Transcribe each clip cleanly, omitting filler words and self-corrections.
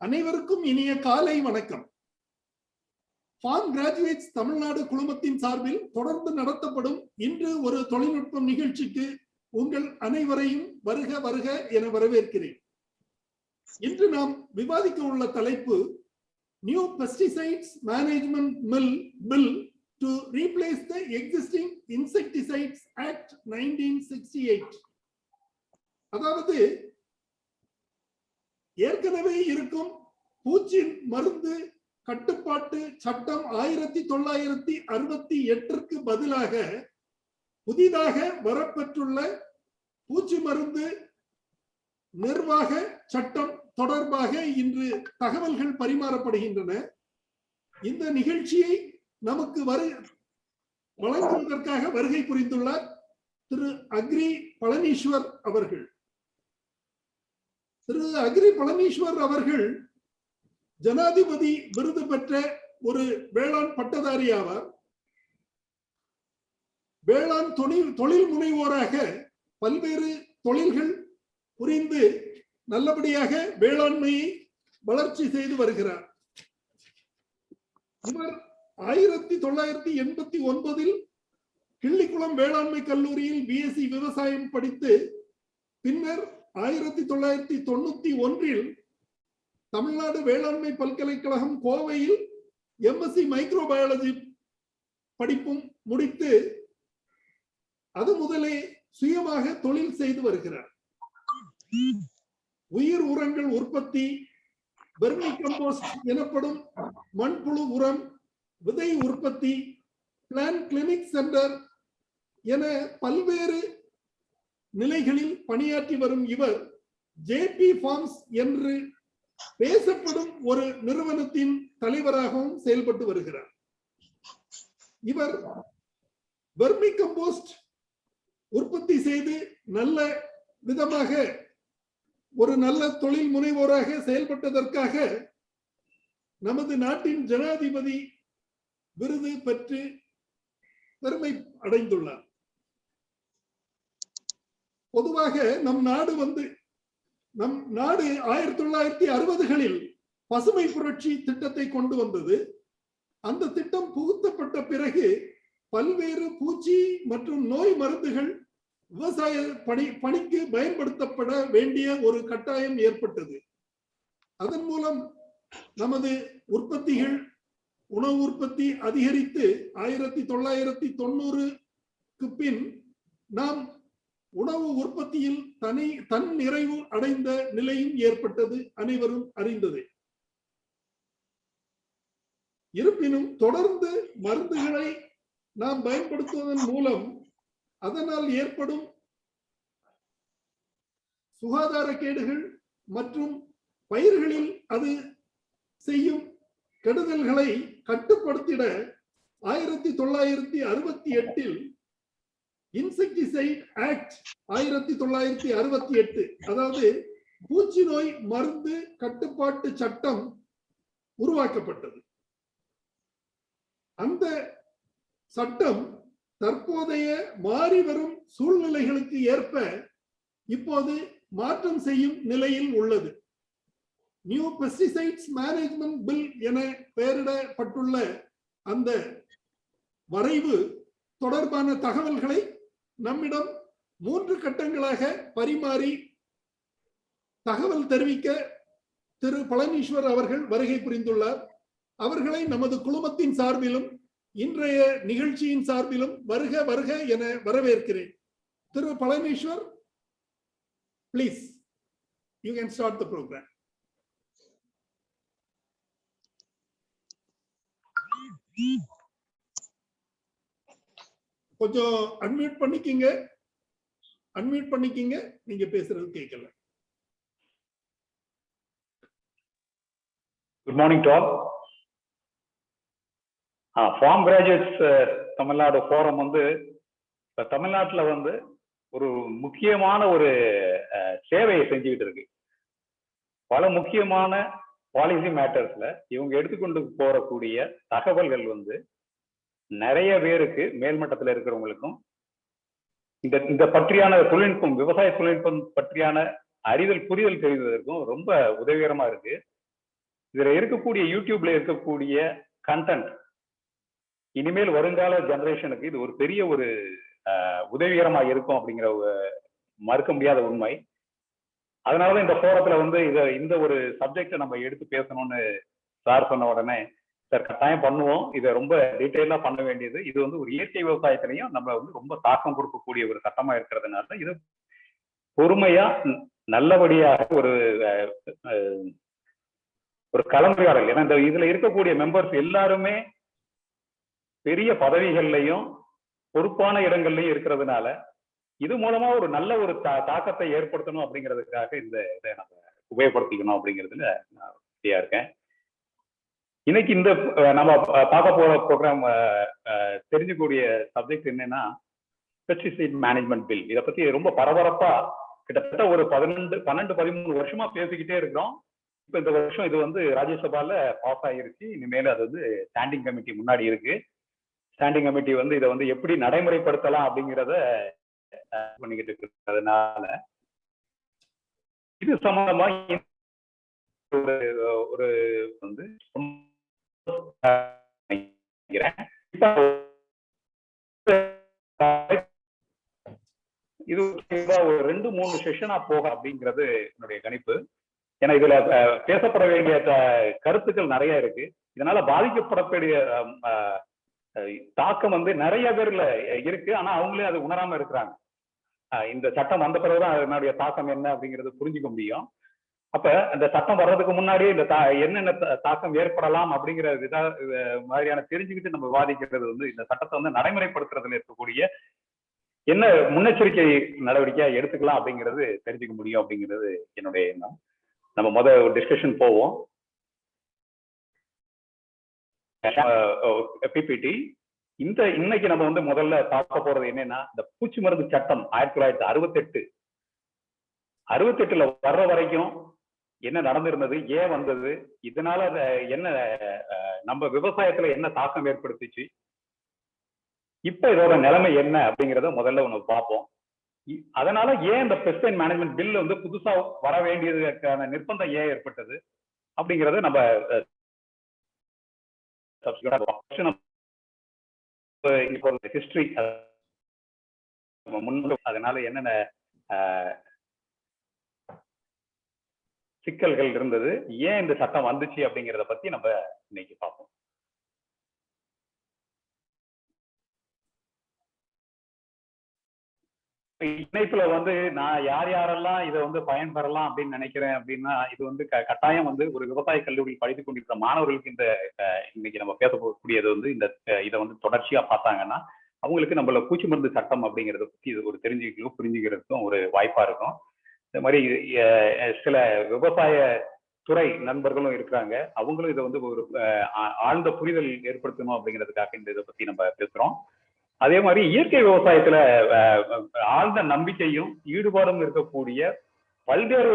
அனைவருக்கும் இனிய காலை வணக்கம். ஃபார்ம் கிராஜுவேட்ஸ் தமிழ்நாடு குழுமத்தின் சார்பில் தொடர்ந்து நடத்தப்படும் இன்று ஒரு தொழில்நுட்பம் நிகழ்ச்சிக்கு உங்கள் அனைவரையும் வருக வருக என வரவேற்கிறேன். இன்று நாம் விவாதிக்க உள்ள தலைப்பு new pesticides management bill to replace the existing insecticides act 1968. அதாவது ஏற்கனவே இருக்கும் பூச்சி மருந்து கட்டுப்பாட்டு சட்டம் 1968ற்கு பதிலாக புதிதாக வரப்பெற்றுள்ள பூச்சி மருந்து நிர்வாக சட்டம் தொடர்பாக இன்று தகவல்கள் பரிமாறப்படுகின்றன. இந்த நிகழ்ச்சியை நமக்கு வழங்குவதற்காக வருகை புரிந்துள்ளார் திரு அக்ரி பழனீஸ்வர் அவர்கள். திரு அக்ரி பழனீஸ்வர் அவர்கள் ஜனாதிபதி விருது பெற்ற ஒரு வேளாண் பட்டதாரி ஆவார். வேளாண் தொழில் முனைவோராக பல்வேறு தொழில்கள் புரிந்து நல்லபடியாக வேளாண்மையை வளர்ச்சி செய்து வருகிறார். இவர் 1989 கிள்ளிக்குளம் வேளாண்மை கல்லூரியில் பிஎஸ்சி விவசாயம் படித்து பின்னர் 1991 தமிழ்நாடு வேளாண்மை பல்கலைக்கழகம் கோவையில் எம்எஸ்சி மைக்ரோபயாலஜி படிப்பும் முடித்து அது முதலே சுயமாக தொழில் செய்து வருகிறார். உயிர் உரங்கள் உற்பத்தி, வெர்மி கம்போஸ்ட் எனப்படும் மண்புழு உரம், விதை உற்பத்தி, பிளான்ட் கிளினிக் சென்டர் என பல்வேறு நிலைகளில் பணியாற்றி வரும் இவர் ஜேபி ஃபார்ம்ஸ் என்று பேசப்படும் ஒரு நிறுவனத்தின் தலைவராகவும் செயல்பட்டு வருகிறார். இவர் வெர்மி கம்போஸ்ட் உற்பத்தி செய்து நல்ல விதமாக ஒரு நல்ல தொழில் முனைவோராக செயல்பட்டதற்காக நமது நாட்டின் ஜனாதிபதி விருது பெற்று பெருமை அடைந்துள்ளார். பொதுவாக நம் நாடு 1960களில் பசுமை புரட்சி திட்டத்தை கொண்டு வந்தது. அந்த திட்டம் புகுத்தப்பட்ட பிறகு பல்வேறு பூச்சி மற்றும் நோய் மருந்துகள் விவசாய பணிக்கு பயன்படுத்தப்பட வேண்டிய ஒரு கட்டாயம் ஏற்பட்டது. அதன் மூலம் நமது உற்பத்திகள், உணவு உற்பத்தி அதிகரித்து 1990க்கு பின் நாம் உணவு உற்பத்தியில் தன் நிறைவு அடைந்த நிலையும் ஏற்பட்டது, அனைவரும் அறிந்தது. இருப்பினும் தொடர்ந்து மருந்துகளை நாம் பயன்படுத்துவதன் மூலம் அதனால் ஏற்படும் சுகாதார கேடுகள் மற்றும் பயிர்களில் அது செய்யும் கெடுதல்களை கட்டுப்படுத்திட 1968 இன்செக்டிசைட் ஆக்ட் 1968, அதாவது பூச்சி நோய் மருந்து கட்டுப்பாட்டு சட்டம் உருவாக்கப்பட்டது. அந்த சட்டம் தற்போதைய மாறி வரும் சூழ்நிலைகளுக்கு ஏற்ப இப்போது மாற்றம் செய்யும் நிலையில் உள்ளது. நியூ பெஸ்டிசைட்ஸ் மேனேஜ்மெண்ட் பில் என பெயரிடப்பட்டுள்ள அந்த வரைவு தொடர்பான தகவல்களை நம்மிடம் 3 கட்டங்களாக பரிமாறி தகவல் தெரிவிக்க திரு பழனீஸ்வர் அவர்கள் வருகை புரிந்துள்ளார். அவர்களை நமது குழுமத்தின் சார்பிலும் இன்றைய நிகழ்ச்சியின் சார்பிலும் வருக வருக என வரவேற்கிறேன். Thiru Palaniswar, please, you can start the program. கொஞ்சம் அன்மியூட் பண்ணிக்கிங்க, நீங்க பேசுறது கேட்கல. Good morning to all. Farm graduates Tamil Nadu forum தமிழ்நாட்டில் ஒரு முக்கியமான ஒரு சேவையை செஞ்சுக்கிட்டு இருக்கு. பல முக்கியமான பாலிசி மேட்டர்ஸ்ல இவங்க எடுத்துக்கொண்டு போறக்கூடிய தகவல்கள் நிறைய பேருக்கு மேல்மட்டத்தில் இருக்கிறவங்களுக்கும் இந்த பற்றியான தொழில்நுட்பம், விவசாய தொழில்நுட்பம் பற்றியான அறிதல் புரிதல் தெரிவதற்கும் ரொம்ப உதவிகரமா இருக்கு. இதுல இருக்கக்கூடிய யூடியூப்ல இருக்கக்கூடிய கண்டென்ட் இனிமேல் வருங்கால ஜெனரேஷனுக்கு இது ஒரு பெரிய ஒரு உதவிகரமா இருக்கும் அப்படிங்கிற மறுக்க முடியாத உண்மை. அதனாலதான் இந்த போரத்துல வந்து இந்த ஒரு சப்ஜெக்டை நம்ம எடுத்து பேசணும்னு சார் சொன்ன உடனே சார் கட்டாயம் பண்ணுவோம். இதை ரொம்ப டீட்டெயிலா பண்ண வேண்டியது. இது வந்து ஒரு இயற்கை விவசாயத்திலையும் நம்ம வந்து ரொம்ப தாக்கம் கொடுக்கக்கூடிய ஒரு சட்டமா இருக்கிறதுனால இது பொறுமையா நல்லபடியாக ஒரு கலந்துரையாடல். ஏன்னா இந்த இதுல இருக்கக்கூடிய மெம்பர்ஸ் எல்லாருமே பெரிய பதவிகள்லையும் பொறுப்பான இடங்கள்லயும் இருக்கிறதுனால இது மூலமா ஒரு நல்ல ஒரு தாக்கத்தை ஏற்படுத்தணும் அப்படிங்கிறதுக்காக இதை நம்ம உபயோகப்படுத்திக்கணும் அப்படிங்கிறதுல நான் உறுதியா இருக்கேன். இன்னைக்கு இந்த நம்ம பார்க்க போற ப்ரோக்ராம் தெரிஞ்சுக்கூடிய சப்ஜெக்ட் என்னன்னா பெஸ்டிசைட் மேனேஜ்மெண்ட் பில். இதை பத்தி ரொம்ப பரபரப்பா கிட்டத்தட்ட ஒரு 12-13 வருஷமா பேசிக்கிட்டே இருக்கிறோம். இப்ப இந்த வருஷம் இது வந்து ராஜ்யசபால பாஸ் ஆகிருச்சு. இனிமேல் அது வந்து ஸ்டாண்டிங் கமிட்டி முன்னாடி இருக்கு. ஸ்டாண்டிங் கமிட்டி வந்து இதை வந்து எப்படி நடைமுறைப்படுத்தலாம் அப்படிங்கிறத பண்ணிக்கிட்டு இருக்கிறதுனால இது சம்பந்தமா ஒரு வந்து இது ஒரு 2-3 செஷனா போக அப்படிங்கிறது என்னுடைய கணிப்பு. ஏன்னா இதுல பேசப்பட வேண்டிய கருத்துக்கள் நிறைய இருக்கு. இதனால பாதிக்கப்படக்கூடிய தாக்கம் வந்து நிறைய பேர்ல இருக்கு. ஆனா அவங்களே அது உணராம இருக்கிறாங்க. இந்த சட்டம் வந்த பிறகுதான் அதனுடைய தாக்கம் என்ன அப்படிங்கிறது புரிஞ்சுக்க முடியும். அப்ப அந்த சட்டம் வர்றதுக்கு முன்னாடியே இந்த என்னென்ன தாக்கம் ஏற்படலாம் அப்படிங்கிற மாதிரியான தெரிஞ்சுக்கிட்டு நம்ம விவாதிக்கிறது வந்து இந்த சட்டத்தை வந்து நடைமுறைப்படுத்துறதுல இருக்கக்கூடிய என்ன முன்னெச்சரிக்கை நடவடிக்கையா எடுத்துக்கலாம் அப்படிங்கிறது தெரிஞ்சுக்க முடியும் அப்படிங்கிறது என்னுடைய எண்ணம். நம்ம முதல் டிஸ்கஷன் போவோம். பிபிடி இன்னைக்கு நம்ம வந்து முதல்ல பார்க்க போறது என்னன்னா இந்த பூச்சி மருந்து சட்டம் 1968ல வர்ற வரைக்கும் என்ன நடந்திருந்தது, ஏன் வந்தது, இதனால என்ன நம்ம விவசாயத்துல என்ன தாக்கம் ஏற்படுத்துச்சு, இப்ப இதோட நிலைமை என்ன அப்படிங்கிறத முதல்ல ஒண்ணு பார்ப்போம். அதனால ஏன் இந்த பெஸ்டிசைட் மேனேஜ்மெண்ட் பில் வந்து புதுசா வர வேண்டியதுக்கான நிர்பந்தம் ஏன் ஏற்பட்டது அப்படிங்கறத நம்ம ஹிஸ்டரி அதனால என்னென்ன சிக்கல்கள் இருந்தது, ஏன் இந்த சட்டம் வந்துச்சு அப்படிங்கிறத பத்தி நம்ம இன்னைக்கு பார்ப்போம். இணைப்புல வந்து நான் யாரெல்லாம் இதை வந்து பயன்பெறலாம் அப்படின்னு நினைக்கிறேன் அப்படின்னா, இது வந்து கட்டாயம் வந்து ஒரு விவசாய கல்லூரியில் படித்துக் கொண்டிருக்கிற மாணவர்களுக்கு இந்த இன்னைக்கு நம்ம பேசக்கூடியது வந்து இதை வந்து தொடர்ச்சியா பார்த்தாங்கன்னா அவங்களுக்கு நம்மள பூச்சி மருந்து சட்டம் அப்படிங்கிறத பத்தி இது ஒரு தெரிஞ்சுக்கிறதுக்கும் புரிஞ்சுக்கிறதுக்கும் ஒரு வாய்ப்பா இருக்கும். இந்த மாதிரி சில விவசாய துறை நண்பர்களும் இருக்கிறாங்க. அவங்களும் இதை வந்து ஒரு ஆழ்ந்த புரிதல் ஏற்படுத்தணும் அப்படிங்கிறதுக்காக இந்த இதை பத்தி நம்ம பேசுறோம். அதே மாதிரி இயற்கை விவசாயத்துல ஆழ்ந்த நம்பிக்கையும் ஈடுபாடும் இருக்கக்கூடிய பல்வேறு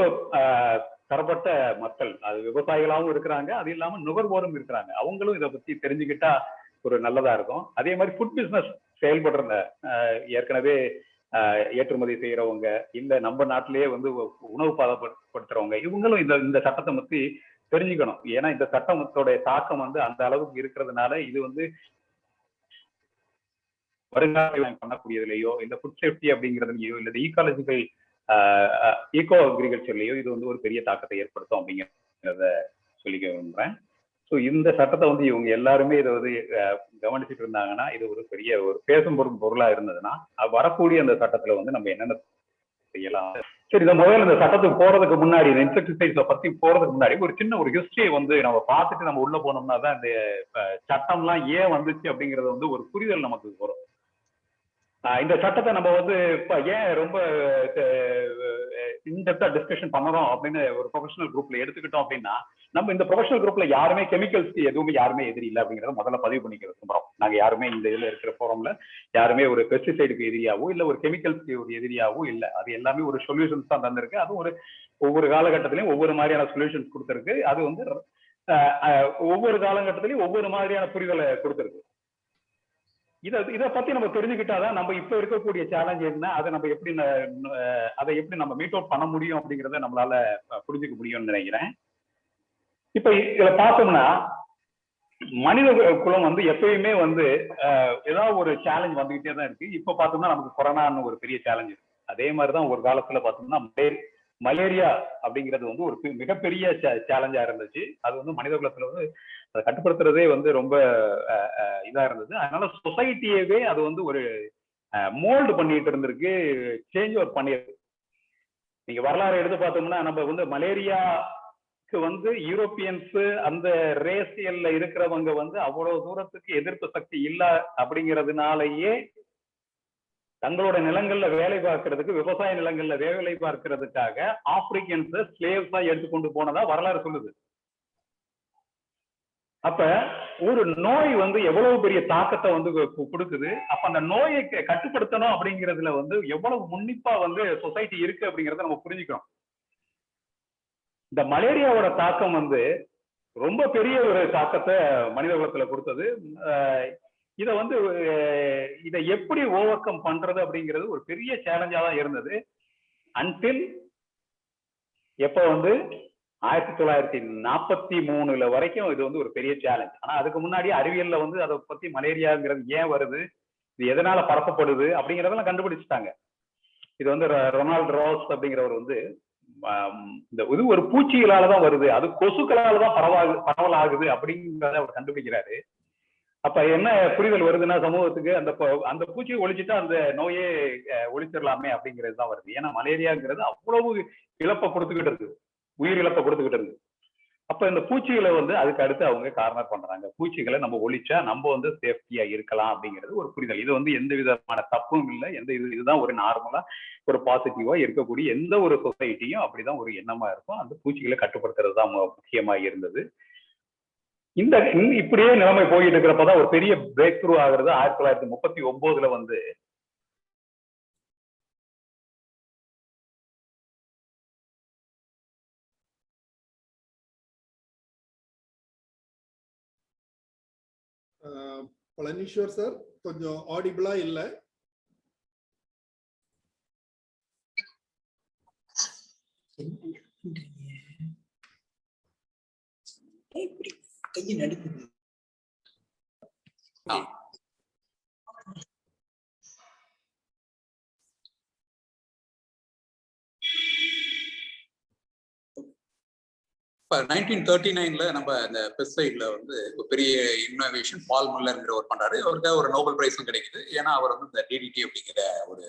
தரப்பட்ட மக்கள், அது விவசாயிகளாகவும் இருக்கிறாங்க, அது இல்லாம நுகர்வோரும் இருக்கிறாங்க. அவங்களும் இதை பத்தி தெரிஞ்சுக்கிட்டா ஒரு நல்லதா இருக்கும். அதே மாதிரி ஃபுட் பிசினஸ் செயல்படுற ஏற்கனவே ஏற்றுமதி செய்யறவங்க, இல்ல நம்ம நாட்டிலேயே வந்து உணவு பதப்படுத்துறவங்க, இவங்களும் இந்த சட்டத்தை பத்தி தெரிஞ்சுக்கணும். ஏன்னா இந்த சட்டத்தோட தாக்கம் வந்து அந்த அளவுக்கு இருக்கிறதுனால இது வந்து வருங்காலம் பண்ணக்கூடியதுலையோ இல்ல ஃபுட் சேஃப்டி அப்படிங்கிறதுலையோ இல்ல ஈகாலஜிக்கல் ஈகோ அக்ரிகல்ச்சர்லயோ இது வந்து ஒரு பெரிய தாக்கத்தை ஏற்படுத்தும் அப்படிங்கிறத சொல்லிக்க விரும்புறேன். ஸோ இந்த சட்டத்தை வந்து இவங்க எல்லாருமே இதை வந்து கவனிச்சுட்டு இருந்தாங்கன்னா இது ஒரு பெரிய ஒரு பேசும் பொருளா இருந்ததுன்னா வரக்கூடிய அந்த சட்டத்துல வந்து நம்ம என்னென்ன செய்யலாம். சரி, இந்த முதல்ல இந்த சட்டத்துக்கு போறதுக்கு முன்னாடி இந்த இன்செக்டிசைட்ஸை பத்தி போறதுக்கு முன்னாடி ஒரு சின்ன ஒரு ஹிஸ்டரியை வந்து நம்ம பார்த்துட்டு நம்ம உள்ள போனோம்னா தான் இந்த சட்டம்லாம் ஏன் வந்துச்சு அப்படிங்கறது வந்து ஒரு புரிதல் நமக்கு வரும். இந்த சட்டத்தை நம்ம வந்து இப்ப ஏன் ரொம்ப இன்டெப்தா டிஸ்கஷன் பண்ணணும் அப்படின்னு ஒரு ப்ரொஃபஷனல் குரூப்ல எடுத்துக்கிட்டோம் அப்படின்னா, நம்ம இந்த ப்ரொஃபஷனல் குரூப்ல யாருமே கெமிக்கல்ஸ்க்கு எதுவுமே யாருமே எதிரி இல்லை அப்படிங்கிறத முதல்ல பதிவு பண்ணிக்க விரும்புறோம். நாங்க யாருமே இந்த இதுல இருக்கிற போரம்ல யாருமே ஒரு பெஸ்டிசைடுக்கு எதிரியாவோ இல்ல ஒரு கெமிக்கல்ஸ்க்கு ஒரு எதிரியாவோ இல்லை. அது எல்லாமே ஒரு சொல்யூஷன்ஸ் தான் தந்திருக்கு. அது ஒவ்வொரு காலகட்டத்திலையும் ஒவ்வொரு மாதிரியான சொல்யூஷன்ஸ் கொடுத்திருக்கு. அது வந்து ஒவ்வொரு காலகட்டத்திலையும் ஒவ்வொரு மாதிரியான புரிதலை கொடுத்திருக்கு. இதை பத்தி நம்ம தெரிஞ்சுக்கிட்டாதான் நம்ம இப்ப இருக்கக்கூடிய சேலஞ்ச் என்ன, அதை நம்ம எப்படி நம்ம மீட் அவுட் பண்ண முடியும் அப்படிங்கிறத நம்மளால புரிஞ்சுக்க முடியும்னு நினைக்கிறேன். இப்ப இதுல பார்த்தோம்னா மனித குலம் வந்து எப்பயுமே வந்து ஏதாவது ஒரு சேலஞ்ச் வந்துகிட்டே தான் இருக்கு. இப்ப பார்த்தோம்னா நமக்கு கொரோனான்னு ஒரு பெரிய சேலஞ்ச் இருக்கு. அதே மாதிரிதான் ஒரு காலத்துல பார்த்தோம்னா மலேரியா அப்படிங்கிறது வந்து ஒரு மிகப்பெரிய சேலஞ்சா இருந்துச்சு. அது வந்து மனித குலத்துல வந்து அதை கட்டுப்படுத்துறதே வந்து ரொம்ப இதா இருந்தது. அதனால சொசைட்டியவே அது வந்து ஒரு மோல்டு பண்ணிட்டு இருந்திருக்கு, சேஞ்ச் ஓவர் பண்ணிருக்கு. நீங்க வரலாறு எடுத்து பார்த்தோம்னா நம்ம வந்து மலேரியாக்கு வந்து யூரோப்பியன்ஸ் அந்த ரேசியல்ல இருக்கிறவங்க வந்து அவ்வளவு தூரத்துக்கு எதிர்ப்பு சக்தி இல்ல அப்படிங்கிறதுனாலயே தங்களோட நிலங்கள்ல வேலை பார்க்கறதுக்கு, விவசாய நிலங்கள்ல வேலை பார்க்கறதுக்காக ஆப்பிரிக்கன்ஸ் ஸ்லேவ்ஸா எடுத்துக்கொண்டு போனதா வரலாறு சொல்லுது. அப்ப ஒரு நோய் வந்து எவ்வளவு பெரிய தாக்கத்தை வந்து கொடுக்குது. அப்ப அந்த நோயை கட்டுப்படுத்தணும் அப்படிங்கிறதுல வந்து எவ்வளவு முன்னிப்பா வந்து சொசைட்டி இருக்கு அப்படிங்கறத நம்ம புரிஞ்சுக்கணும். இந்த மலேரியாவோட தாக்கம் வந்து ரொம்ப பெரிய ஒரு தாக்கத்தை மனித குலத்துல கொடுத்தது. இதை வந்து இதை எப்படி ஓவர் கம் பண்றது அப்படிங்கிறது ஒரு பெரிய சேலஞ்சா தான் இருந்தது. அன்டில் எப்ப வந்து 1943 வரைக்கும் இது வந்து ஒரு பெரிய சேலஞ்ச். ஆனா அதுக்கு முன்னாடி அறிவியல்ல வந்து அதை பத்தி மலேரியாங்கிறது ஏன் வருது, இது எதனால பரப்பப்படுது அப்படிங்கிறதெல்லாம் கண்டுபிடிச்சிட்டாங்க. இது வந்து ரொனால்ட் ராஸ் அப்படிங்கிறவர் வந்து இந்த இது ஒரு பூச்சிகளாலதான் வருது, அது கொசுக்களாலதான் பரவல் ஆகுது அப்படிங்கிறத அவர் கண்டுபிடிக்கிறாரு. அப்ப என்ன புரிதல் வருதுன்னா சமூகத்துக்கு, அந்த பூச்சியை ஒழிச்சுட்டா அந்த நோயே ஒழிச்சிடலாமே அப்படிங்கிறது தான் வருது. ஏன்னா மலேரியாங்கிறது அவ்வளவு இழப்பை கொடுத்துக்கிட்டு இருக்கு, உயிர் இழப்பை கொடுத்துக்கிட்டு இருக்கு. அப்ப இந்த பூச்சிகளை வந்து அதுக்கு அடுத்து அவங்க கார்னர் பண்றாங்க. பூச்சிகளை நம்ம ஒழிச்சா நம்ம வந்து சேஃப்டியா இருக்கலாம் அப்படிங்கிறது ஒரு புரிதல். இது வந்து எந்த விதமான தப்பும் இல்லை, இதுதான் ஒரு நார்மலா ஒரு பாசிட்டிவா இருக்கக்கூடிய எந்த ஒரு சொசைட்டியும் அப்படிதான் ஒரு எண்ணமா இருக்கும். அந்த பூச்சிகளை கட்டுப்படுத்துறது தான் முக்கியமா இருந்தது. இந்த இப்படியே நிலைமை போயிட்டு இருக்கிறப்பதான் ஒரு பெரிய பிரேக் த்ரூ ஆகுறது 1939 வந்து பழனீஸ்வர் சார் கொஞ்சம் ஆடிபிளா இல்ல. கையை நடுக்குது. இப்போ 1939 நம்ம இந்த பெஸ்டைட்ல வந்து ஒரு பெரிய இன்னோவேஷன் பால் முல்லர்ங்கிற ஒரு பண்றாரு. அவருக்கு ஒரு நோபல் பிரைஸும் கிடைக்குது. ஏன்னா அவர் வந்து இந்த டிடிடி அப்படிங்கிற ஒரு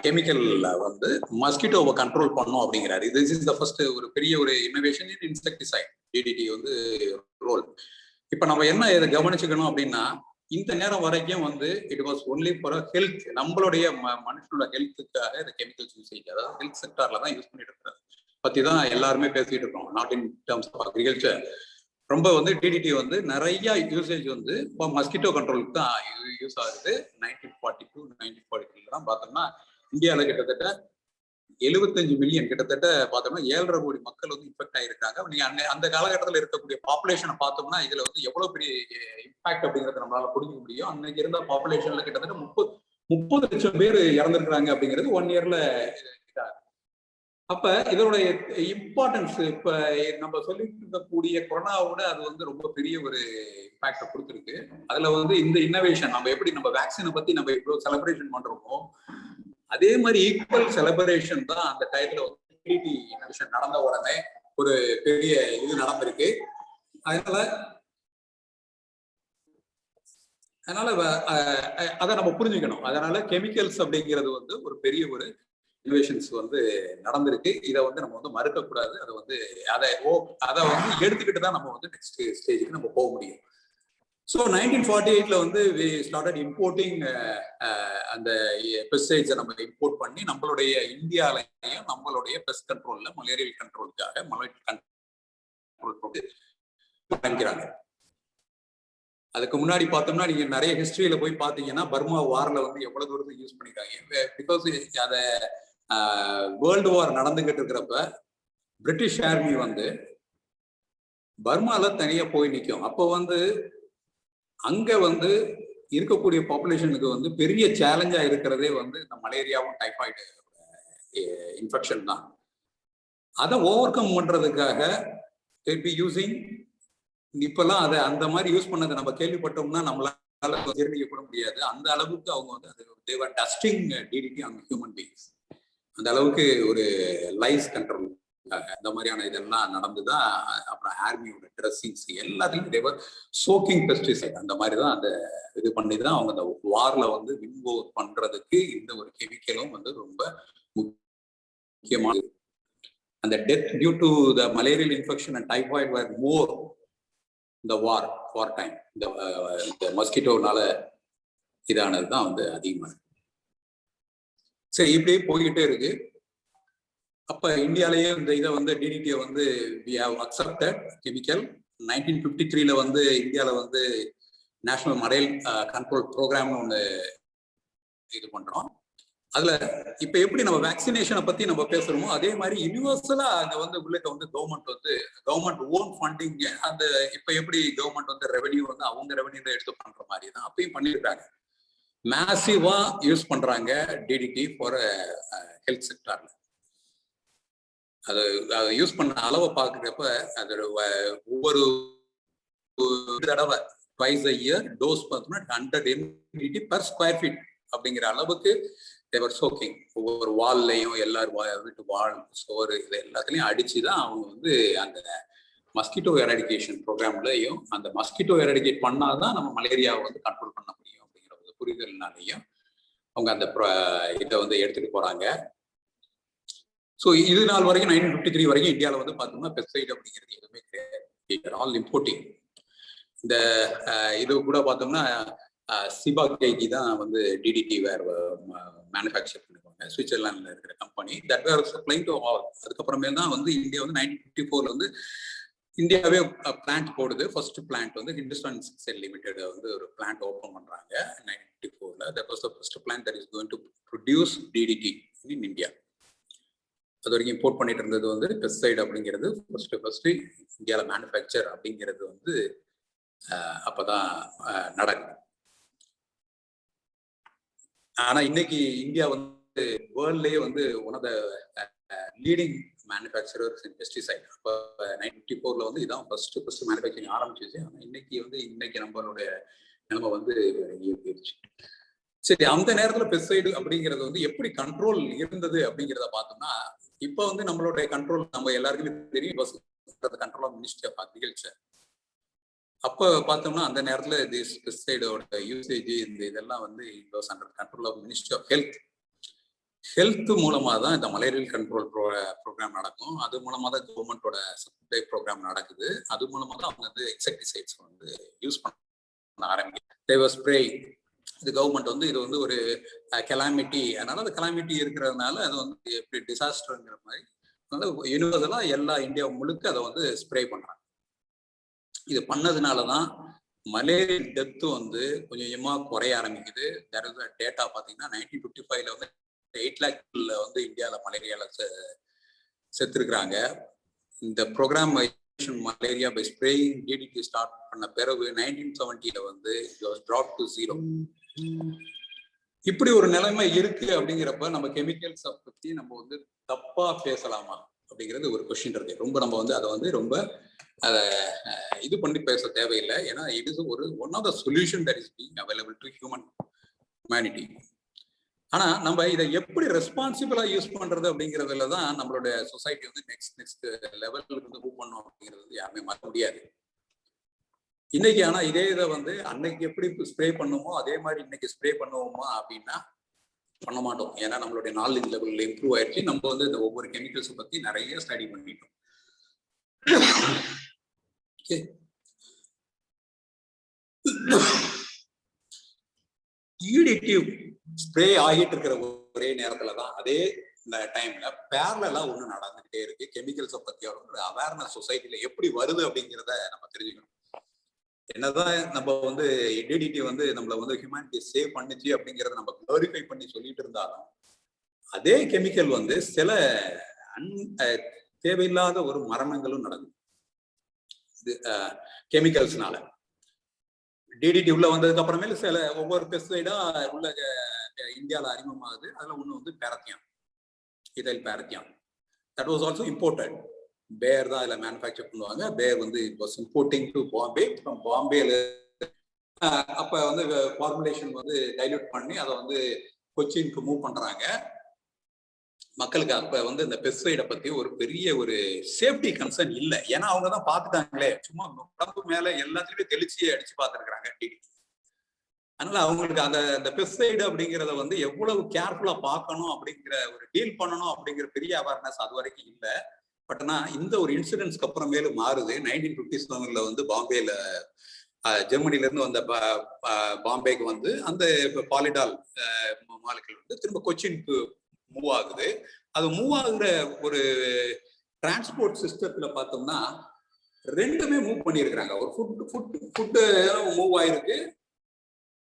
கெமிக்கல்ல வந்து மஸ்கிட்டோவை கண்ட்ரோல் பண்ணும் அப்படிங்கிறாரு. திஸ் இஸ் த ஃபர்ஸ்ட் ஒரு பெரிய ஒரு இன்னோவேஷன் இன் இன்செக்டிசைட், டிடிடி வந்து ரோல். இப்ப நம்ம என்ன இதை கவனிச்சுக்கணும் அப்படின்னா, இந்த நேரம் வரைக்கும் வந்து it was only for health, நம்மளுடைய மனுஷனோட ஹெல்த்துக்காக இந்த கெமிக்கல்ஸ் யூசேஜ், அதாவது ஹெல்த் செக்டார்ல தான் யூஸ் பண்ணிட்டு இருக்கிறது பத்தி தான் எல்லாருமே பேசிட்டு இருக்கோம். Not in terms of agriculture. ரொம்ப வந்து டிடிடி வந்து நிறைய யூசேஜ் வந்து இப்போ மஸ்கிட்டோ கண்ட்ரோலுக்கு தான் யூஸ் ஆகுது. 1942 1943 தான் பார்த்தோம்னா இந்தியாவில் கிட்டத்தட்ட 75 மில்லியன், கிட்டத்தட்ட பார்த்தோம்னா 7.5 கோடி மக்கள் வந்து இன்ஃபெக்ட் ஆகிருக்காங்க. நீங்க அந்த காலகட்டத்தில் இருக்கக்கூடிய பாப்புலேஷனை பார்த்தோம்னா இதுல வந்து எவ்வளவு பெரிய இம்பாக்ட் அப்படிங்கறத நம்மளால புரிஞ்சுக்க முடியும். அன்னைக்கு இருந்த பாப்புலேஷன்ல கிட்டத்தட்ட 30 லட்சம் பேர் இறந்துருக்காங்க அப்படிங்கிறது 1 இயர்ல. அப்ப இதனுடைய இம்பார்ட்டன்ஸ் இப்ப நம்ம சொல்லிட்டு இருக்கக்கூடிய கொரோனாவோட அது வந்து ரொம்ப பெரிய ஒரு இம்பாக்ட கொடுத்துருக்கு. அதுல வந்து இந்த இன்னோவேஷன் நம்ம எப்படி நம்ம வேக்சினை பத்தி நம்ம இவ்வளவு செலிப்ரேஷன் பண்றோமோ அதே மாதிரி ஈக்குவல் செலிப்ரேஷன் தான் அந்த டயத்துல வந்து டிடிடி இன்னோவேஷன் நடந்த உடனே ஒரு பெரிய இது நடந்திருக்கு. அதனால அதை நம்ம புரிஞ்சுக்கணும். அதனால கெமிக்கல்ஸ் அப்படிங்கிறது வந்து ஒரு பெரிய ஒரு இன்னோவேஷன்ஸ் வந்து நடந்திருக்கு. இதை வந்து நம்ம வந்து மறுக்கக்கூடாது. அதை வந்து அதை வந்து எடுத்துக்கிட்டு தான் நம்ம வந்து நெக்ஸ்ட் ஸ்டேஜுக்கு நம்ம போக முடியும். ஸோ 1948 வந்து we started importing அந்த பெஸ்டிசைட்ஸை நம்ம இம்போர்ட் பண்ணி நம்மளுடைய இந்தியாலையும் நம்மளுடைய பெஸ்ட் கண்ட்ரோல்ல மலேரியல் கண்ட்ரோலுக்காக ஆரம்பிக்கிறாங்க. அதுக்கு முன்னாடி பார்த்தோம்னா நீங்க நிறைய ஹிஸ்டரியில போய் பார்த்தீங்கன்னா பர்மா வார்ல வந்து எவ்வளவு தூரத்துக்கு யூஸ் பண்ணிருக்காங்க. பிகாஸ் அதை வேர்ல்டு வார் நடந்துகிட்டு இருக்கிறப்ப பிரிட்டிஷ் ஆர்மி வந்து பர்மால தனியா போய் நிற்கும். அப்போ வந்து அங்க வந்து இருக்கக்கூடிய பாப்புலேஷனுக்கு வந்து பெரிய சேலஞ்சா இருக்கிறதே வந்து இந்த மலேரியாவும் டைஃபாய்டு இன்ஃபெக்ஷன் தான். அதை ஓவர் கம் பண்றதுக்காக they'll be using, இப்பெல்லாம் அதை அந்த மாதிரி யூஸ் பண்ணதை நம்ம கேள்விப்பட்டோம்னா நம்மளால ஜீரணிக்க கூட முடியாது. அந்த அளவுக்கு அவங்க வந்து they were dusting DDT on human beings. அந்த அளவுக்கு ஒரு லைஸ் கண்ட்ரோல் இந்த மாதிரியான இதெல்லாம் நடந்துதான். அப்புறம் ஆர்மியோட ட்ரெஸ்ஸிங்ஸ் எல்லாத்தையும் தேவர் சோக்கிங் பெஸ்டிசைட் அந்த மாதிரி தான் அந்த இது பண்ணி தான் அவங்க அந்த வார்ல வந்து வின் ஓவர் பண்றதுக்கு இந்த ஒரு கெமிக்கலும் வந்து ரொம்ப முக்கியமானது. அந்த death due to the malarial infection and typhoid were more இந்த வார் டைம். இந்த மஸ்கிட்டோனால இதானது தான் வந்து அதிகமாக. சரி, இப்படியே போய்கிட்டே இருக்கு. அப்ப இந்தியாலேயே இந்த இதை வந்து டிடிடியை வந்து we have accepted chemical. 1953 வந்து இந்தியாவில் வந்து நேஷனல் மரைல் கண்ட்ரோல் ப்ரோக்ராம்னு ஒன்று இது பண்றோம். அதுல இப்ப எப்படி நம்ம வேக்சினேஷனை பத்தி நம்ம பேசுறோமோ அதே மாதிரி யூனிவர்சலா அங்க வந்து உள்ளே வந்து கவர்மெண்ட் ஓன் ஃபண்டிங். அந்த இப்ப எப்படி கவர்மெண்ட் வந்து ரெவென்யூ வந்து அவங்க ரெவென்யூ எடுத்து பண்ற மாதிரி தான் அப்பயும் பண்ணியிருக்காங்க. மேசிவா யூஸ் பண்றாங்க டிடிடி ஃபார் ஹெல்த் செக்டார்ல. அது யூஸ் பண்ண அளவை பார்க்குறப்ப அது ஒவ்வொரு தடவை ட்வைஸ் அ இயர் டோஸ் பார்த்தோம்னா 100 ml per square feet அப்படிங்கிற அளவுக்கு தேவர் சோக்கிங். ஒவ்வொரு வால்லையும் எல்லாரும் வீட்டு வால் சோறு இது எல்லாத்துலையும் அடிச்சுதான் அவங்க வந்து அந்த மஸ்கிட்டோ எராடிகேஷன் ப்ரோக்ராம்லையும் அந்த மஸ்கிட்டோ எராடிகேட் பண்ணாதான் நம்ம மலேரியாவை வந்து கண்ட்ரோல் பண்ண முடியும் அப்படிங்கிற ஒரு புரிதல்னாலையும் அவங்க அந்த இதை வந்து எடுத்துட்டு போறாங்க. ஸோ இது நாள் வரைக்கும் 1953 வரைக்கும் இந்தியாவில் வந்து பார்த்தோம்னா பெஸ்டிசைட் அப்படிங்கிறது எதுவுமே கிடையாது. All importing. இந்த இது கூட பார்த்தோம்னா சிபாகேகி தான் வந்து டிடிடி வேர் மேனுஃபேக்சர் பண்ணுவாங்க. சுவிட்சர்லாண்டில் இருக்கிற company that were supplying to all. அதுக்கப்புறமே தான் வந்து இந்தியா வந்து 1954 வந்து இந்தியாவே பிளான்ட் போடுது. ஃபர்ஸ்ட் பிளான்ட் வந்து ஹிந்துஸ்தான் சிக்ஸெல் லிமிடெட் வந்து ஒரு பிளான்ட் ஓப்பன் பண்றாங்க 1954. That was the first plant that is going to produce DDT in India. அது வரைக்கும் இம்போர்ட் பண்ணிட்டு இருந்தது வந்து பெஸ்டிசைட் அப்படிங்கிறது ஃபர்ஸ்ட் இந்தியாவில் மேனுஃபேக்சர் அப்படிங்கிறது வந்து அப்பதான் நடக்குது. ஆனா இன்னைக்கு இந்தியா வந்து வேர்ல்ட்லயே வந்து one of the leading manufacturers in pesticide. அப்போ 1954 வந்து இதான் ஃபர்ஸ்ட் மேனுஃபேக்சரிங் ஆரம்பிச்சிச்சு. ஆனா இன்னைக்கு நம்மளுடைய நிலைமை வந்து போயிடுச்சு. சரி, அந்த நேரத்துல பெஸ்டிசைடு அப்படிங்கிறது வந்து எப்படி கண்ட்ரோல் இருந்தது அப்படிங்கிறத பார்த்தோம்னா இப்ப வந்து நம்மளுடைய கண்ட்ரோல் நம்ம எல்லாருக்குமே தெரியும். Control of ministry of agriculture. அப்ப பார்த்தோம்னா அந்த நேரத்துல பெஸ்டிசைடோட யூசேஜ் இந்த இதெல்லாம் வந்து under control of ministry of health மூலமா தான் இந்த மலேரியல் கண்ட்ரோல் ப்ரோக்ராம் நடக்கும். அது மூலமா தான் கவர்மெண்டோட சப்ளை ப்ரோக்ராம் நடக்குது. அது மூலமா தான் அவங்க வந்து இன்செக்டிசைட்ஸ் வந்து யூஸ் பண்ண ஆரம்பிக்கும். ஸ்ப்ரே இது கவர்மெண்ட் வந்து இது வந்து ஒரு கெலாமிட்டி, அதனால அந்த கெலாமிட்டி இருக்கிறதுனால அது வந்து எப்படி டிசாஸ்டர்ங்கிற மாதிரி யூனிவர்சலா எல்லா இந்தியா முழுக்க அதை வந்து ஸ்ப்ரே பண்றாங்க. இது பண்ணதுனாலதான் மலேரியல் டெத்து வந்து கொஞ்சமா குறைய ஆரம்பிக்குது. டேட்டா பாத்தீங்கன்னா 1955 வந்து 8 lakhs வந்து இந்தியாவில் மலேரியால செத்துருக்குறாங்க. இந்த program malaria by spraying DDT start பண்ண பிறகு 1970 வந்து ட்ராப் டு 0. இப்படி ஒரு நிலைமை இருக்கு. அப்படிங்கிறப்ப நம்ம கெமிக்கல்ஸ் பத்தி நம்ம வந்து தப்பா பேசலாமா அப்படிங்கிறது ஒரு கொஸ்டின் இருக்கு. ரொம்ப நம்ம வந்து அதை வந்து ரொம்ப அதை இது பண்ணி பேச தேவையில்லை. ஏன்னா இட் இஸ் ஒரு one of the solution that is being available to humanity. ஆனா நம்ம இதை எப்படி ரெஸ்பான்சிபிளா யூஸ் பண்றது அப்படிங்கிறதுல தான் நம்மளுடைய சொசைட்டி வந்து நெக்ஸ்ட் லெவலுக்கு வந்து மூவ் பண்ணோம் அப்படிங்கிறது யாருமே மறக்க முடியாது. இன்னைக்கு ஆனா இதே இதை வந்து அன்னைக்கு எப்படி ஸ்ப்ரே பண்ணுமோ அதே மாதிரி இன்னைக்கு ஸ்ப்ரே பண்ணுவோமா அப்படின்னா பண்ண மாட்டோம். ஏன்னா நம்மளுடைய நாலேஜ் லெவல்ல இம்ப்ரூவ் ஆயிடுச்சு. நம்ம வந்து இந்த ஒவ்வொரு கெமிக்கல்ஸை பத்தி நிறைய ஸ்டடி பண்ணிட்டோம். டிடிடி ஸ்ப்ரே ஆகிட்டு இருக்கிற ஒரே நேரத்துலதான் அதே டைம்ல பேரலா ஒண்ணு நடந்துகிட்டே இருக்கு. கெமிக்கல்ஸை பத்தி ஒரு அவேர்னஸ் சொசைட்டில எப்படி வருது அப்படிங்கிறத நம்ம தெரிஞ்சுக்கணும். என்னதான் நம்ம வந்து டிடிடி வந்து நம்மள வந்து ஹியூமனிட்டி சேவ் பண்ணுச்சு அப்படிங்கறத நம்ம குளோரிஃபை பண்ணி சொல்லிட்டு இருந்தாலும் அதே கெமிக்கல் வந்து சில தேவையில்லாத ஒரு மரணங்களும் நடக்குது இது கெமிக்கல்ஸ்னால. டிடிடி உள்ள வந்ததுக்கு அப்புறமேல சில ஒவ்வொரு பெஸ்டிசைடா உள்ள இந்தியாவில் அறிமுகமாகுது. அதுல ஒண்ணு வந்து parathion, ethyl parathion. That was also imported. பேர் தான் அதில் மேனுஃபேக்சர் பண்ணுவாங்க. பேர் வந்து இப்போ இம்போர்ட்டிங் டு பாம்பே. பாம்பேல அப்போ வந்து ஃபார்முலேஷன் வந்து டைல்யூட் பண்ணி அதை வந்து கொச்சினுக்கு மூவ் பண்றாங்க. மக்களுக்கு அப்ப வந்து இந்த பெஸ்டிசைடை பத்தி ஒரு பெரிய ஒரு சேஃப்டி கன்சர்ன் இல்லை. ஏன்னா அவங்க தான் பார்த்துட்டாங்களே, சும்மா உடம்பு மேல எல்லாத்துலயுமே தெளிச்சு அடிச்சு பார்த்துருக்காங்க. அதனால அவங்களுக்கு அந்த பெஸ்டிசைடு அப்படிங்கிறத வந்து எவ்வளவு கேர்ஃபுல்லா பார்க்கணும் அப்படிங்கிற ஒரு டீல் பண்ணணும் அப்படிங்கிற பெரிய அவேர்னஸ் அது வரைக்கும் இல்லை. பட் ஆனா இந்த ஒரு இன்சிடென்ட்ஸ்க்கு அப்புறமேலும் மாறுது. 1957 வந்து பாம்பேல ஜெர்மனில இருந்து வந்த பாம்பேக்கு வந்து அந்த பாலிடால் மாலிகுல் வந்து திரும்ப கொச்சினுக்கு மூவ் ஆகுது. அது மூவ் ஆகுற ஒரு டிரான்ஸ்போர்ட் சிஸ்டத்துல பார்த்தோம்னா ரெண்டுமே மூவ் பண்ணியிருக்கிறாங்க. ஒரு ஃபுட்டு மூவ் ஆயிருக்கு.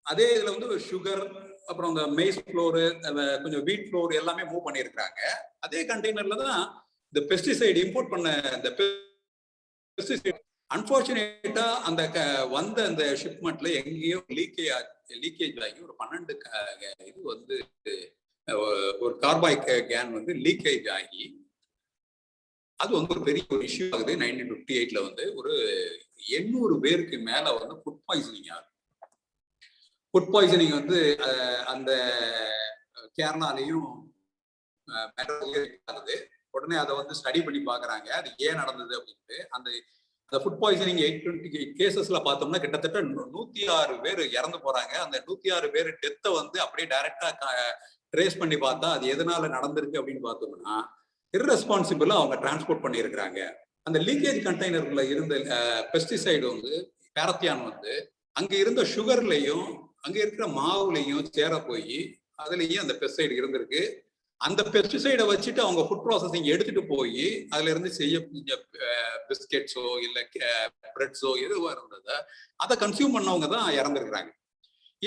அதே இதுல வந்து சுகர், அப்புறம் இந்த மெய்ஸ் ஃப்ளோரு, கொஞ்சம் வீட் ஃப்ளோர் எல்லாமே மூவ் பண்ணியிருக்கிறாங்க. அதே கண்டெய்னர்ல தான் இந்த பெஸ்டிசைடு இம்போர்ட் பண்ண இந்த பெஸ்டிசைடு அன்பார்ச்சுனேட்டா அந்த வந்த அந்த ஷிப்மெண்ட்ல எங்கேயோ லீக்கேஜ் ஆகி ஒரு 12 இது வந்து ஒரு கார்பாய்க் கேன் வந்து லீக்கேஜ் ஆகி அது வந்து ஒரு பெரிய ஒரு இஷ்யூ ஆகுது. 1958 வந்து ஒரு 800 பேருக்கு மேல வந்து ஃபுட் பாய்சனிங் ஆகுது. ஃபுட் பாய்சனிங் வந்து அந்த கேரளாலையும் ஆகுது. உடனே அதை வந்து ஸ்டடி பண்ணி பாக்குறாங்க அது ஏன் நடந்தது அப்படின்ட்டு. அந்த ஃபுட் பாய்சனிங் 828 கேசஸ்ல பார்த்தோம்னா கிட்டத்தட்ட 106 பேர் இறந்து போறாங்க. அந்த 106 பேர் டெத்தை வந்து அப்படியே டைரக்டா ட்ரேஸ் பண்ணி பார்த்தா அது எதனால நடந்திருக்கு அப்படின்னு பார்த்தோம்னா இர்ரெஸ்பான்சிபிளா அவங்க டிரான்ஸ்போர்ட் பண்ணியிருக்கிறாங்க. அந்த லீக்கேஜ் கண்டெய்னர்ல இருந்த பெஸ்டிசைடு வந்து பேரத்தியான் வந்து அங்க இருந்த சுகர்லையும் அங்க இருக்கிற மாவுலையும் சேர போய் அதுலயும் அந்த பெஸ்டிசைடு இருந்திருக்கு. அந்த பெஸ்டிசைடை வச்சுட்டு அவங்க ஃபுட் ப்ராசஸிங் எடுத்துட்டு போய் அதுல இருந்து செய்ய பிஸ்கெட்ஸோ இல்ல பிரெட்ஸோ எதுவா இருந்ததோ அதை கன்சியூம் பண்ணவங்க தான் இறந்துருக்குறாங்க.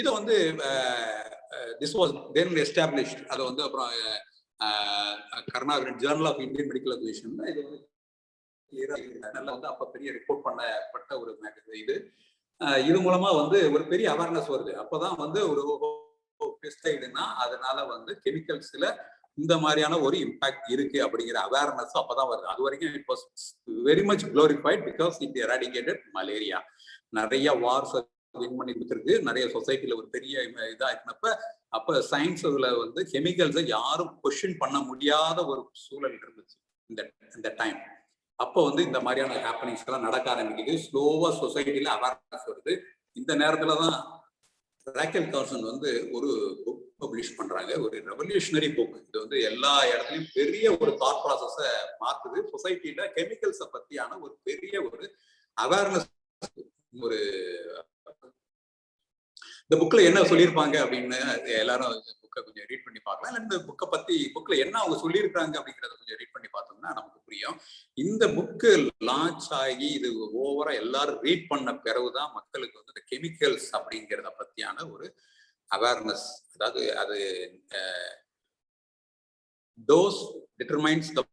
இதை வந்து திஸ் வாஸ் தென் எஸ்டாப்ளிஷ்ட். அதை வந்து அப்புறம் Karunakaran journal of Indian medical association இது வந்து நல்லா வந்து அப்ப பெரிய ரிப்போர்ட் பண்ணப்பட்ட ஒரு இது. இது மூலமா வந்து ஒரு பெரிய அவேர்னஸ் வருது. அப்பதான் வந்து ஒரு பெஸ்டிசைடுனா அதனால வந்து கெமிக்கல்ஸ்ல இந்த மாதிரியான ஒரு இம்பாக்ட் இருக்கு அப்படிங்கிற அவேர்னஸ் அப்பதான் வருது. அது வரைக்கும் it was very much glorified because it eradicated malaria. நிறைய வார்ஸ் வின் பண்ணி கொடுத்துருக்கு. நிறைய சொசைட்டில ஒரு பெரிய இதா இருந்தப்ப அப்ப சயின்ஸ்ல வந்து கெமிக்கல்ஸை யாரும் கொஸ்டின் பண்ண முடியாத ஒரு சூழல் இருந்துச்சு இந்த டைம். அப்போ வந்து இந்த மாதிரியான ஹேப்பனிங்ஸ் எல்லாம் நடக்க ஆரம்பிக்குது. ஸ்லோவா சொசைட்டில அவேர்னஸ் வருது. இந்த நேரத்துலதான் ராக்கெல் கார்சன் வந்து ஒரு புக் பப்ளிஷ் பண்றாங்க, ஒரு ரெவல்யூஷனரி புக். இது வந்து எல்லா இடத்துலயும் பெரிய ஒரு தாட் ப்ராசஸ மாத்துது. சொசைட்டில கெமிக்கல்ஸை பத்தியான ஒரு பெரிய ஒரு அவேர்னஸ். ஒரு இந்த புக்ல என்ன சொல்லியிருப்பாங்க அப்படின்னு எல்லாரும் புக்கை கொஞ்சம் ரீட் பண்ணி பார்க்கலாம். இல்லை இந்த புக்ல என்ன அவங்க சொல்லியிருக்காங்க அப்படிங்கிறத கொஞ்சம் ரீட் பண்ணி பார்த்தோம்னா நமக்கு புரியும். இந்த புக்கு லான்ச் ஆகி இது ஓவரா எல்லாரும் ரீட் பண்ண பிறகுதான் மக்களுக்கு வந்து இந்த கெமிக்கல்ஸ் அப்படிங்கிறத பத்தியான ஒரு அவேர்னஸ், அதாவது அது டோஸ் டிட்டர்மைன்ஸ் த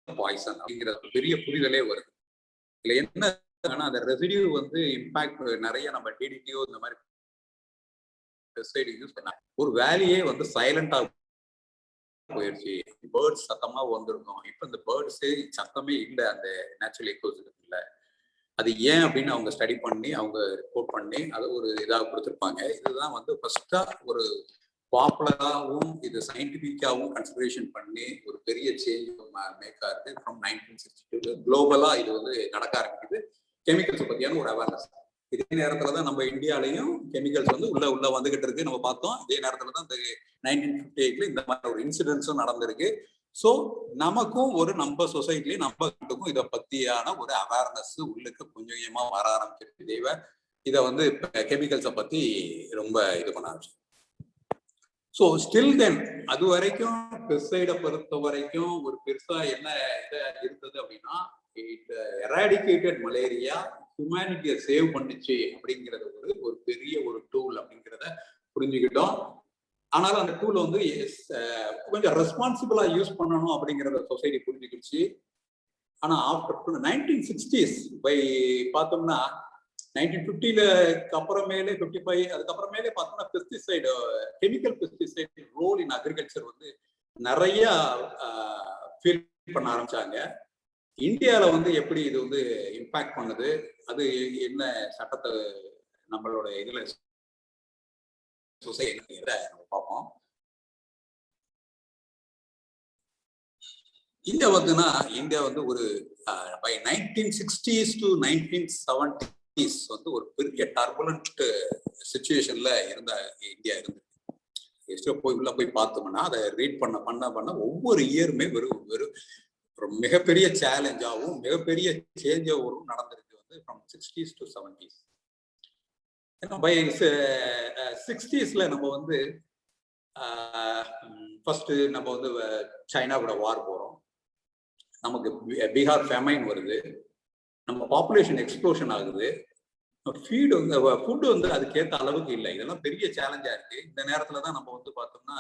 பாய்சன் அப்படிங்கிற பெரிய புரிதலே வருது. இதுல என்ன அந்த ரெசிடியூ வந்து இம்பாக்ட் நிறைய நம்ம டிடிடிஓ இந்த மாதிரி பெஸ்டிசைடு யூஸ் பண்ண ஒரு வேலையே வந்து சைலண்டா போயிடுச்சு. பேர்ட்ஸ் சத்தமா வந்திருக்கும். இப்ப இந்த பேர்ட்ஸே சத்தமே இல்லை அந்த நேச்சுரல் எக்கோசிஸ்டம்ல. அது ஏன் அப்படின்னு அவங்க ஸ்டடி பண்ணி அவங்க ரிப்போர்ட் பண்ணி அதை ஒரு இதாக கொடுத்துருப்பாங்க. இதுதான் வந்து ஃபர்ஸ்டா ஒரு பாப்புலராகவும் இது சயின்டிபிக்காகவும் கன்சிடரேஷன் பண்ணி ஒரு பெரிய சேஞ்ச் மேக் ஆகுது. ஃப்ரம் 1962 குளோபலா இது வந்து நடக்க ஆரம்பிக்குது. கெமிக்கல்ஸ் பத்தியான ஒரு அவேர்னஸ். இதே நேரத்துலதான் நம்ம இந்தியாலையும் கெமிக்கல்ஸ் வந்து உள்ள வந்துகிட்டு இருக்கு நம்ம பார்த்தோம். இதே நேரத்துலதான் இந்த 1958 இந்த மாதிரி ஒரு இன்சிடென்ட்ஸும் நடந்திருக்கு. ஸோ நமக்கும் ஒரு நம்ம சொசைட்டிலையும் நம்ம நாட்டுக்கும் இதை பத்தியான ஒரு அவேர்னஸ் உள்ளுக்கு கொஞ்சம் கொஞ்சமா வர ஆரம்பிச்சிருக்கு. இதை வந்து கெமிக்கல்ஸை பத்தி ரொம்ப இது பண்ண ஆரம்பிச்சு. ஸோ ஸ்டில் தென் அது வரைக்கும் பெஸ்டிசைடை பொறுத்த வரைக்கும் ஒரு பெருசா என்ன இதை இருந்தது அப்படின்னா இட் எராடிகேட்டட் மலேரியா, ஹியூமனிட்டியை சேவ் பண்ணிச்சு அப்படிங்கிறது ஒரு பெரிய ஒரு டூல் அப்படிங்கிறத புரிஞ்சுக்கிட்டோம். ஆனாலும் அந்த டூல் வந்து கொஞ்சம் ரெஸ்பான்சிபிளா யூஸ் பண்ணணும் அப்படிங்கிறத சொசைட்டி புரிஞ்சுக்கிடுச்சு. ஆனா ஆஃப்டர் 1960s பை பார்த்தோம்னா 1950 அப்புறமேலே 55 அதுக்கப்புறமேலே பார்த்தோம்னா pesticide, chemical pesticide role in agriculture வந்து நிறைய ஃபீல் பண்ண ஆரம்பிச்சாங்க. இந்தியால வந்து எப்படி இது வந்து இம்பாக்ட் பண்ணுது, அது என்ன சட்டத்தை நம்மளோட இதுல சொசைட்டில நம்ம பார்ப்போம். இந்தியா வந்து ஒரு பை 1960s to 1970s வந்து ஒரு பெரிய டர்புலண்ட் சிச்சுவேஷன்ல இந்தியா இருந்தது. போய் பார்த்தோம்னா அதை ரீட் பண்ண ஒவ்வொரு இயருமே வெறும் ஒரு மிகப்பெரிய சேலஞ்சாகவும் மிகப்பெரிய சேஞ்சாகவும் நடந்திருக்கு வந்து ஃப்ரம் 60s to 70s. ஏன்னா பை 60sல நம்ம வந்து ஃபர்ஸ்ட் நம்ம வந்து சைனா கூட வார் போறோம், நமக்கு பீகார் ஃபெமைன் வருது, நம்ம பாப்புலேஷன் எக்ஸ்ப்ளோஷன் ஆகுது, ஃபுட் வந்து அதுக்கேற்ற அளவுக்கு இல்லை. இதெல்லாம் பெரிய சேலஞ்சா இருக்கு. இந்த நேரத்துல தான் நம்ம வந்து பார்த்தோம்னா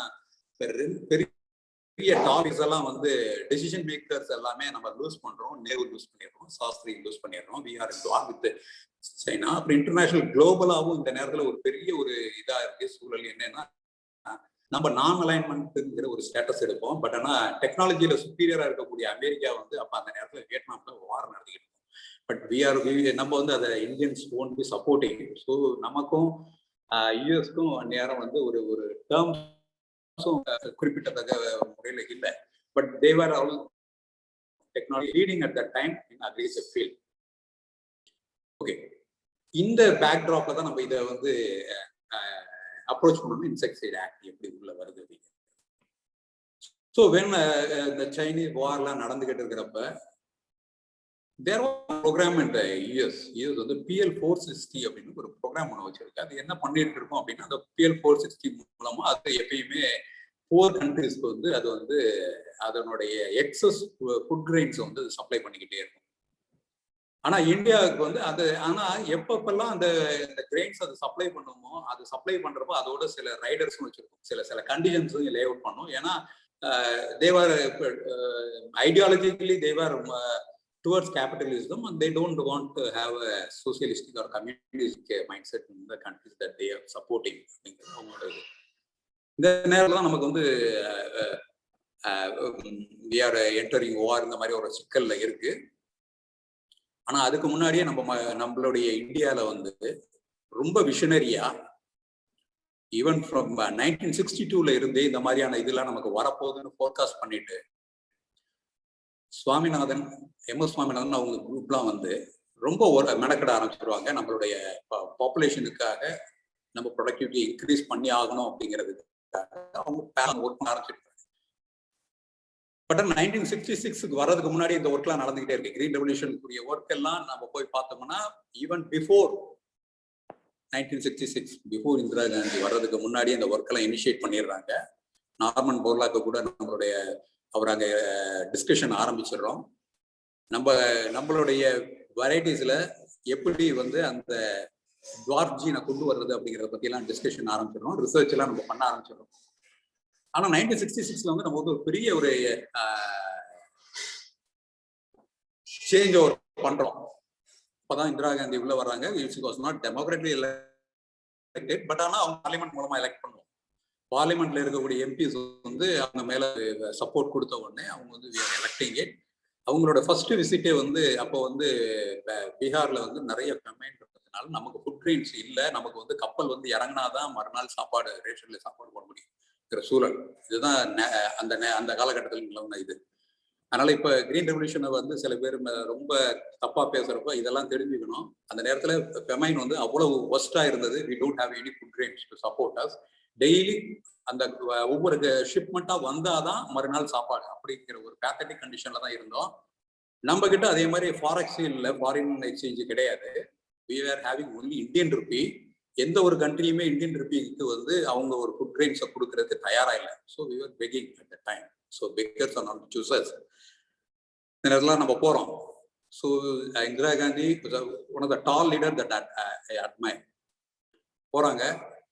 பெரிய டாபிக்ஸ் எல்லாம் வந்து டெசிஷன் மேக்கர்ஸ் எல்லாமே நம்ம லூஸ் பண்றோம். நேரு லூஸ் பண்ணிடுறோம், சாஸ்திரி லூஸ் பண்ணிடுறோம், we are in war with China. அப்புறம் இன்டர்நேஷனல் குளோபலாவும் இந்த நேரத்துல ஒரு பெரிய ஒரு இதா இருக்கு சூழல். என்னன்னா நம்ம நான் அலைன்மெண்ட்ங்கிற ஒரு ஸ்டேட்டஸ் எடுப்போம். பட் ஆனா டெக்னாலஜியில சுப்பீரியரா இருக்கக்கூடிய அமெரிக்கா வந்து அப்ப அந்த நேரத்துல வியட்நாம்ல வார் நடத்திக்கிட்டு இருக்கோம். பட் நம்ம வந்து அதை Indians own be supporting. So நமக்கும் யூஎஸ்க்கும் நேரம் வந்து ஒரு டேர்ம்ஸும் குறிப்பிட்டத்தக்க முறையில் இல்லை. But they were all technology leading at that time in agriculture field. Okay, இந்த பேக்ட்ராப்ல தான் நம்ம இதை வந்து அப்ரோச் பண்ணணும். இன்செக்டிசைட் ஆக்ட் எப்படி உள்ள வருது அப்படிங்க. ஸோ வென் இந்த சைனீஸ் வார்லாம் நடந்துகிட்டு இருக்கிறப்ப தேர் ப்ரோக்ராம் இன் யூஎஸ் வந்து PL460 அப்படின்னு ஒரு ப்ரோக்ராம் ஒன்று வச்சிருக்கு. அது என்ன பண்ணிட்டு இருக்கோம் அப்படின்னா, அந்த PL460 மூலமா அது எப்பயுமே 4 கண்ட்ரிஸ்க்கு வந்து அது வந்து அதனுடைய எக்ஸஸ் ஃபுட் கிரெயின்ஸ் வந்து சப்ளை பண்ணிக்கிட்டே இருக்கும். ஆனா இந்தியாவுக்கு வந்து அது எப்பப்பெல்லாம் அந்த கிரெயின்ஸ் அது சப்ளை பண்ணுமோ, அது சப்ளை பண்றப்போ அதோட சில ரைடர்ஸும் வச்சிருக்கும், சில கண்டிஷன்ஸும் லே அவுட் பண்ணும். ஏன்னா they were ideologically they were towards capitalism and they don't want to have a socialistic or communistic mindset in the countries that they are supporting. இந்த நேரத்துல தான் நமக்கு வந்து we are entering war இந்த மாதிரி ஒரு சிக்கல்ல இருக்கு. ஆனா அதுக்கு முன்னாடியே நம்மளுடைய இந்தியால வந்து ரொம்ப விஷனரியா ஈவன் ஃப்ரம் 1962ல இருந்தே இந்த மாதிரியான இதெல்லாம் நமக்கு வரப்போகுதுன்னு ஃபோர்காஸ்ட் பண்ணிட்டு சுவாமிநாதன், MS சுவாமிநாதன் அவங்க குரூப்லாம் வந்து ரொம்ப மெனக்கட ஆரம்பிச்சிருவாங்க. நம்மளுடைய பாப்புலேஷனுக்காக நம்ம ப்ரொடக்டிவிட்டி இன்க்ரீஸ் பண்ணி ஆகணும் அப்படிங்கிறதுக்காக அவங்க ஒர்க் பண்ண ஆரம்பிச்சிருக்காங்க. பட் 1966க்கு வர்றதுக்கு முன்னாடி இந்த ஒர்க்லாம் நடந்துகிட்டே இருக்கு. கிரீன் ரெவல்யூஷனுக்குரிய ஒர்க் எல்லாம் நம்ம போய் பார்த்தோம்னா even before 1966, before Indira Gandhi வர்றதுக்கு முன்னாடி இந்த ஒர்க் எல்லாம் இனிஷியேட் பண்ணிடுறாங்க. நார்மன் போர்லாக்கு கூட அவர் அங்கே டிஸ்கஷன் ஆரம்பிச்சிடுறோம். நம்மளுடைய வெரைட்டிஸ்ல எப்படி வந்து அந்த டுவார்ஃப் ஜீனை கொண்டு வர்றது அப்படிங்கிறத பத்தி எல்லாம் டிஸ்கஷன் ஆரம்பிச்சிடுறோம், ரிசர்ச் எல்லாம் நம்ம பண்ண ஆரம்பிச்சிடுறோம். ஆனா 1966ல வந்து நம்ம வந்து ஒரு பெரிய ஒரு சேஞ்ச் ஓவர் பண்றோம். அப்பதான் இந்திரா காந்தி உள்ள வர்றாங்க. It was not democratically elected, but ஆனா அவங்க பார்லிமெண்ட் மூலமா எலெக்ட் பண்ணுவோம். பார்லிமெண்ட்ல இருக்கக்கூடிய எம்பிஸ் வந்து அவங்க மேல சப்போர்ட் கொடுத்த உடனே அவங்க வந்து எலெக்டிங் இட். அவங்களோட ஃபர்ஸ்ட் விசிட்டே வந்து அப்போ வந்து பீகார்ல வந்து நிறைய ஃபெமைன் இருக்கிறதுனால நமக்கு ஃபுட் கிரெயின்ஸ் இல்லை, நமக்கு வந்து கப்பல் வந்து இறங்கினாதான் மறுநாள் சாப்பாடு ரேஷன்ல சாப்பாடு போட முடியுங்கிற சூழல். இதுதான் அந்த காலகட்டத்தில் நிலவுன இது. அதனால இப்ப கிரீன் ரெவல்யூஷனை வந்து சில பேர் ரொம்ப தப்பா பேசுறப்ப இதெல்லாம் தெரிஞ்சுக்கணும். அந்த நேரத்துல ஃபெமைன் வந்து அவ்வளவு ஒஸ்டா இருந்தது. we don't have any food grains to support us. Daily அந்த ஒவ்வொரு ஷிப்மெண்டா வந்தாதான் மறுநாள் சாப்பாடு அப்படிங்கிற ஒரு பேத்தட்டிக் கண்டிஷன்ல தான் இருந்தோம். நம்ம கிட்ட அதே மாதிரி ஃபாரெக்ஸ் இல்லை, ஃபாரின் எக்ஸ்சேஞ்சு கிடையாது. we were having only Indian rupee. எந்த ஒரு கண்ட்ரியுமே இந்தியன் ருப்பிக்கு வந்து அவங்க ஒரு ஃபுட் கிரெயின்ஸை கொடுக்கறதுக்கு தயாரா இல்லை. So we were begging at that time. So beggars are not choosers. இந்த நேரத்தில் நம்ம போறோம். So Indira Gandhi one of the tall leader that I admire. போறாங்க,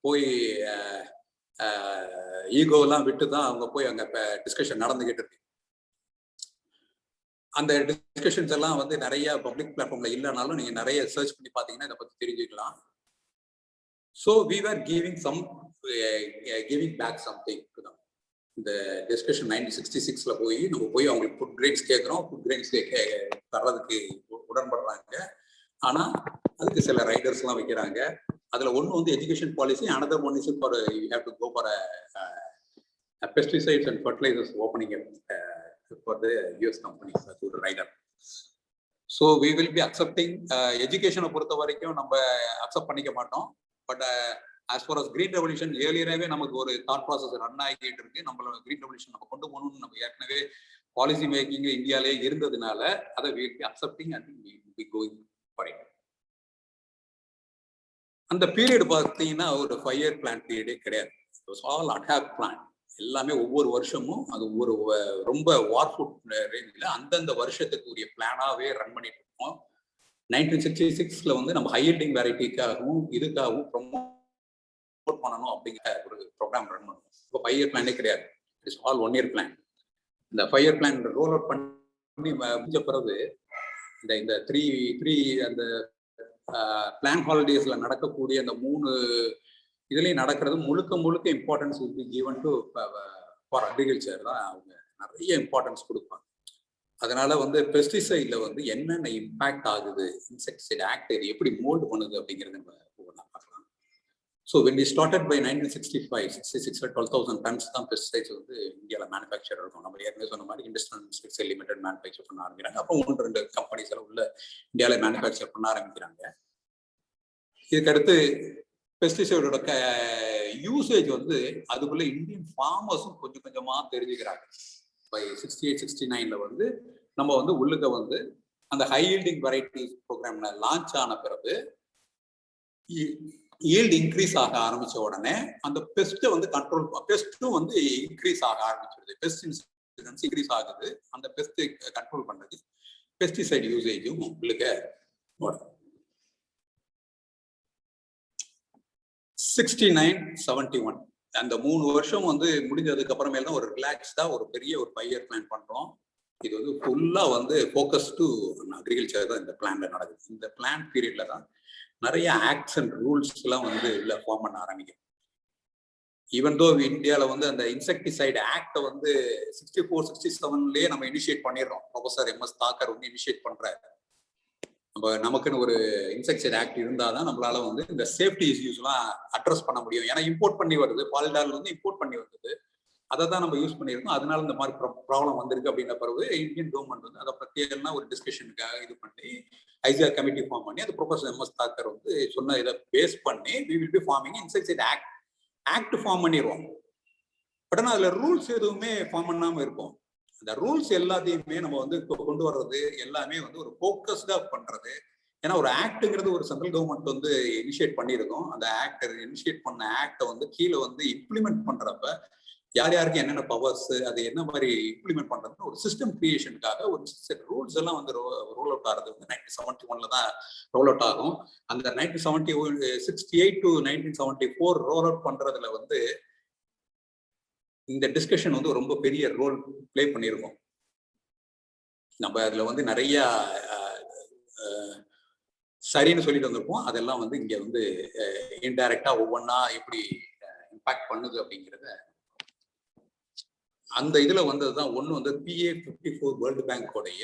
போய் ஈகோலாம் விட்டு தான் அவங்க போய் அங்க டிஸ்கஷன் நடந்துகிட்டு இருக்கு. அந்த டிஸ்கஷன்ஸ் எல்லாம் வந்து நிறைய பப்ளிக் பிளாட்ஃபார்ம்ல இல்லைனாலும் நீங்க நிறைய சர்ச் பண்ணி பாத்தீங்கன்னா இதை பத்தி தெரிஞ்சுக்கலாம். So we were giving back something to them. இந்த டிஸ்கஷன் 1966ல நம்ம போய் அவங்களுக்கு ஃபுட் கிரெயின்ஸ் கேட்குறோம், ஃபுட் கிரெயின்ஸ் தர்றதுக்கு உடன்படுறாங்க. ஆனா அதுக்கு சில ரைடர்ஸ்லாம் வைக்கிறாங்க. அதுல ஒன்று வந்து education policy, another one is for you have to go for pesticides and fertilizers opening for the US companies as ஒரு rider. So we will be accepting. எஜுகேஷனை பொறுத்த வரைக்கும் நம்ம அக்செப்ட் பண்ணிக்க மாட்டோம். But as far as green revolution ஏர்லியராகவே நமக்கு ஒரு தாட் ப்ராசஸ் ரன் ஆகிட்டு இருக்கு. நம்மளோட கிரீன் ரெவல்யூஷன் நம்ம கொண்டு போகணும்னு நம்ம ஏற்கனவே பாலிசி மேக்கிங் இந்தியாவிலே இருந்ததுனால அதை will be accepting and will be going for it. அந்த பீரியட் பார்த்தீங்கன்னா ஒரு 5 year பிளான் பீரியடே கிடையாது. All attack plan. எல்லாமே ஒவ்வொரு வருஷமும் அது ஒரு ரொம்ப வார்ஃபுட் ரேஞ்சில் அந்தந்த வருஷத்துக்கு உரிய பிளானாவே ரன் பண்ணிட்டு இருக்கோம். 1966ல வந்து நம்ம ஹை யீல்டிங் வெரைட்டிக்காகவும் இதுக்காகவும் ப்ரொமோட் பண்ணணும் அப்படிங்கிற ஒரு ப்ரோக்ராம் ரன் பண்ணுவோம். இப்போ 5 year பிளானே கிடையாது. It's all 1 year plan. இந்த 5 year பிளான் ரோல் அவுட் பண்ணி முடிஞ்ச பிறகு இந்த த்ரீ அந்த பிளான் ஹாலிடேஸ்ல நடக்கக்கூடிய அந்த 3 இதுலயும் நடக்கிறது முழுக்க importance will be given to for agriculture தான் அவங்க நிறைய இம்பார்ட்டன்ஸ் கொடுப்பாங்க. அதனால வந்து பெஸ்டிசைட்ல வந்து என்னென்ன இம்பாக்ட் ஆகுது, இன்செக்டிசைட் ஆக்ட் இது எப்படி மோல்டு பண்ணுது அப்படிங்கிறது நம்ம பார்க்கலாம். So when we started by 1965-66 12,000 tons தான் பெஸ்டிசைட்ஸ் வந்து இந்தியாவில் மேனுஃபேக்சர் இருக்கும். நம்ம ஏற்கனவே சொன்ன மாதிரி இண்டஸ்ட்ரியல் இன்செக்டிசைட் லிமிடெட் மேனுஃபேக்சர் பண்ண ஆரம்பிக்கிறாங்க. அப்புறம் 1-2 கம்பெனிஸ் எல்லாம் உள்ள இந்தியாவில் மேனுஃபேக்சர் பண்ண ஆரம்பிக்கிறாங்க. இதுக்கடுத்து பெஸ்டிசைடோட யூசேஜ் வந்து அதுக்குள்ள இந்தியன் ஃபார்மர்ஸும் கொஞ்சமா தெரிஞ்சுக்கிறாங்க. பை 68-69ல வந்து நம்ம வந்து உள்ளுக்க வந்து அந்த ஹை யீல்டிங் வெரைட்டிஸ் ப்ரோக்ராம்ல லான்ச் ஆன பிறகு ஈல்டு இன்க்ரீஸ் ஆக ஆரம்பிச்ச உடனே அந்த பெஸ்ட்டை வந்து பெஸ்ட்டும் வந்து இன்க்ரீஸ் ஆக ஆரம்பிச்சிருது. பெஸ்ட் இன்சிடென்ஸ் இன்க்ரீஸ் ஆகுது. அந்த பெஸ்ட்டை கண்ட்ரோல் பண்றது பெஸ்டிசைட் யூசேஜும் உங்களுக்கு 69-71 அந்த 3 வருஷம் வந்து முடிஞ்சதுக்கு அப்புறமேல தான் ஒரு ரிலாக்ஸ்டா ஒரு பெரிய ஒரு 5 year பிளான் பண்றோம். இது வந்து ஃபுல்லா வந்து ஃபோக்கஸ் டு அக்ரிகல்ச்சர் தான் இந்த பிளான்ல நடக்குது. இந்த பிளான் பீரியட்ல தான் நிறைய ஆக்ட்ஸ் அண்ட் ரூல்ஸ் எல்லாம் வந்து உள்ள ஃபார்ம் பண்ண ஆரம்பிக்கும். ஈவன் தோ இந்தியாவில் வந்து அந்த இன்செக்டிசைடு ஆக்டை வந்து 64-67லயே நம்ம இனிஷியேட் பண்ணிடுறோம். ப்ரொஃபசர் MS தாக்கர் வந்து இனிஷியேட் பண்றாரு. நமக்குன்னு ஒரு இன்செக்டிசைட் ஆக்ட் இருந்தாதான் நம்மளால வந்து இந்த சேஃப்டி இஷ்யூஸ்லாம் அட்ரஸ் பண்ண முடியும். ஏன்னா இம்போர்ட் பண்ணி வருது, பால்டால் வந்து இம்போர்ட் பண்ணி வருது, அதை தான் நம்ம யூஸ் பண்ணியிருக்கோம். அதனால இந்த மாதிரி ப்ராப்ளம் வந்திருக்கு அப்படின்ற பிறகு இந்தியன் கவர்மெண்ட் வந்து அதை பற்றியெல்லாம் ஒரு டிஸ்கஷனுக்காக இது பண்ணி ஐசிஆர் கமிட்டி ஃபார்ம் பண்ணி அது ப்ரொஃபசர் MS தாக்கர் வந்து சொன்ன இதை பேஸ் பண்ணி we will be forming insecticide act form பண்ணிடுவோம். பட் ஆனால் அதில் ரூல்ஸ் எதுவுமே ஃபார்ம் பண்ணாமல் இருப்போம். அந்த ரூல்ஸ் எல்லாத்தையுமே நம்ம வந்து இப்போ கொண்டு வர்றது எல்லாமே வந்து ஒரு ஃபோக்கஸ்டா பண்றது. ஏன்னா ஒரு ஆக்டுங்கிறது ஒரு சென்ட்ரல் கவர்மெண்ட் வந்து இனிஷியேட் பண்ணியிருக்கோம். அந்த ஆக்ட் இனிஷியேட் பண்ண ஆக்டை வந்து கீழே வந்து இம்ப்ளிமெண்ட் பண்றப்ப யார் யாருக்கு என்னென்ன பவர்ஸ், அது என்ன மாதிரி இம்ப்ளிமெண்ட் பண்றதுன்னு ஒரு சிஸ்டம் கிரியேஷனுக்காக ஒரு ரூல்ஸ் எல்லாம் வந்து ரோல் அவுட் ஆகிறது வந்து 1971ல தான் ரோல் அவுட் ஆகும். அந்த 1968 to 1974 ரோல் அவுட் பண்றதுல வந்து இந்த டிஸ்கஷன் வந்து ரொம்ப பெரிய ரோல் பிளே பண்ணியிருக்கோம். நம்ம அதுல வந்து நிறைய சரின்னு சொல்லிட்டு வந்திருப்போம். அதெல்லாம் வந்து இங்க வந்து இன்டைரக்டா ஒவ்வொன்றா எப்படி இம்பாக்ட் பண்ணுது அப்படிங்கிறத அந்த இதுல வந்ததுதான். ஒண்ணு வந்து PA54 வேர்ல்டு பேங்கோடைய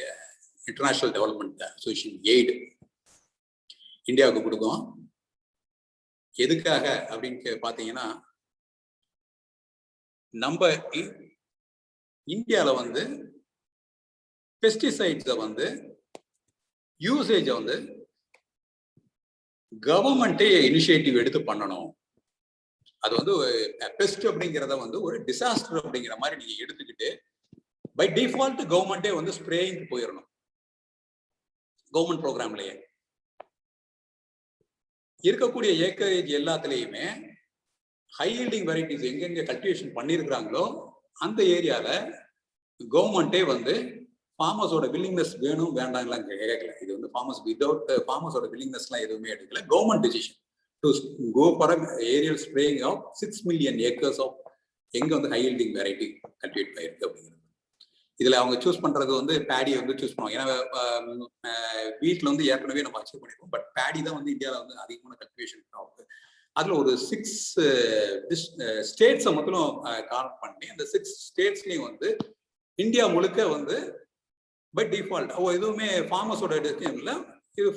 இன்டர்நேஷனல் டெவலப்மெண்ட் அசோசியேஷன் எய்டு இந்தியாவுக்கு கொடுக்கும். எதுக்காக அப்படின்னு பாத்தீங்கன்னா, நம்ம இந்தியால வந்து பெஸ்டிசைட்ஸை வந்து யூசேஜை வந்து கவர்மெண்டே இனிஷியேட்டிவ் எடுத்து பண்ணணும். அது வந்து பெஸ்ட் அப்படிங்கிறத வந்து ஒரு டிசாஸ்டர் அப்படிங்கிற மாதிரி நீங்க எடுத்துக்கிட்டு பை டிஃபால்ட் கவர்மெண்டே வந்து ஸ்ப்ரேயிங் போயிடணும். கவர்மெண்ட் ப்ரோக்ராம்லயே இருக்கக்கூடிய ஏக்கரேஜ் எல்லாத்துலயுமே ஹை யீல்டிங் வெரைட்டிஸ் எங்கெங்க கல்டிவேஷன் பண்ணியிருக்கிறாங்களோ அந்த ஏரியால கவர்மெண்டே வந்து ஃபார்மர்ஸோட வில்லிங்னஸ் வேணும் வேண்டாம்லாம் கேட்கல. இது வந்து ஃபார்மர்ஸோட வில்லிங்னஸ்லாம் எதுவுமே எடுக்கல. Government decision to go for aerial spraying of 6 million acres of எங்க வந்து ஹை யீல்டிங் வெரைட்டி கல்டிவேட் பண்ணிருக்கு அப்படிங்கிறது. இதுல அவங்க சூஸ் பண்றது வந்து பேடியை வந்து சூஸ் பண்ணுவாங்க. ஏன்னா வீட்டில் வந்து ஏற்கனவே நம்ம அச்சீவ் பண்ணிருக்கோம். பட் பேடி தான் வந்து இந்தியாவில் வந்து அதிகமான கல்டிவேஷன் க்ராப். அதுல ஒரு 6 ஸ்டேட்ஸை மட்டும் கனெக்ட் பண்ணி அந்த 6 ஸ்டேட்ஸ்லயும் வந்து இந்தியா முழுக்க வந்து பை டிஃபால்ட் எதுவுமே ஃபார்மஸோட டிசிஷன் இல்லை, இது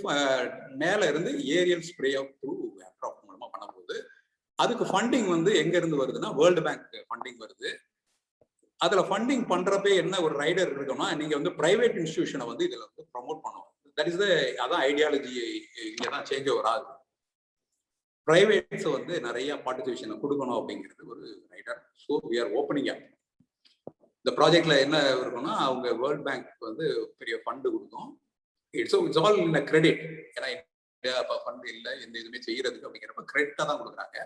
மேல இருந்து aerial spray of through aircraft மூலமா பண்ணும்போது அதுக்கு ஃபண்டிங் வந்து எங்க இருந்து வருதுன்னா வேர்ல்டு பேங்க் ஃபண்டிங் வருது. அதுல ஃபண்டிங் பண்றப்ப என்ன ஒரு ரைடர் இருக்குன்னா, நீங்க வந்து பிரைவேட் இன்ஸ்டிடியூஷனை வந்து இதுல வந்து ப்ரமோட் பண்ணுவோம். தட் இஸ் அதான் ஐடியாலஜி இங்கதான் சேஞ்ச் ஓவர் ஆகுது. பிரைவேட்ஸ் வந்து நிறைய பார்ட்டிசிபேஷனை கொடுக்கணும் அப்படிங்கிறது ஒரு rider. So we are opening up. இந்த ப்ராஜெக்ட்ல என்ன இருக்குன்னா, அவங்க வேர்ல்ட் பேங்க் வந்து பெரிய ஃபண்டு கொடுக்கும். It's all in credit. ஏன்னா ஃபண்ட் இல்லை எந்த இதுவுமே செய்யறதுக்கு அப்படிங்கிறப்ப கிரெடிட்டா தான் கொடுக்குறாங்க.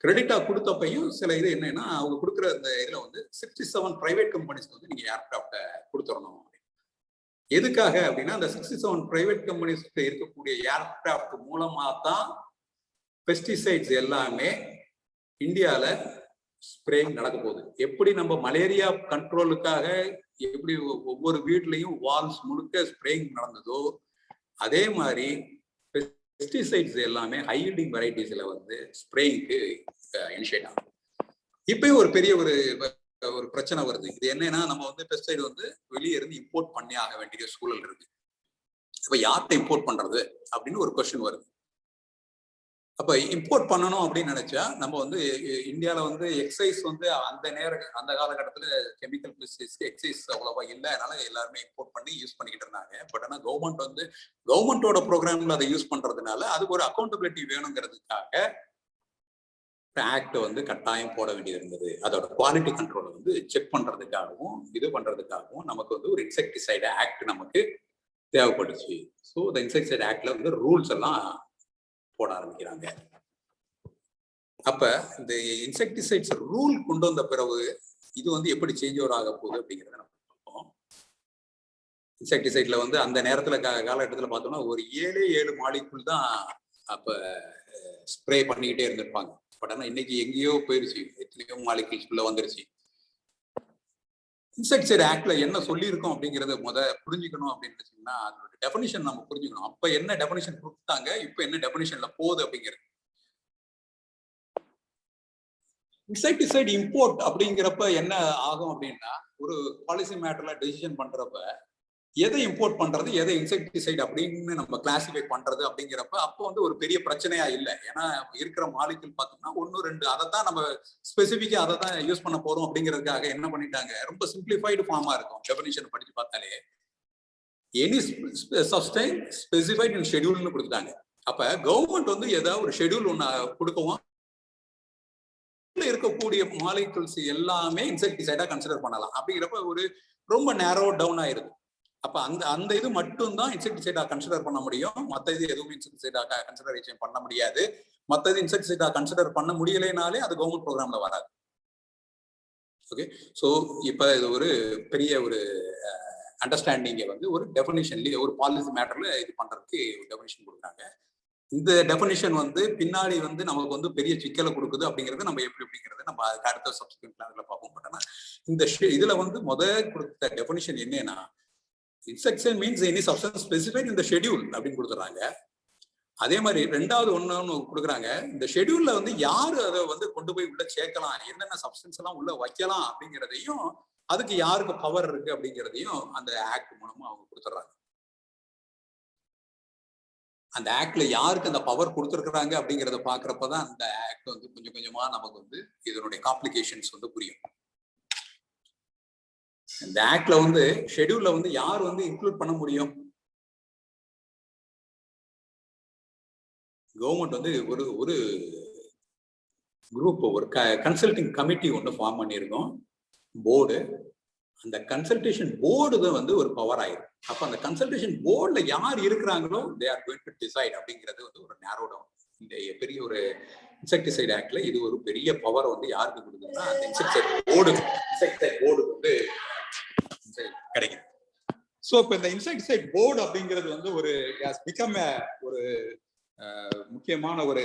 கிரெடிட்டா கொடுத்தப்பையும் சில இது என்னன்னா, அவங்க கொடுக்குற இந்த இதுல வந்து 67 பிரைவேட் கம்பெனிஸ்க்கு வந்து நீங்க ஏர்கிராஃப்ட கொடுத்துடணும். எதுக்காக அப்படின்னா, அந்த 67 பிரைவேட் கம்பெனிஸ்க்கு இருக்கக்கூடிய ஏர்கிராஃப்ட் மூலமா தான் பெஸ்டிசைட்ஸ் எல்லாமே இந்தியால ஸ்ப்ரேயிங் நடக்க போகுது. எப்படி நம்ம மலேரியா கண்ட்ரோலுக்காக எப்படி ஒவ்வொரு வீட்லயும் வால்ஸ் முழுக்க ஸ்ப்ரேயிங் நடந்ததோ, அதே மாதிரி பெஸ்டிசைட்ஸ் எல்லாமே ஹை யீல்டிங் வெரைட்டிஸ்ல வந்து ஸ்ப்ரேயிங்க்கு இனிஷியேட் ஆகும். இப்பயும் ஒரு பெரிய ஒரு பிரச்சனை வருது. இது என்னன்னா, நம்ம வந்து பெஸ்டிசைடு வந்து வெளியே இருந்து இம்போர்ட் பண்ணி ஆக வேண்டிய சூழல் இருக்கு. இப்ப யார்கிட்ட இம்போர்ட் பண்றது அப்படின்னு ஒரு கொஸ்டின் வருது. அப்ப இம்போர்ட் பண்ணணும் அப்படின்னு நினைச்சா நம்ம வந்து இந்தியாவில வந்து எக்ஸைஸ் வந்து அந்த காலகட்டத்துல கெமிக்கல் பெஸ்டிசைட்ஸ்க்கு எக்ஸைஸ் அவ்வளவா இல்லை, அதனால எல்லாருமே இம்போர்ட் பண்ணி யூஸ் பண்ணிக்கிட்டு இருந்தாங்க. பட் ஆனா கவர்மெண்டோட ப்ரோக்ராம்ல அதை யூஸ் பண்றதுனால அதுக்கு ஒரு அக்கௌண்டபிலிட்டி வேணுங்கிறதுக்காக ஆக்ட் வந்து கட்டாயம் போட வேண்டியது இருந்தது. அதோட குவாலிட்டி கண்ட்ரோலை வந்து செக் பண்றதுக்காகவும் இது பண்றதுக்காகவும் நமக்கு வந்து ஒரு இன்செக்டிசைடு ஆக்ட் நமக்கு தேவைப்பட்டுச்சு. ஸோ இந்த இன்செக்டிசைடு ஆக்ட்ல வந்து ரூல்ஸ் எல்லாம் போட ஆரம்பிக்கிறாங்க. அப்ப இந்த இன்செக்டிசைட்ஸ் ரூல் கொண்டு வந்த பிறகு இது வந்து எப்படி சேஞ்ச் ஓவர் ஆக போகுது அப்படிங்கிறத நம்ம பார்ப்போம். இன்செக்டிசைட்ல வந்து அந்த நேரத்துல காலகட்டத்துல பார்த்தோம்னா ஒரு 7 மாலிகுல் தான் அப்ப ஸ்ப்ரே பண்ணிக்கிட்டே இருந்திருப்பாங்க. பட் ஆனா இன்னைக்கு எங்கேயோ போயிருச்சு, எத்தனையோ மாலிகுல்ஸ் உள்ள வந்துருச்சு. இன்செக்டிசைட் ஆக்ட்ல என்ன சொல்லியிருக்கோம் அப்படிங்கறத புரிஞ்சுக்கணும் அப்படின்னு வச்சீங்கன்னா, அதோட டெஃபினிஷன் நம்ம புரிஞ்சுக்கணும். அப்ப என்ன டெஃபினிஷன் கொடுத்தாங்க, இப்ப என்ன டெஃபினிஷன்ல போகுது அப்படிங்கிறது. இன்செக்டிசைட் இம்போர்ட் அப்படிங்கிறப்ப என்ன ஆகும் அப்படின்னா, ஒரு பாலிசி மேட்டர்ல டெசிஷன் பண்றப்ப எதை இம்போர்ட் பண்றது, எதை இன்செக்டிசைட் அப்படின்னு நம்ம கிளாசிஃபை பண்றது அப்படிங்கிறப்ப அப்போ வந்து ஒரு பெரிய பிரச்சனையா இல்லை. ஏன்னா இருக்கிற மாலிகுல் பார்த்தோம்னா 1, 2 அதைத்தான் நம்ம ஸ்பெசிபிக்கா அதை தான் யூஸ் பண்ண போறோம் அப்படிங்கிறதுக்காக என்ன பண்ணிட்டாங்க, ரொம்ப சிம்பிளிஃபைடு ஃபார்மா இருக்கும். டெஃபினிஷன் படிச்சு பார்த்தாலே எனி சப்ஸ்டைன் ஸ்பெசிஃபைட் இன் ஷெட்யூல்னு கொடுத்துட்டாங்க. அப்ப கவர்மெண்ட் வந்து ஏதாவது ஒரு ஷெட்யூல் ஒன்று கொடுக்கவும் இருக்கக்கூடிய மாலிகுல்ஸ் எல்லாமே இன்செக்டிசைடா கன்சிடர் பண்ணலாம். அப்படிங்கிறப்ப ஒரு ரொம்ப நேரோ டவுன் ஆயிருது. அப்ப அந்த இது மட்டும் தான் இன்செக்டிசைடா கன்சிடர் பண்ண முடியும். மற்ற இது எதுவும் இன்செக்டிசைடா கன்சிடரேஷன் பண்ண முடியாது. மற்றது இன்செக்டிசைடா கன்சிடர் பண்ண முடியலைனாலே அது கவர்மெண்ட் ப்ரோக்ராம்ல வராது. ஓகே, ஸோ இப்ப இது ஒரு பெரிய ஒரு அண்டர்ஸ்டாண்டிங்கை வந்து ஒரு டெஃபினிஷன்லயே ஒரு பாலிசி மேட்டர்ல இது பண்றதுக்கு ஒரு டெஃபினிஷன் கொடுக்குறாங்க. இந்த டெஃபினிஷன் வந்து பின்னாடி வந்து நமக்கு வந்து பெரிய சிக்கலை கொடுக்குது அப்படிங்கிறது நம்ம எப்படிங்கிறது நம்ம அடுத்த சப்ஸ்கிரிப்ட் கிளாஸ்ல பார்ப்போம். பட் ஆனா இந்த இதுல வந்து கொடுத்த டெஃபினிஷன் என்னன்னா, insecticide means any substance specified இன் தி ஷெட்யூல் அப்படின்னு கொடுத்துறாங்க. அதே மாதிரி ரெண்டாவது ஒன்னு கொடுக்குறாங்க, இந்த ஷெட்யூல்ல வந்து யாரு அதை வந்து கொண்டு போய் உள்ள சேர்க்கலாம், என்னென்ன சப்ஸ்டன்ஸ் எல்லாம் உள்ள வைக்கலாம் அப்படிங்கிறதையும், அதுக்கு யாருக்கு பவர் இருக்கு அப்படிங்கிறதையும் அந்த ஆக்ட் மூலமா அவங்க கொடுத்துறாங்க. அந்த ஆக்ட்ல யாருக்கு அந்த பவர் கொடுத்துருக்குறாங்க அப்படிங்கிறத பாக்குறப்பதான் அந்த ஆக்ட் வந்து கொஞ்சம் கொஞ்சமா நமக்கு வந்து இதனுடைய காம்ப்ளிகேஷன்ஸ் வந்து புரியும். இந்த ஆக்ட்ல வந்து ஷெட்யூல்ல வந்து யார் வந்து இன்க்ளூட் பண்ண முடியும், கவர்மெண்ட் வந்து ஒரு குரூப், ஒரு கன்சல்டிங் கமிட்டி ஒன்று ஃபார்ம் பண்ணியிருக்கோம், போர்டு. அந்த கன்சல்டேஷன் போர்டு தான் வந்து ஒரு பவர் ஆயிரும். அப்ப அந்த கன்சல்டேஷன் போர்டுல யார் இருக்கிறாங்களோ they are going to decide அப்படிங்கிறது வந்து ஒரு நேரோ டவுன். இந்த பெரிய ஒரு இன்செக்டிசைட் ஆக்ட்ல இது ஒரு பெரிய பவர் வந்து யாருக்கு கொடுக்குதுன்னா அந்த இன்செக்டிசைட் போர்டு வந்து கிடைக்குது. ஸோ இப்போ இந்த இன்செக்டிசைட் போர்டு அப்படிங்கிறது வந்து ஒரு பிகம் ஒரு முக்கியமான ஒரு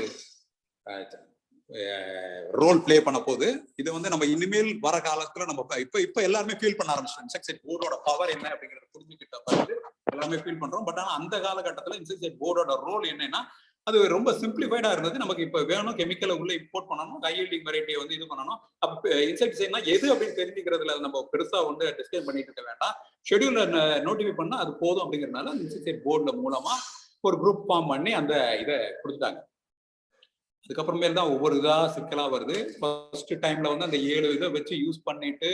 ரோல் பிளே பண்ண போது. இது வந்து நம்ம இனிமேல் வர காலத்துல நம்ம இப்ப எல்லாருமே ஃபீல் பண்ண ஆரம்பிச்சோம் இன்செக்டிசைட் போர்டோட பவர் என்ன அப்படிங்கறத புரிஞ்சுக்கிட்ட பிறகு எல்லாமே ஃபீல் பண்றோம். பட் ஆனா அந்த காலகட்டத்துல இன்செக்டிசைட் போர்டோட ரோல் என்னன்னா, அது ரொம்ப சிம்பிளிஃபைடா இருந்தது. நமக்கு இப்ப வேணும் கெமிக்கலை உள்ள இம்போர்ட் பண்ணணும், ஹை யீல்டிங் வெரைட்டியை வந்து இது பண்ணணும். அப்ப இன்செக்டிசைட்னா எது அப்படின்னு தெரிஞ்சுக்கிறதுல நம்ம பெருசா வந்து டிஸ்கஸ் பண்ணிட்டு இருக்க வேண்டாம். ஷெட்யூல்ல நோட்டிஃபை பண்ணா அது போதும் அப்படிங்கிறதுனால இன்செக்டிசைட் போர்டுல மூலமா ஒரு குரூப் ஃபார்ம் பண்ணி அந்த இதை கொடுத்துட்டாங்க. அதுக்கப்புறமேல் தான் ஒவ்வொரு இதா சிக்கலா வருது. ஃபர்ஸ்ட் டைம்ல வந்து அந்த 7 இதை வச்சு யூஸ் பண்ணிட்டு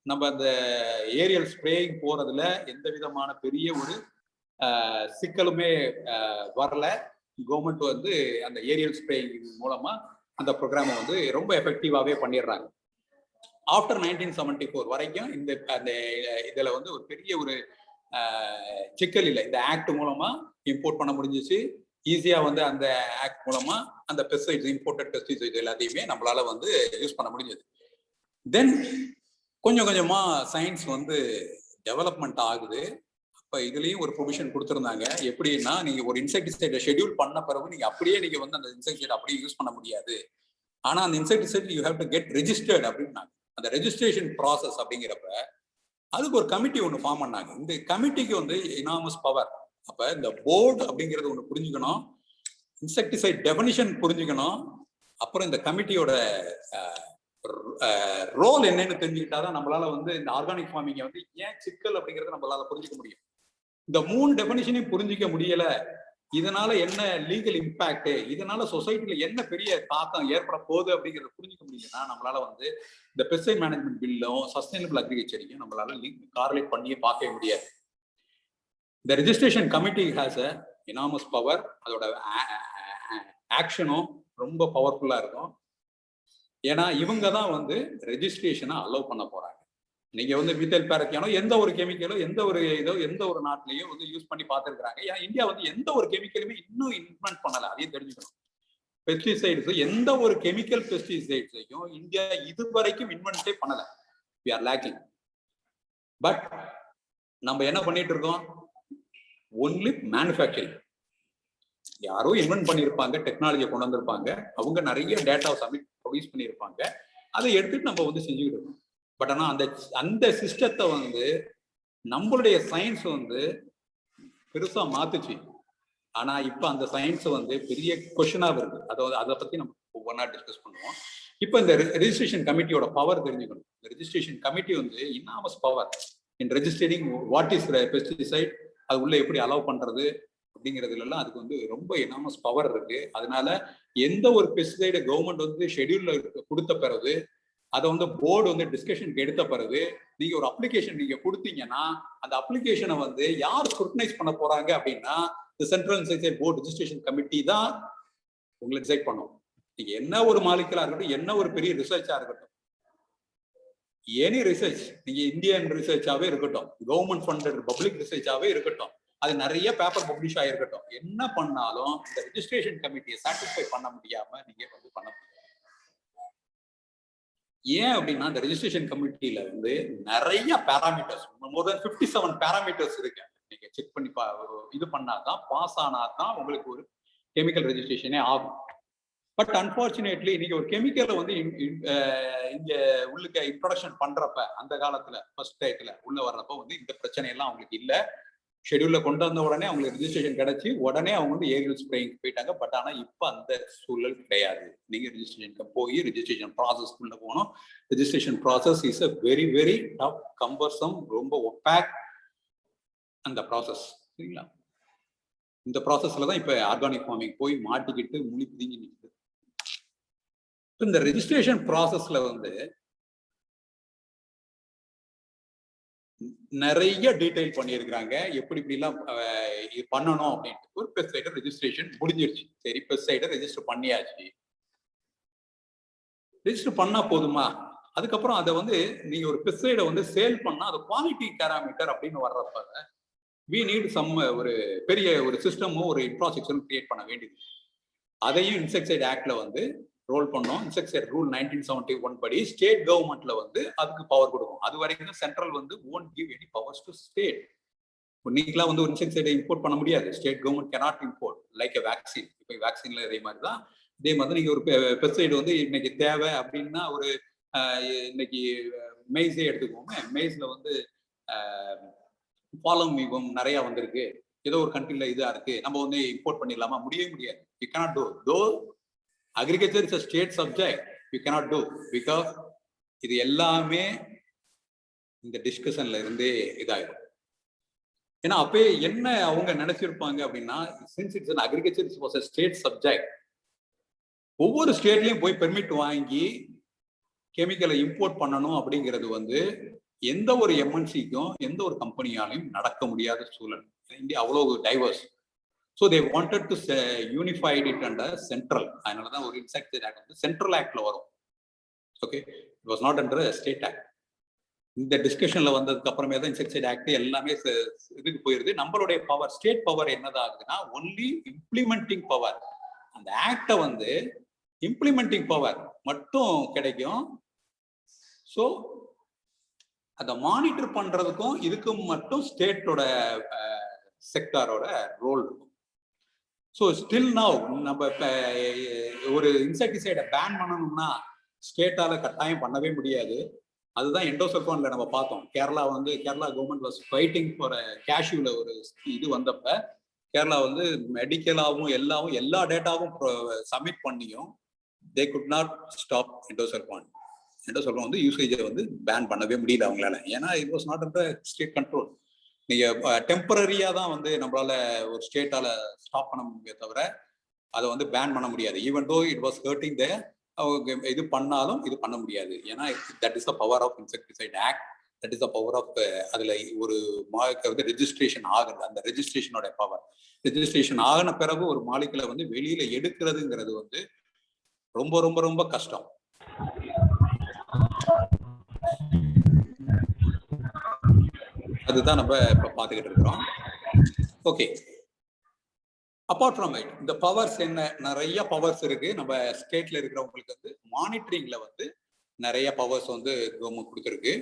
நம்ம அந்த ஏரியல் ஸ்ப்ரேயிங் போறதுல எந்த விதமான பெரிய ஒரு சிக்கலுமே வரல. கவர்மெண்ட் வந்து அந்த ஏரியல் ஸ்ப்ரேயிங் மூலமா அந்த ப்ரோக்ராமை வந்து ரொம்ப எஃபெக்டிவாவே பண்ணிடுறாங்க. ஆஃப்டர் 1974 வரைக்கும் இந்த அந்த இதுல வந்து ஒரு பெரிய ஒரு சிக்கல் இல்லை. இந்த ஆக்ட் மூலமா இம்போர்ட் பண்ண முடிஞ்சிச்சு. ஈஸியா வந்து அந்த ஆக்ட் மூலமா அந்த பெஸ்டிசைட்ஸ், இம்போர்ட்டட் பெஸ்டிசைட்ஸ் எல்லாத்தையுமே நம்மளால வந்து யூஸ் பண்ண முடிஞ்சது. தென் கொஞ்சம் கொஞ்சமா சயின்ஸ் வந்து டெவலப்மெண்ட் ஆகுது. அப்ப இதுலயும் ஒரு ப்ரொவிஷன் கொடுத்துருந்தாங்க. எப்படின்னா, நீங்க ஒரு இன்செக்டிசைடை ஷெட்யூல் பண்ண பிறகு நீங்க அப்படியே நீங்க வந்து அந்த இன்செக்டிசைட் அப்படியே யூஸ் பண்ண முடியாது. ஆனா அந்த insecticide you have to get registered அப்படின்னாங்க. அந்த ரெஜிஸ்ட்ரேஷன் ப்ராசஸ் அப்படிங்கிறப்ப அதுக்கு ஒரு கமிட்டி ஒன்று ஃபார்ம் பண்ணாங்க. இந்த கமிட்டிக்கு வந்து எனாமஸ் பவர். அப்ப இந்த போர்டு அப்படிங்கிறது ஒன்று புரிஞ்சுக்கணும், இன்செக்டிசைட் டெஃபினிஷன் புரிஞ்சுக்கணும், அப்புறம் இந்த கமிட்டியோட ரோல் என்னன்னு தெரிஞ்சுக்கிட்டாதான் நம்மளால வந்து இந்த ஆர்கானிக் ஃபார்மிங்கை வந்து ஏன் சிக்கல் அப்படிங்கறத நம்மளால புரிஞ்சுக்க முடியும். இந்த 3 டெஃபினிஷனையும் புரிஞ்சிக்க முடியல. இதனால என்ன லீகல் இம்பாக்ட், இதனால சொசைட்டில என்ன பெரிய தாக்கம் ஏற்பட போகுது அப்படிங்கறத புரிஞ்சுக்க முடியலன்னா நம்மளால வந்து இந்த பெஸ்டிசைட் மேனேஜ்மெண்ட் பில்லும் சஸ்டைனபிள் அக்ரிகல்ச்சரையும் நம்மளால கார்லேட் பண்ணியே பார்க்கவே முடியாது. இந்த registration committee has a enormous power. அதோட ஆக்ஷனும் ரொம்ப பவர்ஃபுல்லா இருக்கும். ஏன்னா இவங்க தான் வந்து ரெஜிஸ்ட்ரேஷனை அலோவ் பண்ண போறாங்க. நீங்க வந்து மீத்தேல் பேரத்தியானோ எந்த ஒரு கெமிக்கலோ எந்த ஒரு இதோ எந்த ஒரு நாட்டிலையும் வந்து யூஸ் பண்ணி பார்த்துருக்காங்க. ஏன்னா இந்தியா வந்து எந்த ஒரு கெமிக்கலுமே இன்னும் இன்வென்ட் பண்ணல, அதையும் தெரிஞ்சுக்கணும். பெஸ்டிசைட்ஸ், எந்த ஒரு கெமிக்கல் பெஸ்டிசைட்ஸையும் இந்தியா இதுவரைக்கும் இன்வென்ட்டே பண்ணல. we are lacking. பட் நம்ம என்ன பண்ணிட்டு இருக்கோம்? Only manufacturing. யாரோ இன்வென்ட் பண்ணியிருப்பாங்க, டெக்னாலஜியை கொண்டு வந்திருப்பாங்க, அவங்க நிறைய டேட்டா சப்மிட் ப்ரொடியூஸ் பண்ணியிருப்பாங்க, அதை எடுத்துட்டு நம்ம வந்து செஞ்சுக்கிட்டு இருக்கோம். பட் ஆனா அந்த சிஸ்டத்தை வந்து நம்மளுடைய சயின்ஸ் வந்து பெருசா மாத்துச்சு. ஆனா இப்ப அந்த சயின்ஸ் வந்து பெரிய கொஸ்டினா வருது. அதை பத்தி நம்ம ஒவ்வொன்றா டிஸ்கஸ் பண்ணுவோம். இப்ப இந்த ரெஜிஸ்ட்ரேஷன் கமிட்டியோட பவர் தெரிஞ்சுக்கணும். இந்த ரெஜிஸ்ட்ரேஷன் கமிட்டி வந்து enormous power in registering what is pesticide, அது உள்ள எப்படி அலோவ் பண்றது அப்படிங்கிறதுல எல்லாம் அதுக்கு வந்து ரொம்ப எனாமஸ் பவர் இருக்கு. அதனால எந்த ஒரு பெஸ்டிசைடை கவர்மெண்ட் வந்து ஷெட்யூல்ல கொடுத்த பிறகு அதை வந்து போர்டு வந்து டிஸ்கஷனுக்கு எடுத்த பிறகு நீங்க ஒரு அப்ளிகேஷன் நீங்க கொடுத்தீங்கன்னா அந்த அப்ளிகேஷனை வந்து யார் ஸ்க்ரூட்டனைஸ் பண்ண போறாங்க அப்படின்னா இந்த central insecticide board registration committee தான் உங்களை டிசைட் பண்ணும். நீங்க என்ன ஒரு மாலிகுலா இருக்கட்டும், என்ன ஒரு பெரிய ரிசர்ச்சா இருக்கட்டும், எனி ரிசர்ச், நீங்க இந்தியன் ரிசர்ச்சாவே இருக்கட்டும், கவர்மெண்ட் ஃபண்டட் பப்ளிக் ரிசர்ச்சாவே இருக்கட்டும், அது நிறைய பேப்பர் பப்ளிஷ் ஆகிருக்கட்டும், என்ன பண்ணாலும் இந்த ரெஜிஸ்ட்ரேஷன் கமிட்டியை சாட்டிஸ்ஃபை பண்ண முடியாம நீங்க வந்து பண்ண முடியாது. ஏன் அப்படின்னா இந்த ரெஜிஸ்ட்ரேஷன் கமிட்டியில வந்து நிறைய பேராமீட்டர்ஸ், மோர் தென் 57 பேராமீட்டர்ஸ் இருக்கு. நீங்க செக் பண்ணி இது பண்ணாதான், பாஸ் ஆனாதான் உங்களுக்கு ஒரு கெமிக்கல் ரெஜிஸ்ட்ரேஷனே ஆகும். பட் அன்பார்ச்சுனேட்லி நீங்க ஒரு கெமிக்கலை வந்து இங்க உள்ளுக்க இன்ட்ரோடக்ஷன் பண்றப்ப அந்த காலத்துல ஃபர்ஸ்ட் டைத்துல உள்ள வர்றப்ப வந்து இந்த பிரச்சனை எல்லாம் அவங்களுக்கு இல்ல. ஷெட்யூல்ல கொண்டு வந்த உடனே அவங்களுக்கு ரெஜிஸ்ட்ரேஷன் கிடைச்சி உடனே அவங்க வந்து ஏரியல் ஸ்ப்ரேயிங் போயிட்டாங்க. பட் ஆனா இப்ப அந்த சூழல் கிடையாது. நீங்க ரெஜிஸ்ட்ரேஷனுக்கு போய் ரெஜிஸ்ட்ரேஷன் ப்ராசஸ்க்குள்ள போகணும். Registration process is a very very tough, cumbersome, ரொம்ப ஒப்பாக் அந்த ப்ராசஸ். சரிங்களா? இந்த ப்ராசஸ்ல தான் இப்ப ஆர்கானிக் ஃபார்மிங் போய் மாட்டிக்கிட்டு முழி பிதிங்கி நிற்குது. இந்த ரெஜிஸ்ட்ரேஷன் ப்ராசஸ்ல வந்து நிறைய டீடைல் பண்ணியிருக்கிறாங்க. எப்படி இப்படிலாம் பண்ணணும் அப்படின்ட்டு. ஒரு பெஸ்டிசைடை ரெஜிஸ்ட்ரேஷன் முடிஞ்சிருச்சு. சரி, பெஸ்டிசைடை ரெஜிஸ்டர் பண்ணியாச்சு. ரெஜிஸ்டர் பண்ணா போதுமா? அதுக்கப்புறம் அதை வந்து நீங்க ஒரு பெஸ்டிசைடை வந்து சேல் பண்ணா அது குவாலிட்டி பேராமீட்டர் அப்படின்னு வர்றப்ப we need some ஒரு பெரிய ஒரு சிஸ்டமும் ஒரு இன்ஃப்ராஸ்ட்ரக்சரும் கிரியேட் பண்ண வேண்டியது. அதையும் இன்செக்டிசைட் ஆக்ட்ல வந்து ரோல் பண்ணோம். இன்செக்டிசைட் ரூல் 1971 படி ஸ்டேட் கவர்மெண்ட்ல வந்து அதுக்கு பவர் கொடுக்கும். அது வரைக்கும் சென்ட்ரல் வந்து won't give any powers to state. நீங்களா வந்து ஒரு இன்செக்டிசைடை இம்போர்ட் பண்ண முடியாது. State government cannot import like a vaccine. இப்போ வேக்சின்ல இதே மாதிரி தான். இதே மாதிரி நீங்க ஒரு பெஸ்டிசைடு வந்து இன்னைக்கு தேவை அப்படின்னா ஒரு இன்னைக்கு மெய்ஸே எடுத்துக்கோங்க. மெய்ஸ்ல வந்து பாலம் மிகவும் நிறைய வந்திருக்கு. ஏதோ ஒரு கண்ட்ரில இதா இருக்கு, நம்ம வந்து இம்போர்ட் பண்ணிடலாமா? முடியவே முடியாது. You cannot do. Though agriculture is a state subject, you cannot do. Because இது எல்லாமே இந்த டிஸ்கஷன்ல இருந்தே இதாயிடும். ஏன்னா அப்பயே என்ன அவங்க நினைச்சிருப்பாங்க அப்படின்னா, since it's an agriculture was a state subject, ஒவ்வொரு ஸ்டேட்லயும் போய் பெர்மிட் வாங்கி கெமிக்கலை இம்போர்ட் பண்ணணும் அப்படிங்கிறது வந்து எந்த ஒரு எம்என்சிக்கும் எந்த ஒரு கம்பெனியாலையும் நடக்க முடியாத சூழல். இந்தியா அவ்வளவு divorce. So they wanted to unified it under central. அதனாலதான் ஒரு இன்செக்டிசைட் ஆக்ட் வந்து சென்ட்ரல் ஆக்ட்ல வரும். Okay, it was not under state act. இந்த டிஸ்கஷன்ல வந்ததுக்கு அப்புறமே தான் இன்செக்டிசைட் ஆக்ட் எல்லாமே இதுக்கு போயிருது. நம்மளுடைய பவர், ஸ்டேட் பவர் என்னதாகுதுன்னா ஒன்லி இம்ப்ளிமெண்டிங் பவர். அந்த ஆக்டை வந்து இம்ப்ளிமெண்டிங் பவர் மட்டும் கிடைக்கும். ஸோ அதை மானிட்டர் பண்றதுக்கும் இதுக்கும் மட்டும் ஸ்டேட்டோட செக்டாரோட ரோல் இருக்கும். ஸோ ஸ்டில் நவ் நம்ம ஒரு இன்செக்டிசைடை பேன் பண்ணணும்னா ஸ்டேட்டால கட்டாயம் பண்ணவே முடியாது. அதுதான் எண்டோசல்ஃபான்ல நம்ம பார்த்தோம். Kerala government was fighting for கேஷ்யூல ஒரு இது வந்தப்ப கேரளா வந்து மெடிக்கலாவும் எல்லா டேட்டாவும் சப்மிட் பண்ணியும் they could not stop endosulfan வந்து யூசேஜை வந்து பேன் பண்ணவே முடியல அவங்களால. ஏன்னா it was not under state control. நீங்க டெம்பரரியா தான் வந்து நம்மளால ஒரு ஸ்டேட்டால ஸ்டாப் பண்ண முடியும் தவிர அதை வந்து பேன் பண்ண முடியாது. Even though it was hurting த இது பண்ணாலும் இது பண்ண முடியாது. ஏன்னா that is the power of insecticide act. That is the power of அதுல ஒரு வந்து ரெஜிஸ்ட்ரேஷன் ஆகுது. அந்த ரெஜிஸ்ட்ரேஷனோட பவர். ரெஜிஸ்ட்ரேஷன் ஆகின பிறகு ஒரு மாலிகுலை வந்து வெளியில எடுக்கிறதுங்கிறது வந்து ரொம்ப ரொம்ப ரொம்ப கஷ்டம். அதுதான் நம்ம இப்ப பாத்துக்கிட்டு இருக்கிறோம். ஓகே, அப்பார்ட் ஃப்ரம் இட் இந்த பவர்ஸ் என்ன, நிறைய பவர்ஸ் இருக்கு. நம்ம ஸ்டேட்ல இருக்கிறவங்களுக்கு வந்து மானிட்டரிங்ல வந்து நிறைய பவர்ஸ் வந்து கவர்மெண்ட் கொடுத்துருக்கு.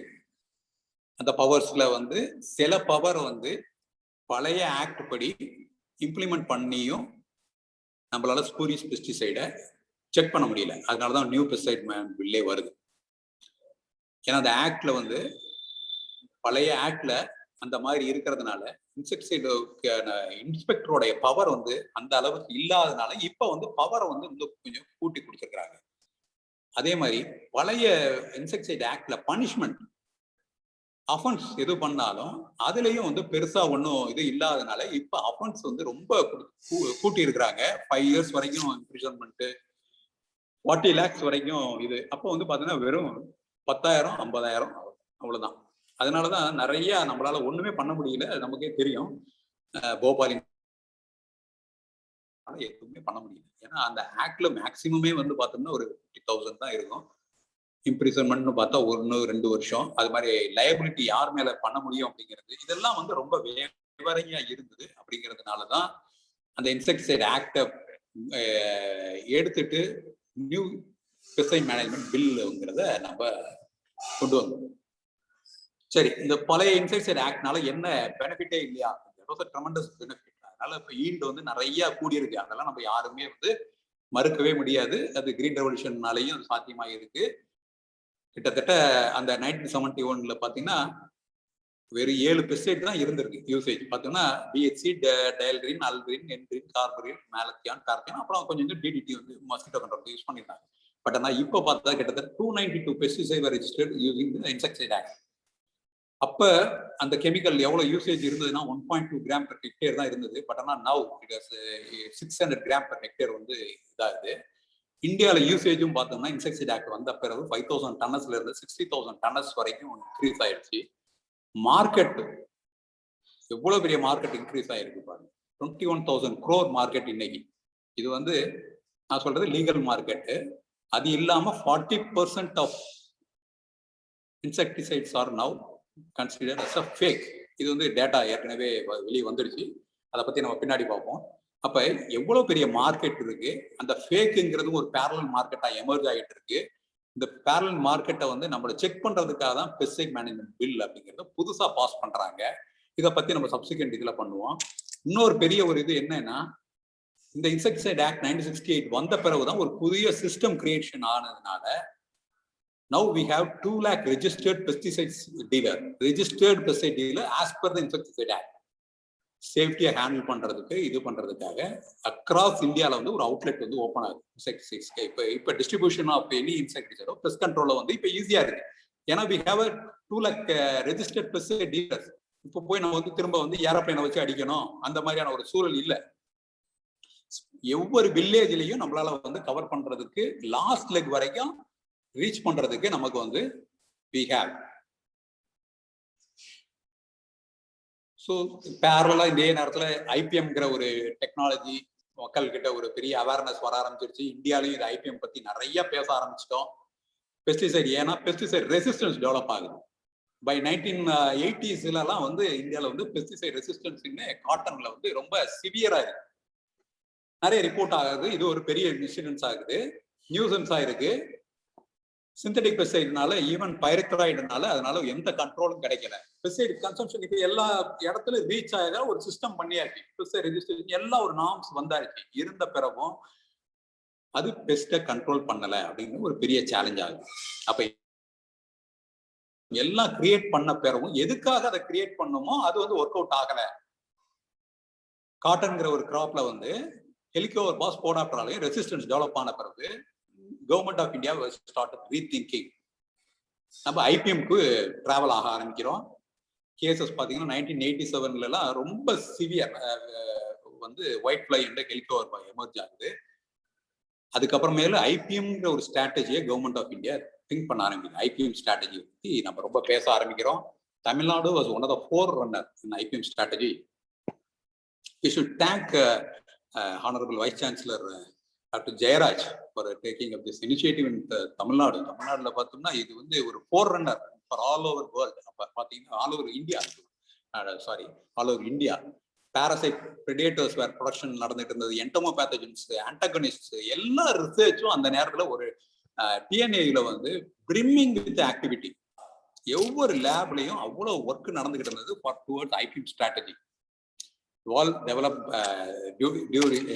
அந்த பவர்ஸ்ல வந்து சில பவர் வந்து பழைய ஆக்ட் படி இம்ப்ளிமெண்ட் பண்ணியும் நம்மளால ஸ்பூரியஸ் பெஸ்டிசைடை செக் பண்ண முடியல. அதனாலதான் நியூ பெஸ்டிசைட் பில்லே வருது. ஏன்னா அந்த ஆக்ட்ல வந்து பழைய ஆக்ட்ல அந்த மாதிரி இருக்கிறதுனால இன்செக்டிசைடு இன்ஸ்பெக்டரோடைய பவர் வந்து அந்த அளவுக்கு இல்லாததுனால இப்ப வந்து பவரை வந்து கொஞ்சம் கூட்டி கொடுத்துருக்காங்க. அதே மாதிரி பழைய இன்செக்டிசைடு ஆக்ட்ல பனிஷ்மெண்ட் அஃபென்ஸ் எது பண்ணாலும் அதுலயும் வந்து பெருசா ஒன்றும் இது இல்லாததுனால இப்ப அஃபென்ஸ் வந்து ரொம்ப கூட்டி இருக்கிறாங்க. 5 years வரைக்கும் இம்ப்ரிசன்மெண்ட், 40 lakhs வரைக்கும் இது. அப்போ வந்து பாத்தீங்கன்னா வெறும் 10,000 50,000 அவ்வளவுதான். அதனாலதான் நிறைய நம்மளால ஒண்ணுமே பண்ண முடியல. நமக்கே தெரியும் போபாலின் எதுவுமே பண்ண முடியல. ஏன்னா அந்த ஆக்ட்ல மேக்சிமமே வந்து பார்த்தோம்னா ஒரு 50,000 தான் இருக்கும். இம்ப்ரிசன்மெண்ட்னு பார்த்தா 1-2 வருஷம். அது மாதிரி லயபிலிட்டி யார் மேல பண்ண முடியும் அப்படிங்கிறது இதெல்லாம் வந்து ரொம்ப விவரையா இருந்தது. அப்படிங்கிறதுனாலதான் அந்த இன்செக்டிசைட் ஆக்டை எடுத்துட்டு நியூ பெஸ்டிசைட் மேனேஜ்மெண்ட் பில்லுங்கிறத நம்ம கொண்டு வந்தோம். சரி, இந்த பழைய இன்செக்டிசைட் ஆக்ட்னால என்ன பெனிஃபிட்டே இல்லையா? Tremendous benefit. அதனால இப்ப ஈல்டு வந்து நிறைய கூடியிருக்கு. அதெல்லாம் நம்ம யாருமே வந்து மறுக்கவே முடியாது. அது கிரீன் ரெவல்யூஷன்னாலையும் சாத்தியமாக இருக்கு. கிட்டத்தட்ட அந்த 1971 பாத்தீங்கன்னா வெறும் 7 பெஸ்டிசைட் தான் இருந்திருக்கு யூசேஜ். பார்த்தோம்னா பிஹெச்சி, டயல்கிரீன், அல்கிரீன், என்கிரீன், கார்பரின், மேலத்தியான், கார்பின், அப்புறம் கொஞ்சம் டிடிடி வந்து மஸ்கிட்டோ கண்ட்ரோல் யூஸ் பண்ணிருந்தாங்க. பட் ஆனால் இப்போ பார்த்தா கிட்டத்தட்ட 292 pesticide registered using the insecticide act. அப்ப அந்த கெமிக்கல் எவ்வளவு யூசேஜ் இருந்ததுன்னா 1.2 கிராம் per hectare தான் இருந்தது. பட் ஆனால் now it was 600 gram per hectare வந்து இதாகுது. இந்தியாவில் யூசேஜும் பார்த்தோம்னா இன்செக்டிசைட் ஆக்ட் வந்த பிறகு 5,000 டன்னஸ்ல இருந்து 60,000 டன்னஸ் வரைக்கும் இன்க்ரீஸ் ஆயிடுச்சு. மார்க்கெட் எவ்வளவு பெரிய மார்க்கெட் இன்க்ரீஸ் ஆயிருக்கு பாருங்க. 21,000 crore மார்க்கெட் இன்னைக்கு. இது வந்து நான் சொல்றது லீகல் மார்க்கெட். அது இல்லாம 40% of insecticides are now considered as a fake. இது வந்து டேட்டா ஏற்கனவே வெளியே வந்துடுச்சு. அதை பத்தி நம்ம பின்னாடி பார்ப்போம். அப்ப எவ்வளவு பெரிய மார்க்கெட் இருக்கு. அந்த ஃபேக்குங்கிறது ஒரு பேரலல் மார்க்கெட்டா எமர்ஜ் ஆகிட்டு இருக்கு. இந்த பேரலல் மார்க்கெட்டை வந்து நம்மளை செக் பண்றதுக்காக தான் பெஸ்டிசைட் மேனேஜ்மெண்ட் பில் அப்படிங்கிறத புதுசா பாஸ் பண்றாங்க. இதை பத்தி நம்ம சப்சிக்வெண்ட் இதுல பண்ணுவோம். இன்னொரு பெரிய ஒரு இது என்னன்னா, இந்த இன்செக்டிசைட் ஆக்ட் 1968 வந்த பிறகுதான் ஒரு புதிய சிஸ்டம் கிரியேஷன் ஆனதுனால now we have 2 lakh registered pesticides dealer, registered pesticide dealer as per the insecticide act. சேஃப்டியை ஹேண்டில் பண்றதுக்கு இது பண்றதுக்காக அக்ராஸ் இந்தியாவில் வந்து ஒரு அவுட்லெட் வந்து ஓப்பன் ஆகுது இன்செக்டிசைட்ஸ்க்கு. இப்போ டிஸ்ட்ரிபியூஷன் ஆஃப் எனி இன்செக்டிசைடோ பெஸ்ட் கண்ட்ரோல வந்து இப்போ ஈஸியா இருக்கு. ஏன்னா we have a 2 lakh registered pesticide dealers. இப்போ போய் நம்ம வந்து திரும்ப வந்து ஏரோப்ளேனை வச்சு அடிக்கணும் அந்த மாதிரியான ஒரு சூழல் இல்லை. ஒவ்வொரு வில்லேஜ்லயும் நம்மளால வந்து கவர் பண்றதுக்கு லாஸ்ட் லெக் வரைக்கும் ரீச் பண்றதுக்கு நமக்கு வந்து we have. ஸோ பேரலா இதே நேரத்துல ஐபிஎம்ங்கிற ஒரு டெக்னாலஜி மக்கள் கிட்ட ஒரு பெரிய அவேர்னஸ் வர ஆரம்பிச்சிருச்சு. இந்தியாலையும் இது ஐபிஎம் பத்தி நிறைய பேச ஆரம்பிச்சிட்டோம். பெஸ்டிசைட் ஏன்னா பெஸ்டிசைட் ரெசிஸ்டன்ஸ் டெவலப் ஆகுது. பை 1980s வந்து இந்தியாவில் வந்து பெஸ்டிசைட் ரெசிஸ்டன்ஸ் காட்டன்ல வந்து ரொம்ப சிவியரா இருக்கு. நிறைய ரிப்போர்ட் ஆகுது. இது ஒரு பெரிய இன்சிடென்ட்ஸ் ஆகுது, நியூசன்ஸ் ஆயிருக்கு. சிந்தட்டிக் பெஸ்டிசைட்னால ஈவன் பைரக்ளோரைடுனால அதனால எந்த கண்ட்ரோலும் கிடைக்கல. பெஸ்டிசைட் கன்சம்ஷன் இப்போ எல்லா இடத்துலயும் ரீச் ஆகுதா ஒரு சிஸ்டம் பண்ணியாச்சு. பெஸ்டிசைட் ரெஜிஸ்ட்ரேஷன் எல்லாம் ஒரு நார்ம்ஸ் வந்தாச்சு. இருந்த பிறகும் அது பெஸ்ட்டை கண்ட்ரோல் பண்ணல அப்படின்னு ஒரு பெரிய சேலஞ்ச் ஆகுது. அப்ப எல்லாம் கிரியேட் பண்ண பிறகும் எதுக்காக அதை கிரியேட் பண்ணுமோ அது வந்து ஒர்க் அவுட் ஆகல. காட்டன்ங்கிற ஒரு கிராப்ல வந்து ஹெலிகோவர் பாஸ் போடாட்டாலையும் ரெசிஸ்டன்ஸ் டெவலப் ஆன பிறகு government of India start rethinking. நம்ம ஐபிஎம்க்கு டிராவல் ஆக ஆரம்பிக்கிறோம். கேசஸ் பார்த்தீங்கன்னா 1987 ரொம்ப சிவியர் வந்து ஒயிட் ஃப்ளை என்ற ஹெலிகோவர் பாய் எமர்ஜ் ஆகுது. அதுக்கப்புறமேல ஐபிஎம்ங்கிற ஒரு ஸ்ட்ராட்டஜியை கவர்மெண்ட் ஆஃப் இந்தியா திங்க் பண்ண ஆரம்பிக்குது. ஐபிஎம் ஸ்ட்ராட்டஜி பற்றி நம்ம ரொம்ப பேச ஆரம்பிக்கிறோம். Tamil Nadu was one of the forerunner in IPM strategy. We should thank Honorable Vice Chancellor Dr. Jayaraj for taking up this initiative in Tamil Nadu. தமிழ்நாடுல பார்த்தோம்னா இது வந்து ஒரு forerunner for all over world. அப்போ பார்த்தீங்கன்னா all over India, all over India parasite predators were production நடந்துட்டு இருந்தது. என்டோமோபேத்தஜன்ஸ், antagonist எல்லா ரிசர்ச்சும் அந்த நேரத்தில் ஒரு டிஎன்ஏல வந்து பிரிம்மிங் வித் ஆக்டிவிட்டி. ஒவ்வொரு லேப்லையும் அவ்வளோ ஒர்க் நடந்துகிட்டு இருந்தது for towards IBM strategy. All develop during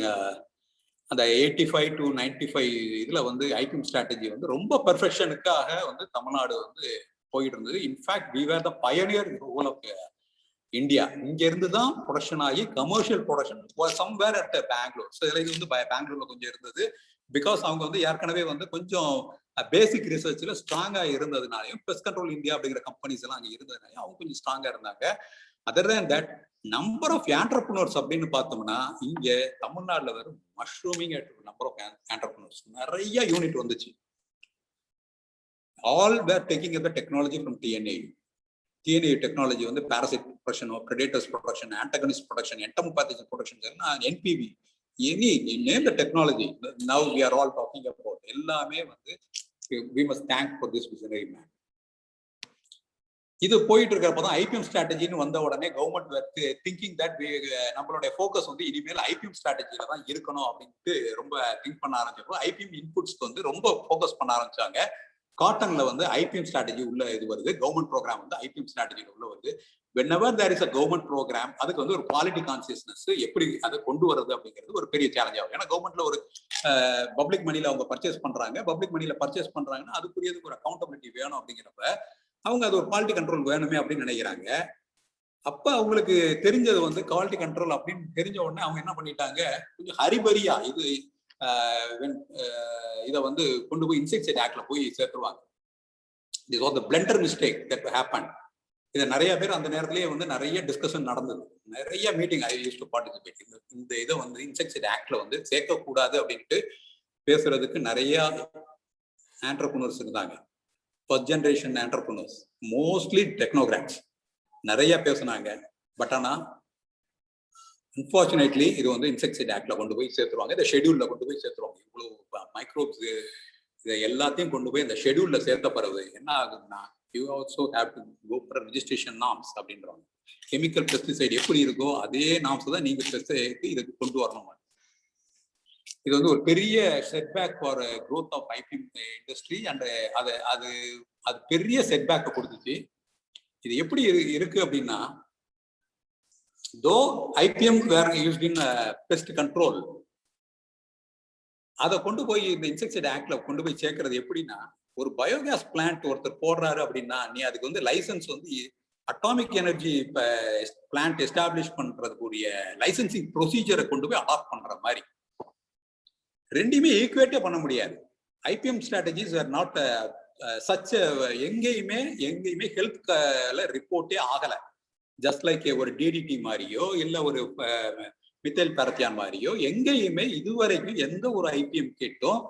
அந்த 85 to 95 இதுல வந்து ஐபிஎம் ஸ்ட்ராட்டஜி வந்து ரொம்ப பெர்ஃபெக்ஷனுக்காக வந்து தமிழ்நாடு வந்து போயிட்டு இருந்தது. In fact we were the pioneer whole of India. இங்க இருந்து தான் ப்ரொடக்ஷன் ஆகி commercial production somewhere at Bangalore. So இதில் இது வந்து பெங்களூர்ல கொஞ்சம் இருந்தது. பிகாஸ் அவங்க வந்து ஏற்கனவே வந்து கொஞ்சம் பேசிக் ரிசர்ச்ல ஸ்ட்ராங்கா இருந்ததுனாலையும் பெஸ்ட் கண்ட்ரோல் இந்தியா அப்படிங்கிற கம்பெனிஸ் எல்லாம் அங்கே இருந்ததுனாலையும் அவங்க கொஞ்சம் ஸ்ட்ராங்கா இருந்தாங்க. Other than that number of entrepreneurs அப்படின்னு பார்த்தோம்னா இங்க தமிழ்நாடுல வரும் மஷ்ரூமிங் நம்பர் ஆஃப் ஆண்டர்பிரினர்ஸ் நிறைய யூனிட் வந்துச்சு. All were taking the technology from DNA. DNA technology வந்து parasite production, predators production, antagonist production, entomopathogen production, NPV, any name the technology now we are all talking about. எல்லாமே வந்து we must thank for this visionary man. இது போயிட்டு இருக்கிறப்பதான் IBM ஸ்ட்ராட்டஜின்னு வந்த உடனே government thinking that நம்மளுடைய focus வந்து இனிமேல் IBM ஸ்ட்ராட்டஜியில தான் இருக்கணும் அப்படின்ட்டு ரொம்ப திங்க் பண்ண ஆரம்பிச்சப்போ ஐபிஎம் இன்புட்ஸ்க்கு வந்து ரொம்ப ஃபோக்கஸ் பண்ண ஆரம்பிச்சாங்க. காட்டன்ல வந்து ஐபிஎம் ஸ்ட்ராட்டஜி உள்ள இது வருது. கவர்மெண்ட் ப்ரோக்ராம் வந்து ஐபிஎம் ஸ்ட்ராட்டஜியில உள்ள வருது. whenever there is a government program அதுக்கு வந்து ஒரு குவாலிட்டி கான்சியஸ்னஸ் எப்படி அதை கொண்டு வரது அப்படிங்கிறது ஒரு பெரிய சேலஞ்ச் ஆகும். ஏன்னா கவர்மெண்ட்ல ஒரு பப்ளிக் மணில அவங்க பர்ச்சேஸ் பண்றாங்க. பப்ளிக் மணில பர்ச்சேஸ் பண்றாங்கன்னா அதுக்குரியதுக்கு ஒரு அக்கௌண்டபிலிட்டி வேணும். அப்படிங்கிறப்ப அவங்க அது ஒரு குவாலிட்டி கண்ட்ரோல் வேணுமே அப்படின்னு நினைக்கிறாங்க. அப்ப அவங்களுக்கு தெரிஞ்சது வந்து குவாலிட்டி கண்ட்ரோல் அப்படின்னு தெரிஞ்ச உடனே அவங்க என்ன பண்ணிட்டாங்க, கொஞ்சம் ஹரிபரியா இதை வந்து கொண்டு போய் இன்செக்டிசைட் ஆக்ட்ல போய் சேர்த்துருவாங்க. This was the blunder mistake that happen. இதை நிறைய பேர் அந்த நேரத்திலேயே வந்து நிறைய டிஸ்கஷன் நடந்தது, நிறைய meeting I use to participate. இந்த இதை வந்து இன்செக்டிசைட் ஆக்ட்ல வந்து சேர்க்கக்கூடாது அப்படின்ட்டு பேசுறதுக்கு நிறைய ஆண்டர்பிரினர்ஸ் இருந்தாங்க. First generation entrepreneurs, mostly technocrats நிறைய பேசுனாங்க. பட் ஆனா அன்பார்ச்சுனேட்லி இது வந்து இன்செக்டிசைட் ஆக்ட்ல கொண்டு போய் சேர்த்துருவாங்க. இந்த ஷெடியூல்ல கொண்டு போய் சேர்த்துருவாங்க. இவ்வளவு மைக்ரோப்ஸ் இதை எல்லாத்தையும் கொண்டு போய் இந்த ஷெடியூல்ல சேர்த்த பிறகு என்ன ஆகுதுன்னா, you also have to go for registration norms அப்படின்றாங்க. கெமிக்கல் பெஸ்டிசைட் எப்படி இருக்கோ அதே நார்ம்ஸ் தான் நீங்க பெஸ்டிசைடுக்கு இதுக்கு கொண்டு வரணும். இது வந்து ஒரு பெரிய setback for growth of IPM industry. And அது பெரிய செட்பேக்கை கொடுத்துச்சு. இது எப்படி இருக்கு அப்படின்னா, though IPM were used in pest control, அதை கொண்டு போய் இந்த இன்செக்டிசைட் ஆக்ட்ல கொண்டு போய் சேர்க்கறது எப்படின்னா, ஒரு பயோகேஸ் பிளான்ட் ஒருத்தர் போடுறாரு அப்படின்னா நீ அதுக்கு வந்து லைசன்ஸ் வந்து அட்டாமிக் எனர்ஜி பிளான்ட் எஸ்டாப்ளிஷ் பண்றதுக்குரிய லைசன்சிங் ப்ரொசீஜரை கொண்டு போய் அடாப்ட் பண்ற மாதிரி ரெண்டுமே ஈக்குவேட்டே பண்ண முடியாது. IPM strategies are not such எங்கேயுமே ஹெல்த்ல ரிப்போர்ட்டே ஆகல. ஜஸ்ட் லைக் ஒரு டிடிடி மாதிரியோ இல்ல ஒரு மித்தைல் பேரத்தியான் மாதிரியோ எங்கேயுமே இதுவரைக்கும் எந்த ஒரு ஐபிஎம் கிட்டும்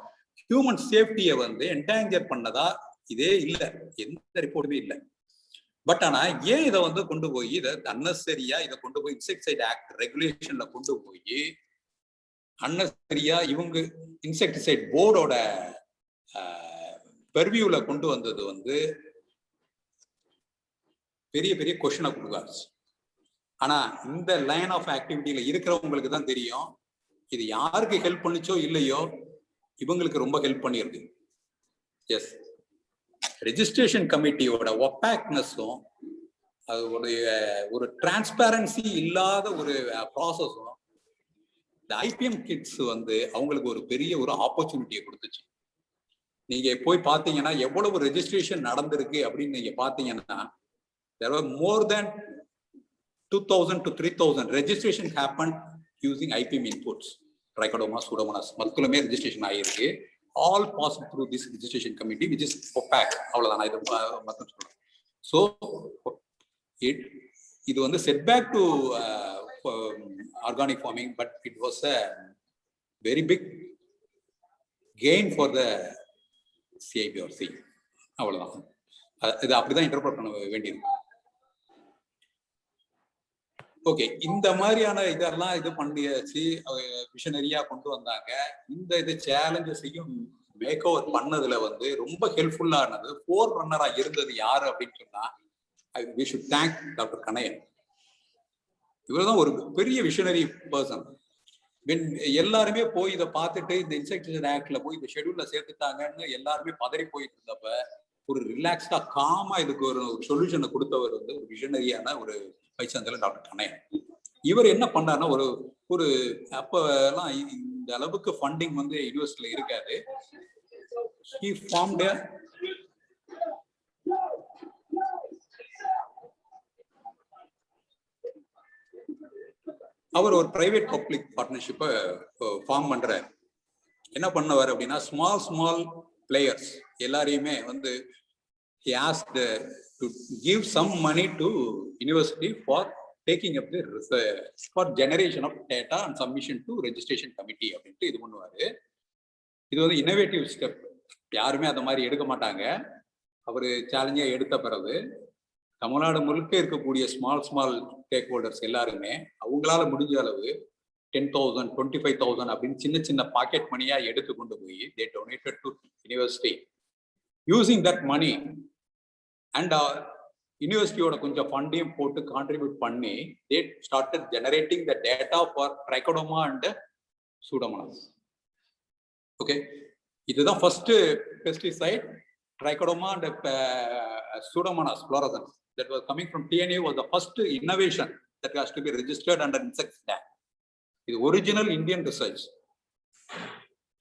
ஹியூமன் சேஃப்டியை வந்து என்டேஞ்சர் பண்ணதா இதே இல்லை, எந்த ரிப்போர்ட்டுமே இல்லை. பட் ஆனா ஏன் இதை வந்து கொண்டு போய் இதை அன்னெசரியா இதை கொண்டு போய் இன்செக்டிசைட் ஆக்ட் ரெகுலேஷன்ல கொண்டு போய் அன்னெசரியா இவங்க இன்செக்டிசைட் போர்டோட பெர்வியூல கொண்டு வந்தது வந்து பெரிய பெரிய கொஸ்டினை கொடுக்காச்சு. ஆனா இந்த லைன் ஆஃப் ஆக்டிவிட்டியில இருக்கிறவங்களுக்கு தான் தெரியும் இது யாருக்கு ஹெல்ப் பண்ணுச்சோ இல்லையோ இவங்களுக்கு ரொம்ப ஹெல்ப் பண்ணிருக்கு. எஸ், ரெஜிஸ்ட்ரேஷன் கமிட்டியோட ஒப்பாக்னஸும் அதோடைய ஒரு டிரான்ஸ்பேரன்சி இல்லாத ஒரு ப்ராசஸும் இந்த ஐபிஎம் கிட்ஸ் வந்து அவங்களுக்கு ஒரு பெரிய ஒரு ஆப்பர்ச்சுனிட்டியை கொடுத்துச்சு. நீங்க போய் பார்த்தீங்கன்னா எவ்வளவு ரெஜிஸ்ட்ரேஷன் நடந்திருக்கு அப்படின்னு நீங்க பார்த்தீங்கன்னா there were more than 2000 to 3000 registration happened using IPM inputs. Trichoderma, Pseudomonas மொத்தமே ரெஜிஸ்ட்ரேஷன் ஆகிருக்கு. All passed through this registration committee, which is OPAC. அவ்வளவுதான், நான் இது மட்டும் சொல்றேன். So இது வந்து setback to organic farming, but it was a very big gain for the CIBRC. அவ்வளவுதான், இது அப்படிதான் இன்டர்பிரட் பண்ண வேண்டியிருக்கு. ஓகே, இந்த மாதிரியான இதெல்லாம் இது பண்ணியாச்சு, மிஷனரியா கொண்டு வந்தாங்க. இந்த இது சேலஞ்சஸையும் மேக் ஓவர் பண்ணதுல வந்து ரொம்ப ஹெல்ப்ஃபுல்லானது ஃபோர் ரன்னரா இருந்தது யாரு அப்படின்னு சொன்னா we should thank டாக்டர் கணையன். இவர் தான் ஒரு பெரிய விஷனரி பர்சன். எல்லாருமே போய் இதை பார்த்துட்டு இந்த இன்செக்டிசைட் ஆக்ட்ல போய் இந்த ஷெட்யூல்ல சேர்த்துட்டாங்கன்னு எல்லாருமே பதறி போயிட்டு இருந்தப்ப ஒரு ரிலாக்ஸ்டா காமா இதுக்கு ஒரு சொல்யூஷனை கொடுத்தவர் வந்து ஒரு விஷனரியான ஒரு வைச்சந்திரன் டாக்டர் கணையன். இவர் என்ன பண்ணாருன்னா ஒரு அப்ப எல்லாம் இந்த அளவுக்கு ஃபண்டிங் வந்து யூனிவர்சிட்டியில இருக்காது. He formed a அவர் ஒரு பிரைவேட் பப்ளிக் பார்ட்னர்ஷிப்பை ஃபார்ம் பண்றாரு. என்ன பண்ணவர் அப்படின்னா ஸ்மால் பிளேயர்ஸ் எல்லாரையுமே வந்து he asked to give some money to university for taking up the research for generation of data and submission to registration committee அப்படின்ட்டு இது பண்ணுவாரு. இது வந்து இன்னோவேட்டிவ் ஸ்டெப், யாருமே அந்த மாதிரி எடுக்க மாட்டாங்க. அவர் சேலஞ்சா எடுத்த பிறகு தமிழ்நாடு முழுக்க இருக்கக்கூடிய ஸ்மால் ஸ்டேக் ஹோல்டர்ஸ் எல்லாருமே அவங்களால முடிஞ்ச அளவு 10,000 25,000 அப்படின்னு சின்ன பாக்கெட் மணியா எடுத்து கொண்டு போய் they donated to university. Using that money and யூனிவர்சிட்டியோட கொஞ்சம் ஃபண்டையும் போட்டு கான்ட்ரிபியூட் பண்ணி they started generating the data for Trichoderma and Pseudomonas. Okay, இதுதான் first pesticide. Trichoderma and Pseudomonas fluorescens that was coming from TNA was the first innovation that has to be registered under Insect Act. இது original Indian research.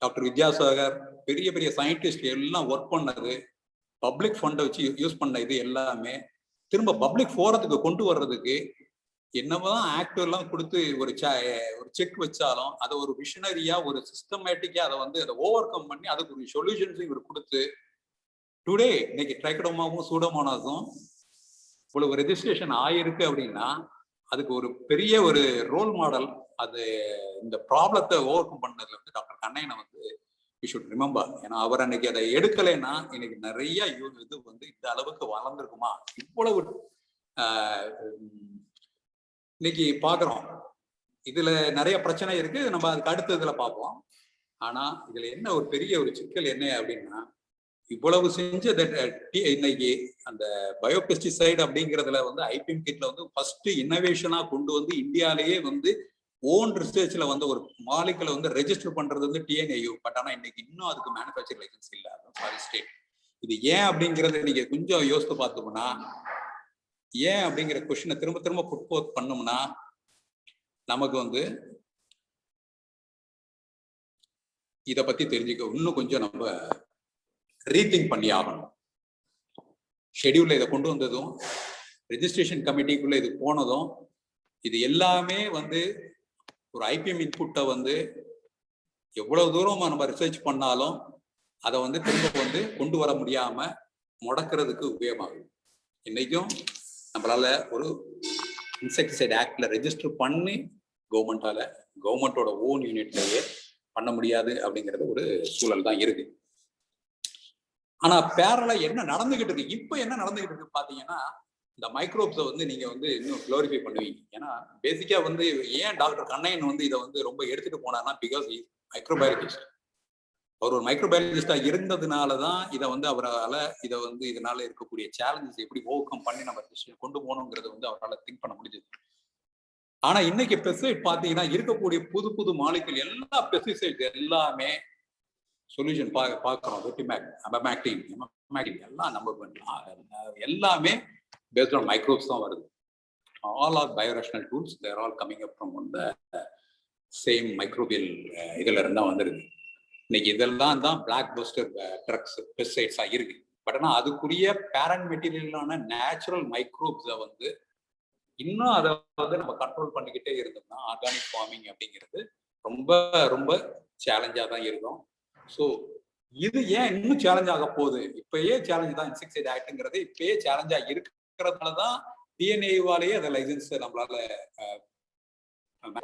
Doctor Vidyasagar பெரிய scientist எல்லாம் work பண்ணது, public ஃபண்டை வச்சு use பண்ண இது எல்லாமே திரும்ப பப்ளிக் ஃபோரத்துக்கு கொண்டு வர்றதுக்கு என்னதான் ஆக்ட் எல்லாம் கொடுத்து ஒரு செக் வச்சாலும் அதை ஒரு விஷனரியா ஒரு சிஸ்டமேட்டிக்கா அதை வந்து அதை ஓவர் கம் பண்ணி அதுக்கு ஒரு சொல்யூஷன்ஸும் இவர் கொடுத்து டுடே இன்னைக்கு ட்ரைகோடர்மாவும் சூடோமோனாஸும் இவ்வளவு ரெஜிஸ்ட்ரேஷன் ஆயிருக்கு அப்படின்னா அதுக்கு ஒரு பெரிய ஒரு ரோல் மாடல். அது இந்த ப்ராப்ளத்தை ஓவர் கம் பண்ணதுல வந்து டாக்டர் கண்ணையனை வந்து we should remember. ஏன்னா அவர் அன்னைக்கு அதை எடுக்கலைன்னா இன்னைக்கு நிறைய இது வந்து இந்த அளவுக்கு வளர்ந்துருக்குமா? இவ்வளவு இன்னைக்கு பாக்குறோம், இதுல நிறைய பிரச்சனை இருக்கு, நம்ம அதுக்கு அடுத்த இதுல பார்ப்போம். ஆனா இதுல என்ன ஒரு பெரிய ஒரு சிக்கல் என்ன அப்படின்னா இவ்வளவு செஞ்ச இன்னைக்கு அந்த பயோபெஸ்டிசைட் அப்படிங்கிறதுல வந்து ஐபிஎம் கிட்ல வந்து ஃபர்ஸ்ட் இன்னோவேஷனா கொண்டு வந்து இந்தியாலேயே வந்து ஓன் ரிசர்ச்ல வந்து ஒரு மாலிகுலை வந்து ரெஜிஸ்டர் பண்றது வந்து டிஎன்ஏயு. பட் ஆனா இன்னைக்கு இன்னும் அதுக்கு மேனுஃபேக்சர் லைசன்ஸ் இல்லை, சாரி ஸ்டேட். இது ஏன் அப்படிங்கறத நீங்க கொஞ்சம் யோசித்து பார்த்தோம்னா, ஏன் அப்படிங்கிற கொஸ்டினை திரும்ப புட் பண்ணோம்னா நமக்கு வந்து இதை பத்தி தெரிஞ்சுக்க இன்னும் கொஞ்சம் நம்ம ரீதிங்க் பண்ணி ஆகணும். ஷெடியூல்ல இதை கொண்டு வந்ததும் ரெஜிஸ்ட்ரேஷன் கமிட்டிக்குள்ள இது போனதும் இது எல்லாமே வந்து ஒரு ஐபிஎம் இன்புட்டை வந்து எவ்வளவு தூரம் நம்ம ரிசர்ச் பண்ணாலும் அதை வந்து திரும்ப வந்து கொண்டு வர முடியாம முடக்கிறதுக்கு உபயோகமாகும். இன்னைக்கும் நம்மளால ஒரு இன்செக்டிசைட் ஆக்ட்ல ரெஜிஸ்டர் பண்ணி கவர்மெண்டோட ஓன் யூனிட்லயே பண்ண முடியாது அப்படிங்கிறது ஒரு சூழல் தான் இருக்கு. ஆனா பேரலா என்ன நடந்துகிட்டு இருக்கு, இப்ப என்ன நடந்துகிட்டு இருக்கு பாத்தீங்கன்னா, இந்த மைக்ரோப்ஸை வந்து நீங்க வந்து இன்னும் குளோரிஃபை பண்ணுவீங்க. ஏன்னா பேசிக்கா வந்து ஏன் டாக்டர் கண்ணையன் வந்து இதை வந்து ரொம்ப எடுத்துட்டு போனார்னா, பிகாஸ் மைக்ரோபயாலஜிஸ்ட். அவர் ஒரு மைக்ரோபயாலஜிஸ்டா இருந்ததுனாலதான் இதை வந்து அவரால் இதை வந்து இதனால இருக்கக்கூடிய சேலஞ்சஸ் எப்படி ஓவர் கம் பண்ணி நம்ம கொண்டு போகணுங்கிறது வந்து அவரால் திங்க் பண்ண முடிஞ்சது. ஆனா இன்னைக்கு பெஸ்டிசைட் பாத்தீங்கன்னா இருக்கக்கூடிய புது புது மாலிகுல் எல்லா பெஸ்டிசைட் எல்லாமே சொல்யூஷன் பார்க்கிறோம். வெட்டிமேக், அபமேக்டின், எல்லாம் நம்ம எல்லாமே based on microbes தான் வருது. All are biorational tools. They are all coming up from the same microbial இதுல இருந்தா வந்துருக்கு. இன்னைக்கு இதெல்லாம் தான் பிளாக் பஸ்டர் ட்ரக்ஸ் பெஸ்டிசைட்ஸா இருக்கு. பட் ஆனா அதுக்குரிய பேரண்ட் மெட்டீரியலான நேச்சுரல் மைக்ரோப்ஸை வந்து இன்னும் அதை வந்து நம்ம கண்ட்ரோல் பண்ணிக்கிட்டே இருந்தோம்னா ஆர்கானிக் ஃபார்மிங் அப்படிங்கிறது ரொம்ப ரொம்ப சேலஞ்சா தான் இருக்கும். ஸோ இது ஏன் இன்னும் சேலஞ்ச் ஆக போகுது, இப்பயே சேலஞ்ச் தான் இன்செக்டிசைட் ஆக்ட்ங்கிறது இப்பயே சேலஞ்சா இருக்கிறதுனாலதான் டிஎன்ஏவாலேயே அதை லைசன்ஸ் நம்மளால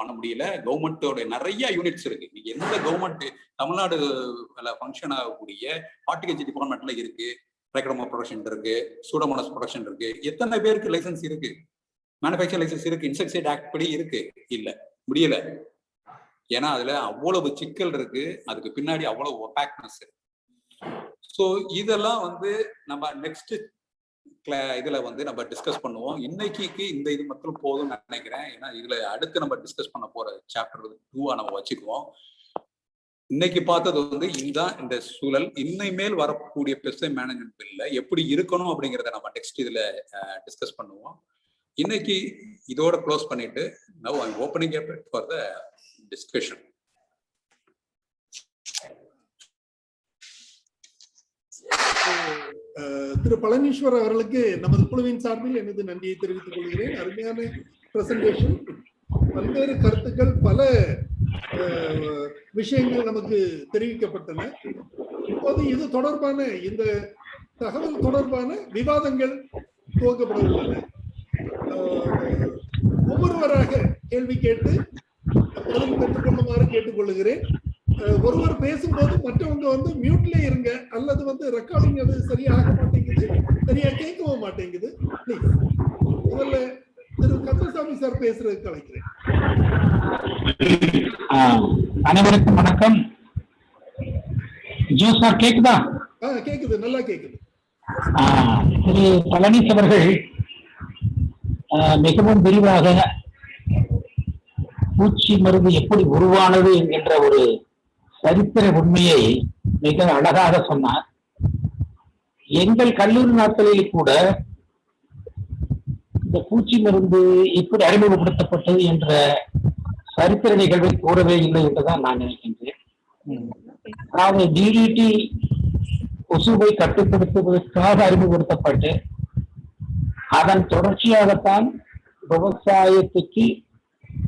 பண்ண முடியல. கவர்மெண்டோட நிறைய யூனிட்ஸ் இருக்கு. நீங்க எந்த கவர்மெண்ட் தமிழ்நாடு ஃபங்க்ஷன் ஆகக்கூடிய ஹார்டிகல்ச்சர் டிபார்ட்மெண்ட்ல இருக்கு, ட்ரைகோடர்மா ப்ரொடக்ஷன் இருக்கு, சூடோமோனாஸ் ப்ரொடக்ஷன் இருக்கு. எத்தனை பேருக்கு லைசன்ஸ் இருக்கு, மேனுஃபேக்சர் லைசன்ஸ் இருக்கு, இன்செக்டிசைட் ஆக்ட் படி இருக்கு? இல்ல, முடியல. ஏன்னா அதுல அவ்வளவு சிக்கல் இருக்கு, அதுக்கு பின்னாடி அவ்வளவு ஒபாக்னஸ் இருக்கு. ஸோ இதெல்லாம் வந்து நம்ம நெக்ஸ்ட் இதுல வந்து நம்ம டிஸ்கஸ் பண்ணுவோம். இன்னைக்கு இந்த இது மட்டும் போதும்னு நினைக்கிறேன். ஏன்னா இதுல அடுத்து நம்ம டிஸ்கஸ் பண்ண போற சாப்டர் 2 நம்ம வச்சுக்குவோம். இன்னைக்கு பார்த்தது வந்து இதுதான் இந்த சூழல். இனிமேல் வரக்கூடிய பெஸ்டிசைட் மேனேஜ்மெண்ட் பில்ல எப்படி இருக்கணும் அப்படிங்கிறத நம்ம நெக்ஸ்ட் இதுல டிஸ்கஸ் பண்ணுவோம். இன்னைக்கு இதோட க்ளோஸ் பண்ணிட்டு now I'm opening up for the discussion. திரு பழனீஸ்வர் அவர்களுக்கு நமது குழுவின் சார்பில் எனது நன்றியை தெரிவித்துக் கொள்கிறேன். அருமையான பிரசன்டேஷன், பல்வேறு கருத்துக்கள், பல விஷயங்கள் நமக்கு தெரிவிக்கப்பட்டன. இப்போது இது தொடர்பான இந்த தகவல் தொடர்பான விவாதங்கள் துவக்கப்பட உள்ளன. ஒவ்வொருவராக கேள்வி கேட்டு பதில் பெற்றுக்கொள்ளுமாறு கேட்டுக்கொள்ளுகிறேன். ஒருவர் பேசும்போது மற்றவங்க வந்து மியூட்ல இருங்க, அல்லது வந்து ரெக்கார்டிங் அது சரியாக மாட்டேங்குது, சரியா கேட்கவும் மாட்டேங்குது. பிளீஸ் முதல்ல திரு கந்தசாமி சார் பேசுறதுக்கு அழைக்கிறேன். அனைவருக்கும் வணக்கம். ஜோ சார் கேக்குதா? கேக்குது, நல்லா கேக்குது. திரு பழனிஸ் அவர்கள் மிகவும் விரிவாக பூச்சி மருந்து எப்படி உருவானது என்கின்ற ஒரு சரித்திர உண்மையை மிக அழகாக சொன்னார். எங்கள் கல்லூரி நாட்களில் கூட இந்த பூச்சி மருந்து எப்படி அறிமுகப்படுத்தப்பட்டது என்ற சரித்திர நிகழ்வை கூறவே இல்லை என்றுதான் நான் நினைக்கின்றேன். அதாவது டிடிடி கொசுவை கட்டுப்படுத்துவதற்காக அறிமுகப்படுத்தப்பட்டு அதன் தொடர்ச்சியாகத்தான் விவசாயத்துக்கு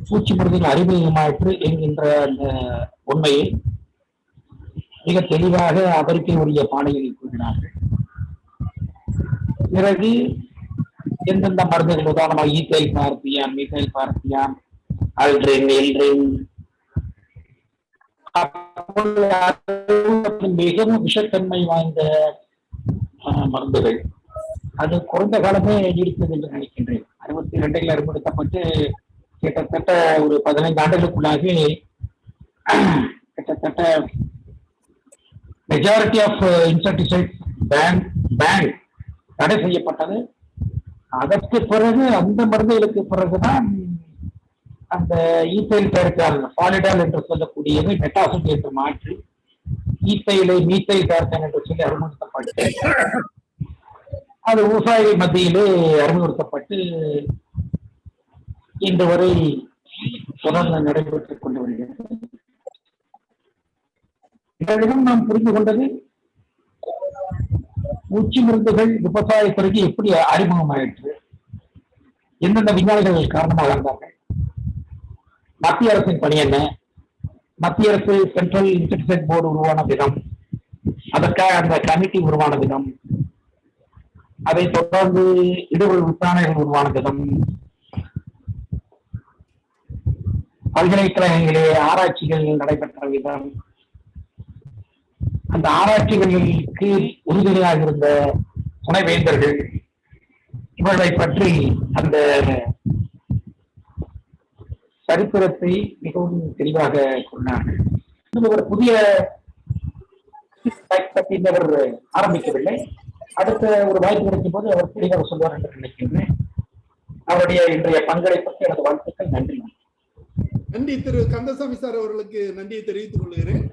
பூச்சி மருந்துகள் அறிமுகமாயிற்று என்கின்ற அந்த உண்மையை மிக தெளிவாக அவருக்கு உரிய பாணியில் கூறினார்கள். பிறகு எந்தெந்த மருந்துகள், உதாரணமாக ஈத்தைல் பார்த்தியான், மீத்தைல் பார்த்தியான், அல்ட்ரின், எல்ட்ரின், மிகவும் விஷத்தன்மை வாய்ந்த மருந்துகள். அது குறைந்த காலமே நீடித்தது என்று நினைக்கின்றேன். 62 அறிமுகப்படுத்தப்பட்டு கிட்டத்தட்ட ஒரு 15 ஆண்டுகளுக்குள்ளாக கிட்டத்தட்ட மெஜாரிட்டி ஆஃப் இன்செக்டிசைட் பேன் தடை செய்யப்பட்டது. அதற்கு பிறகு அந்த மருந்துகளுக்கு பிறகுதான் அந்த ஈத்தைல் தயாரித்தால் பாலிடால் என்று சொல்லக்கூடியது மெட்டாசிட் என்று மாற்றி ஈத்தைலை மீத்தைல் தயாரித்தான் என்று சொல்லி அறிமுகப்படுத்தப்பட்டு அது விவசாயிகள் மத்தியிலே அறிமுகப்படுத்தப்பட்டு இன்று வரை தொடர்ந்து நடைபெற்றுக் கொண்டு வருகிறது. இதனிடம் நாம் புரிந்து கொண்டது, பூச்சி மருந்துகள் விவசாயத்துறைக்கு எப்படி அறிமுகமாயிற்று, எந்தெந்த விஞ்ஞானிகள் காரணமாக இருந்தார்கள், மத்திய அரசின் பணி என்ன, மத்திய அரசு சென்ட்ரல் இன்செக்டிசைட் போர்டு உருவான விதம், அதற்காக அந்த கமிட்டி உருவான விதம், அதை தொடர்ந்து இடைவெளி விசாரணைகள் உருவான விதம், பல்கலைக்கழகங்களிலே ஆராய்ச்சிகள் நடைபெற்ற விதம், அந்த ஆராய்ச்சிகளுக்கு உறுதுணையாக இருந்த துணைவேந்தர்கள், இவர்களை பற்றி அந்த சரித்திரத்தை மிகவும் தெளிவாக சொன்னார்கள். ஒரு புதிய பற்றி அவர் ஆரம்பிக்கவில்லை. அடுத்த ஒரு வாய்ப்பு கிடைக்கும் போது அவர் தெளிவாக சொல்வார் என்று நினைக்கின்றேன். அவருடைய இன்றைய பங்களிப்புக்கு எனது வாழ்த்துக்கள். நன்றி. நன்றி திரு கந்தசாமி சார் அவர்களுக்கு நன்றியை தெரிவித்துக் கொள்கிறேன்.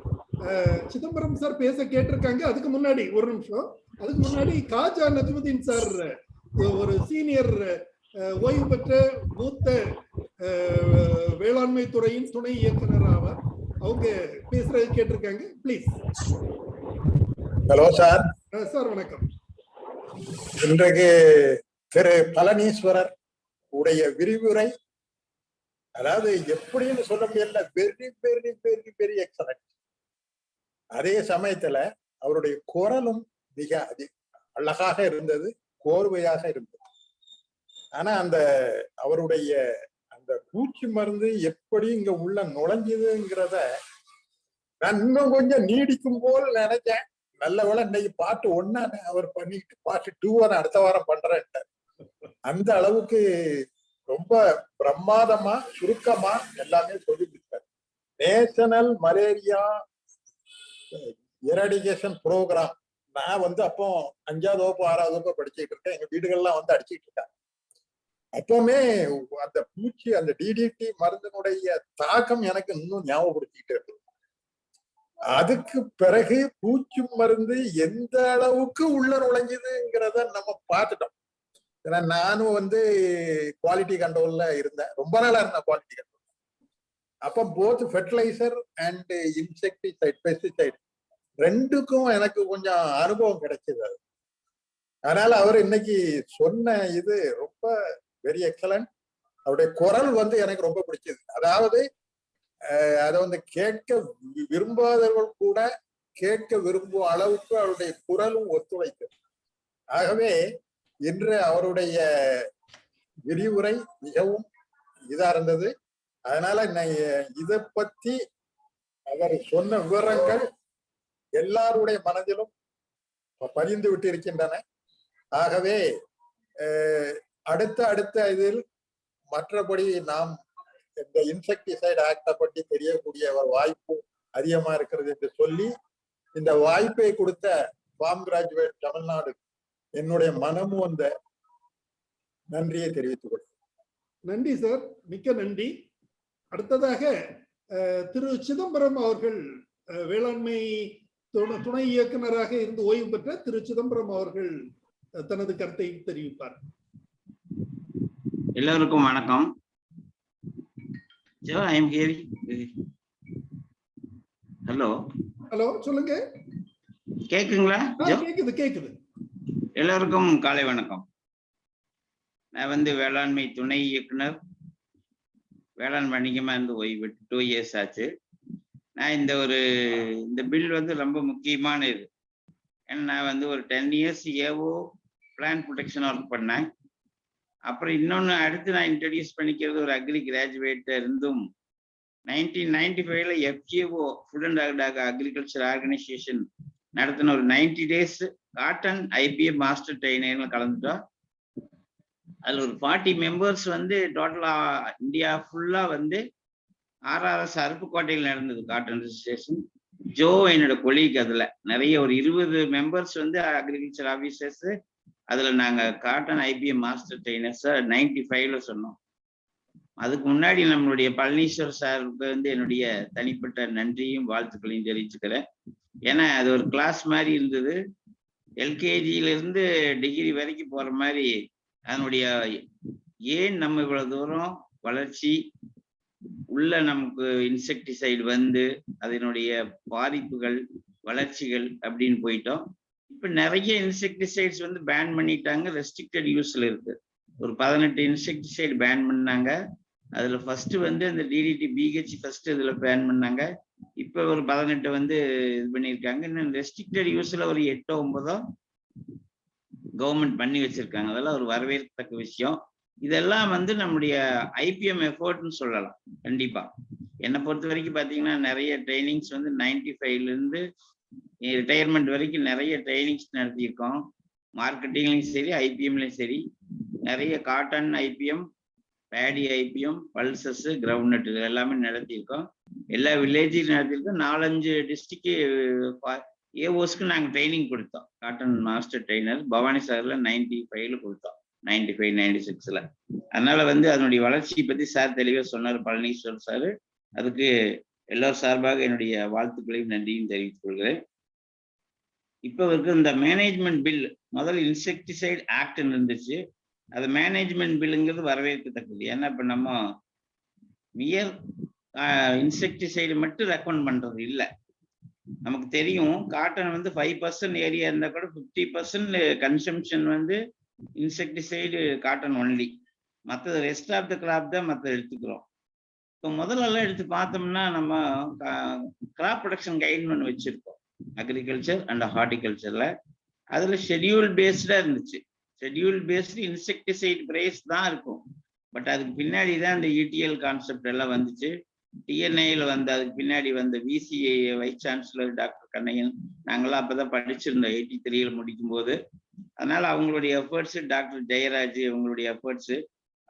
சிதம்பரம் சார் பேச கேட்டிருக்காங்க. அதுக்கு முன்னாடி ஒரு நிமிஷம், அதுக்கு முன்னாடி காஜா நஜ்முதீன் சார் ஒரு சீனியர் ஓய்வு பெற்ற மூத்த வேளாண்மை துறையின் துணை இயக்குனர் ஆவார். அவங்க பேசுறது கேட்டிருக்காங்க. பிளீஸ். Hello sir. சார் வணக்கம். இன்றைக்கு திரு பழனீஸ்வரர் உடைய விரிவுரை, அதாவது எப்படின்னு சொல்ல முடியல, very very very very excellent. அதே சமயத்துல அவருடைய குரலும் மிக அழகாக இருந்தது, கோர்வையாக இருந்தது. ஆனா அந்த அவருடைய அந்த பூச்சி மருந்து எப்படி இங்க உள்ள நுழைஞ்சதுங்கிறத நான் இன்னும் கொஞ்சம் நீடிக்கும் போல் நினைச்சேன். நல்ல வேளை இன்னைக்கு பார்ட் 1 அவர் பண்ணிட்டு பார்ட் 2 அடுத்த வாரம் பண்றேன். அந்த அளவுக்கு ரொம்ப பிரமாதமா சுருக்கமா எல்லாமே சொல்லியிருக்காரு. நேஷனல் மலேரியா எரடிகேஷன் ப்ரோக்ராம் நான் அப்போ 5வது வகுப்பு 6வது வகுப்பு படிச்சுட்டு இருக்கேன். எங்க வீடுகள்லாம் அடிச்சுட்டு இருக்காங்க. அப்பவுமே அந்த பூச்சி அந்த டிடிடி மருந்தினுடைய தாக்கம் எனக்கு இன்னும் ஞாபகப்படுத்திக்கிட்டு இருக்கு. அதுக்கு பிறகு பூச்சி மருந்து எந்த அளவுக்கு உள்ள நுழைஞ்சதுங்கிறத நம்ம பார்த்துட்டோம். ஏன்னா நானும் குவாலிட்டி கண்ட்ரோல்ல இருந்தேன், ரொம்ப நாளா இருந்தேன் குவாலிட்டி கண்ட்ரோல். அப்ப both fertiliser and insecticide pesticide ரெண்டுக்கும் எனக்கு கொஞ்சம் அனுபவம் கிடைச்சது. அது அதனால அவர் இன்னைக்கு சொன்ன இது ரொம்ப வெரி எக்ஸலன்ட். அவருடைய குரல் எனக்கு ரொம்ப பிடிச்சது. அதாவது அதை கேட்க விரும்பாதவர்கள் கூட கேட்க விரும்பும் அளவுக்கு அவருடைய குரலும் ஒத்துழைத்தது. ஆகவே இன்று அவருடைய விரிவுரை மிகவும் இதா இருந்தது. அதனால இதை பத்தி அவர் சொன்ன விவரங்கள் எல்லாருடைய மனதிலும் பதிந்து விட்டு இருக்கின்றன. ஆகவே அடுத்த இதில் மற்றபடி நாம் இந்த இன்செக்டிசைட் ஆக்டை பற்றி தெரியக்கூடிய ஒரு வாய்ப்பு அதிகமா இருக்கிறது என்று சொல்லி இந்த வாய்ப்பை கொடுத்த ஃபார்ம் கிராஜுவேட் தமிழ்நாடு என்னுடைய மனமும் நன்றியை தெரிவித்துக் கொள்கிறேன். நன்றி சார், மிக்க நன்றி. அடுத்ததாக திரு சிதம்பரம் அவர்கள், வேளாண்மை துணை இயக்குனராக இருந்து ஓய்வு பெற்ற திரு சிதம்பரம் அவர்கள் தனது கருத்தை தெரிவிப்பார். எல்லோருக்கும் வணக்கம். ஹலோ ஹலோ, சொல்லுங்க. கேக்குங்களா? கேக்குது. எல்லோருக்கும் காலை வணக்கம். நான் வேளாண்மை துணை இயக்குனர், வேளாண் வணிகமா ஓய்வு 2 இயர்ஸ் ஆச்சு. நான் இந்த பில் ரொம்ப முக்கியமான இது. ஏன்னா நான் ஒரு 10 இயர்ஸ் ஏவோ பிளான் ப்ரொடெக்ஷன் ஒர்க் பண்ணேன். அப்புறம் இன்னொன்று அடுத்து நான் இன்ட்ரடியூஸ் பண்ணிக்கிறது ஒரு அக்ரி கிராஜுவேட் இருந்தும் 1995ல FGO food and agriculture organisation நடத்தின ஒரு 90 days காட்டன் IBM மாஸ்டர் ட்ரெயினர்ல கலந்துட்டோம். அதுல ஒரு 40 மெம்பர்ஸ் டோட்டலா இந்தியா ஃபுல்லா RRS அருப்புக்கோட்டையில் நடந்தது காட்டன் ரிஜிஸ்ட்ரேஷன். ஜோ என்னோட கொலீக், அதுல நிறைய ஒரு 20 மெம்பர்ஸ் அக்ரிகல்ச்சர் ஆபீசர்ஸ். அதுல நாங்க காட்டன் IBM மாஸ்டர் ட்ரெயினர்ஸ் 95ல சொன்னோம். அதுக்கு முன்னாடி நம்மளுடைய பழனீஸ்வர் சாருக்கு என்னுடைய தனிப்பட்ட நன்றியும் வாழ்த்துக்களையும் தெரிவிச்சுக்கிறேன். ஏன்னா அது ஒரு கிளாஸ் மாதிரி இருந்தது. LKGல இருந்து டிகிரி வரைக்கும் போற மாதிரி அதனுடைய ஏன் நம்ம இவ்வளவு தூரம் வளர்ச்சி உள்ள நமக்கு இன்செக்டிசைடு அதனுடைய பாதிப்புகள் வளர்ச்சிகள் அப்படின்னு போயிட்டோம். இப்ப நிறைய இன்செக்டிசைட்ஸ் பேன் பண்ணிட்டாங்க, ரெஸ்ட்ரிக்டட் யூஸ்ல இருக்கு. ஒரு 18 இன்செக்டிசைடு பேன் பண்ணாங்க. அதுல ஃபர்ஸ்ட் வந்து அந்த டிடிடி பிஹெச் ஃபர்ஸ்ட் இதுல பேன் பண்ணாங்க. இப்ப ஒரு 18 வந்து இது பண்ணியிருக்காங்க. இன்னும் ரெஸ்ட்ரிக்டட் யூஸ்ல ஒரு 8 9 கவர்மெண்ட் பண்ணி வச்சிருக்காங்க. அதெல்லாம் ஒரு வரவேற்கத்தக்க விஷயம். இதெல்லாம் வந்து நம்முடைய ஐபிஎம் எஃபோர்ட்னு சொல்லலாம். கண்டிப்பா என்னை பொறுத்த வரைக்கும் பாத்தீங்கன்னா நிறைய ட்ரைனிங்ஸ் வந்து 95ல இருந்து ரிட்டையர்மெண்ட் வரைக்கும் நிறைய ட்ரைனிங்ஸ் நடத்தியிருக்கோம். மார்க்கெட்டிங்லையும் சரி, ஐபிஎம்லையும் சரி, நிறைய cotton IBM, Bedi IBM, pulses, ground இது எல்லாமே நடத்தியிருக்கோம். எல்லா வில்லேஜையும் நடத்தியிருக்கோம். 4-5 டிஸ்ட்ரிக்ட் ஏஓஸ்க்கு நாங்கள் ட்ரைனிங் கொடுத்தோம். காட்டன் மாஸ்டர் ட்ரெயினர் பவானி சாகர்ல 95ல கொடுத்தோம், 95 96ல. அதனால வந்து அதனுடைய வளர்ச்சியை பத்தி சார் தெளிவாக சொன்னார், பழனீஸ்வர் சார். அதுக்கு எல்லோரும் சார்பாக என்னுடைய வாழ்த்துக்களையும் நன்றியும் தெரிவித்துக் கொள்கிறேன். இப்போ இருக்க இந்த மேனேஜ்மெண்ட் பில், முதல்ல இன்செக்டிசைட் ஆக்ட் இருந்துச்சு. அது மேனேஜ்மெண்ட் பில்லுங்கிறது வரவேற்கத்தக்கது. ஏன்னா இப்போ நம்ம மியர் இன்செக்டிசைடு மட்டும் ரெக்கமெண்ட் பண்றது இல்லை. நமக்கு தெரியும் காட்டன் வந்து 5% ஏரியா இருந்தா கூட 50% கன்சம்ஷன் வந்து இன்செக்டிசைடு காட்டன் ஒன்லி. மற்றது ரெஸ்ட் ஆஃப் த கிராப் தான் மற்ற எடுத்துக்கிறோம். இப்போ முதல்ல எடுத்து பார்த்தோம்னா நம்ம கிராப் ப்ரொடக்ஷன் கைடுன்னு ஒன்று வச்சிருக்கோம் அக்ரிகல்ச்சர் அண்ட் ஹார்டிகல்ச்சர்ல. அதுல ஷெட்யூல் பேஸ்டா இருந்துச்சு. ஷெட்யூல் பேஸ்டு இன்செக்டிசைட் பிரைஸ் தான் இருக்கும். பட் அதுக்கு பின்னாடி தான் இந்த இடிஎல் கான்செப்ட் எல்லாம் வந்துச்சு. டிஎன்ஏல வந்து அதுக்கு பின்னாடி வந்த VCA vice chancellor doctor Kannaiyan, நாங்களாம் அப்பதான் படிச்சிருந்தோம் 83ல முடிக்கும் போது. அதனால அவங்களுடைய எஃபர்ட்ஸ், டாக்டர் ஜெயராஜ் அவங்களுடைய எஃபர்ட்ஸ்,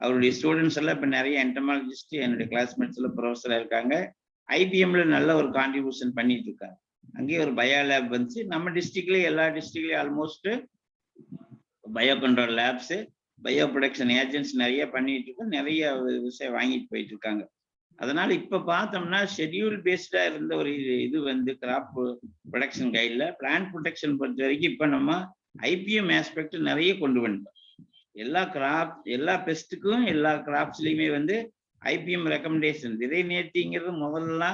அவருடைய ஸ்டூடெண்ட்ஸ் எல்லாம் இப்போ நிறைய என்டமாலஜிஸ்ட் என்னுடைய கிளாஸ்மேட்ஸ்ல ப்ரொஃபஸரா இருக்காங்க. ஐபிஎம்ல நல்ல ஒரு கான்ட்ரிபியூஷன் பண்ணிட்டு இருக்காங்க. அங்கேயே ஒரு பயோ லேப் வந்துச்சு. நம்ம டிஸ்ட்ரிக்ட்லயும் எல்லா டிஸ்ட்ரிக்ட்லயும் almost bio control labs, bio production agents நிறைய பண்ணிட்டு இருக்கோம். நிறைய விஷயம் வாங்கிட்டு போயிட்டு இருக்காங்க. அதனால இப்ப பார்த்தோம்னா ஷெட்யூல் பேஸ்டா இருந்த ஒரு இது வந்து கிராப் ப்ரொடக்ஷன் கைட்ல பிளான்ட் ப்ரொடெக்ஷன் பொறுத்த வரைக்கும் இப்ப நம்ம ஐபிஎம் ஆஸ்பெக்ட் நிறைய கொண்டு வந்துட்டோம். எல்லா பெஸ்ட்டுக்கும் எல்லா கிராப்ஸ்லயுமே வந்து ஐபிஎம் ரெக்கமெண்டேஷன். விதை நேர்த்திங்கிறது முதல்ல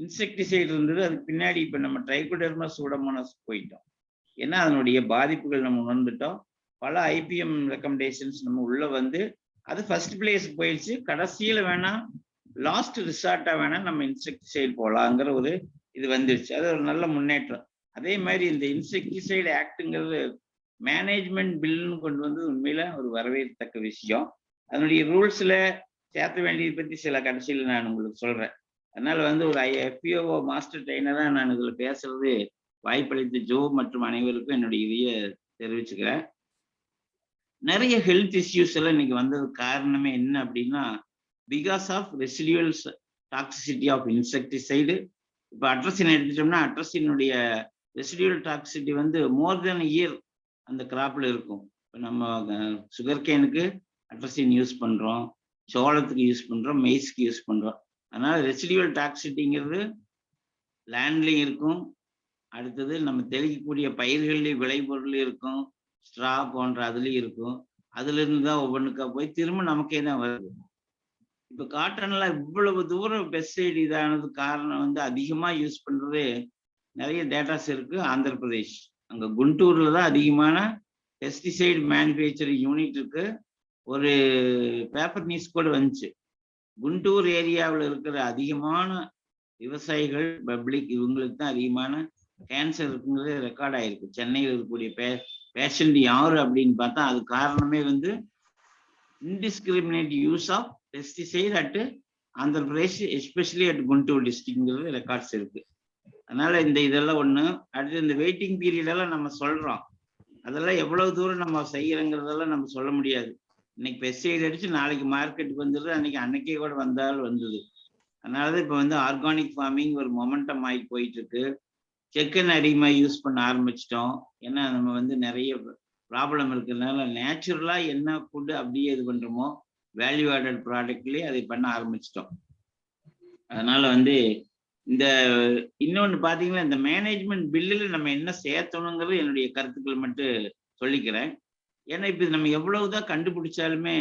இன்செக்டிசைடு இருந்தது. அதுக்கு பின்னாடி இப்ப நம்ம ட்ரைகோடெர்மா சூடோமோனாஸ் போயிட்டோம். ஏன்னா அதனுடைய பாதிப்புகள் நம்ம உணர்ந்துட்டோம். பல ஐபிஎம் ரெக்கமெண்டேஷன்ஸ் நம்ம உள்ள வந்து அது ஃபர்ஸ்ட் பிளேஸ் போயிடுச்சு. கடைசியில வேணா லாஸ்ட் ரிசார்ட்டா வேணா நம்ம இன்செக்டிசைடு போலாங்கிற ஒரு இது வந்துருச்சு. அது ஒரு நல்ல முன்னேற்றம். அதே மாதிரி இந்த இன்செக்டிசைடு ஆக்டுங்கிறது மேனேஜ்மெண்ட் பில்லுன்னு கொண்டு வந்து உண்மையில ஒரு வரவேற்கத்தக்க விஷயம். அதனுடைய ரூல்ஸ்ல சேர்த்த வேண்டியதை பத்தி சில கடைசியில் நான் உங்களுக்கு சொல்றேன். அதனால வந்து ஒரு எஃபிஓ மாஸ்டர் ட்ரெயினரா நான் இதுல பேசுறது வாய்ப்பளித்த ஜோ மற்றும் அனைவருக்கும் என்னுடைய இதைய தெரிவிச்சுக்கிறேன். நிறைய ஹெல்த் இஷ்யூஸ் எல்லாம் இன்னைக்கு வந்தது காரணமே என்ன அப்படின்னா, because of residual toxicity of insecticide. இப்போ அட்ரஸின் எடுத்துட்டோம்னா அட்ரஸினுடைய ரெசிடியூவல் டாக்ஸிசிட்டி வந்து மோர் தென் இயர் அந்த கிராப்ல இருக்கும். இப்போ நம்ம சுகர் கேனுக்கு அட்ரஸின் யூஸ் பண்றோம், சோளத்துக்கு யூஸ் பண்றோம், மெய்ஸ்க்கு யூஸ் பண்றோம். அதனால ரெசிடியூவல் டாக்ஸிசிட்டிங்கிறது லேண்ட்லயும் இருக்கும். அடுத்தது நம்ம தெளிக்கக்கூடிய பயிர்கள்லயும் விளைபொருள் இருக்கும், ஸ்ட்ரா போன்ற அதுலயும் இருக்கும். அதுல இருந்து தான் ஒவ்வொன்றுக்கா போய் திரும்ப நமக்கே தான் வருது. இப்ப காட்டன்ல இவ்வளவு தூரம் பெஸ்டிசைடு இதானது காரணம் வந்து அதிகமா யூஸ் பண்றது நிறைய டேட்டாஸ் இருக்கு. ஆந்திர பிரதேஷ் அங்க குண்டூர்ல தான் அதிகமான பெஸ்டிசைடு மேனுஃபேக்சரிங் யூனிட் இருக்கு. ஒரு பேப்பர் நியூஸ் கூட வந்துச்சு, குண்டூர் ஏரியாவில் இருக்கிற அதிகமான விவசாயிகள் பப்ளிக் இவங்களுக்கு தான் அதிகமான கேன்சர் இருக்குங்கிறது ரெக்கார்ட் ஆயிருக்கு. சென்னையில் இருக்கக்கூடிய பேஷண்ட் யாரு அப்படின்னு பார்த்தா அது காரணமே வந்து indiscriminate use of pesticide at Andhra Pradesh, especially at Guntur டிஸ்ட்ரிக்ட்ங்கிறது ரெக்கார்ட்ஸ் இருக்கு. அதனால இதெல்லாம் ஒண்ணு. அடுத்து இந்த வெயிட்டிங் பீரியட் எல்லாம் நம்ம சொல்றோம், அதெல்லாம் எவ்வளவு தூரம் நம்ம செய்யறோங்கிறதெல்லாம் நம்ம சொல்ல முடியாது. இன்னைக்கு பெஸ்டிசைட் அடிச்சு நாளைக்கு மார்க்கெட்டுக்கு வந்துடுது, அன்னைக்கே கூட வந்தாலும் வந்தது. அதனாலதான் இப்ப வந்து ஆர்கானிக் ஃபார்மிங் ஒரு மொமெண்டம் ஆகி போயிட்டு இருக்கு. செக்கன் அதிகமாக யூஸ் பண்ண ஆரம்பிச்சிட்டோம். ஏன்னா நம்ம வந்து நிறைய ப்ராப்ளம் இருக்கிறதுனால நேச்சுரலா என்ன ஃபுட்டு அப்படியே இது பண்றோமோ வேல்யூ ஆடட் ப்ராடக்ட்லயே அதை பண்ண ஆரம்பிச்சிட்டோம். அதனால வந்து இந்த இன்னொன்று பார்த்தீங்கன்னா இந்த மேனேஜ்மெண்ட் பில்லில் நம்ம என்ன சேர்த்தணுங்கிறது என்னுடைய கருத்துக்கள் மட்டும் சொல்லிக்கிறேன். ஏன்னா இப்போ நம்ம எவ்வளவுதான் கண்டுபிடிச்சாலுமே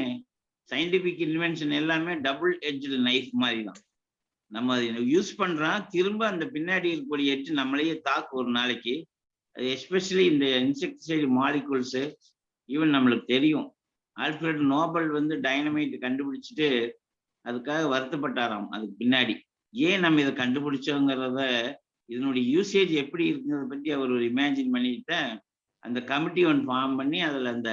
சயின்டிபிக் இன்வென்ஷன் எல்லாமே டபுள் எட்ஜ்டு நைஃப் மாதிரி தான். நம்ம யூஸ் பண்றோம், திரும்ப அந்த பின்னாடி இருக்கக்கூடிய எட்ஜ் நம்மளையே தாக்கு ஒரு நாளைக்கு. அது எஸ்பெஷலி இந்த இன்செக்டிசைடு மாலிகூல்ஸ் ஈவன் நம்மளுக்கு தெரியும் ஆல்ஃபிரட் நோபல் வந்து டைனமைட் கண்டுபிடிச்சிட்டு அதுக்காக வருத்தப்பட்டாராம். அதுக்கு பின்னாடி ஏன் நம்ம இதை கண்டுபிடிச்சோங்கிறத, இதனுடைய யூசேஜ் எப்படி இருக்குங்கிறத பத்தி அவர் ஒரு இமேஜின் பண்ணிட்டு அந்த கமிட்டி ஒன்று ஃபார்ம் பண்ணி அதுல அந்த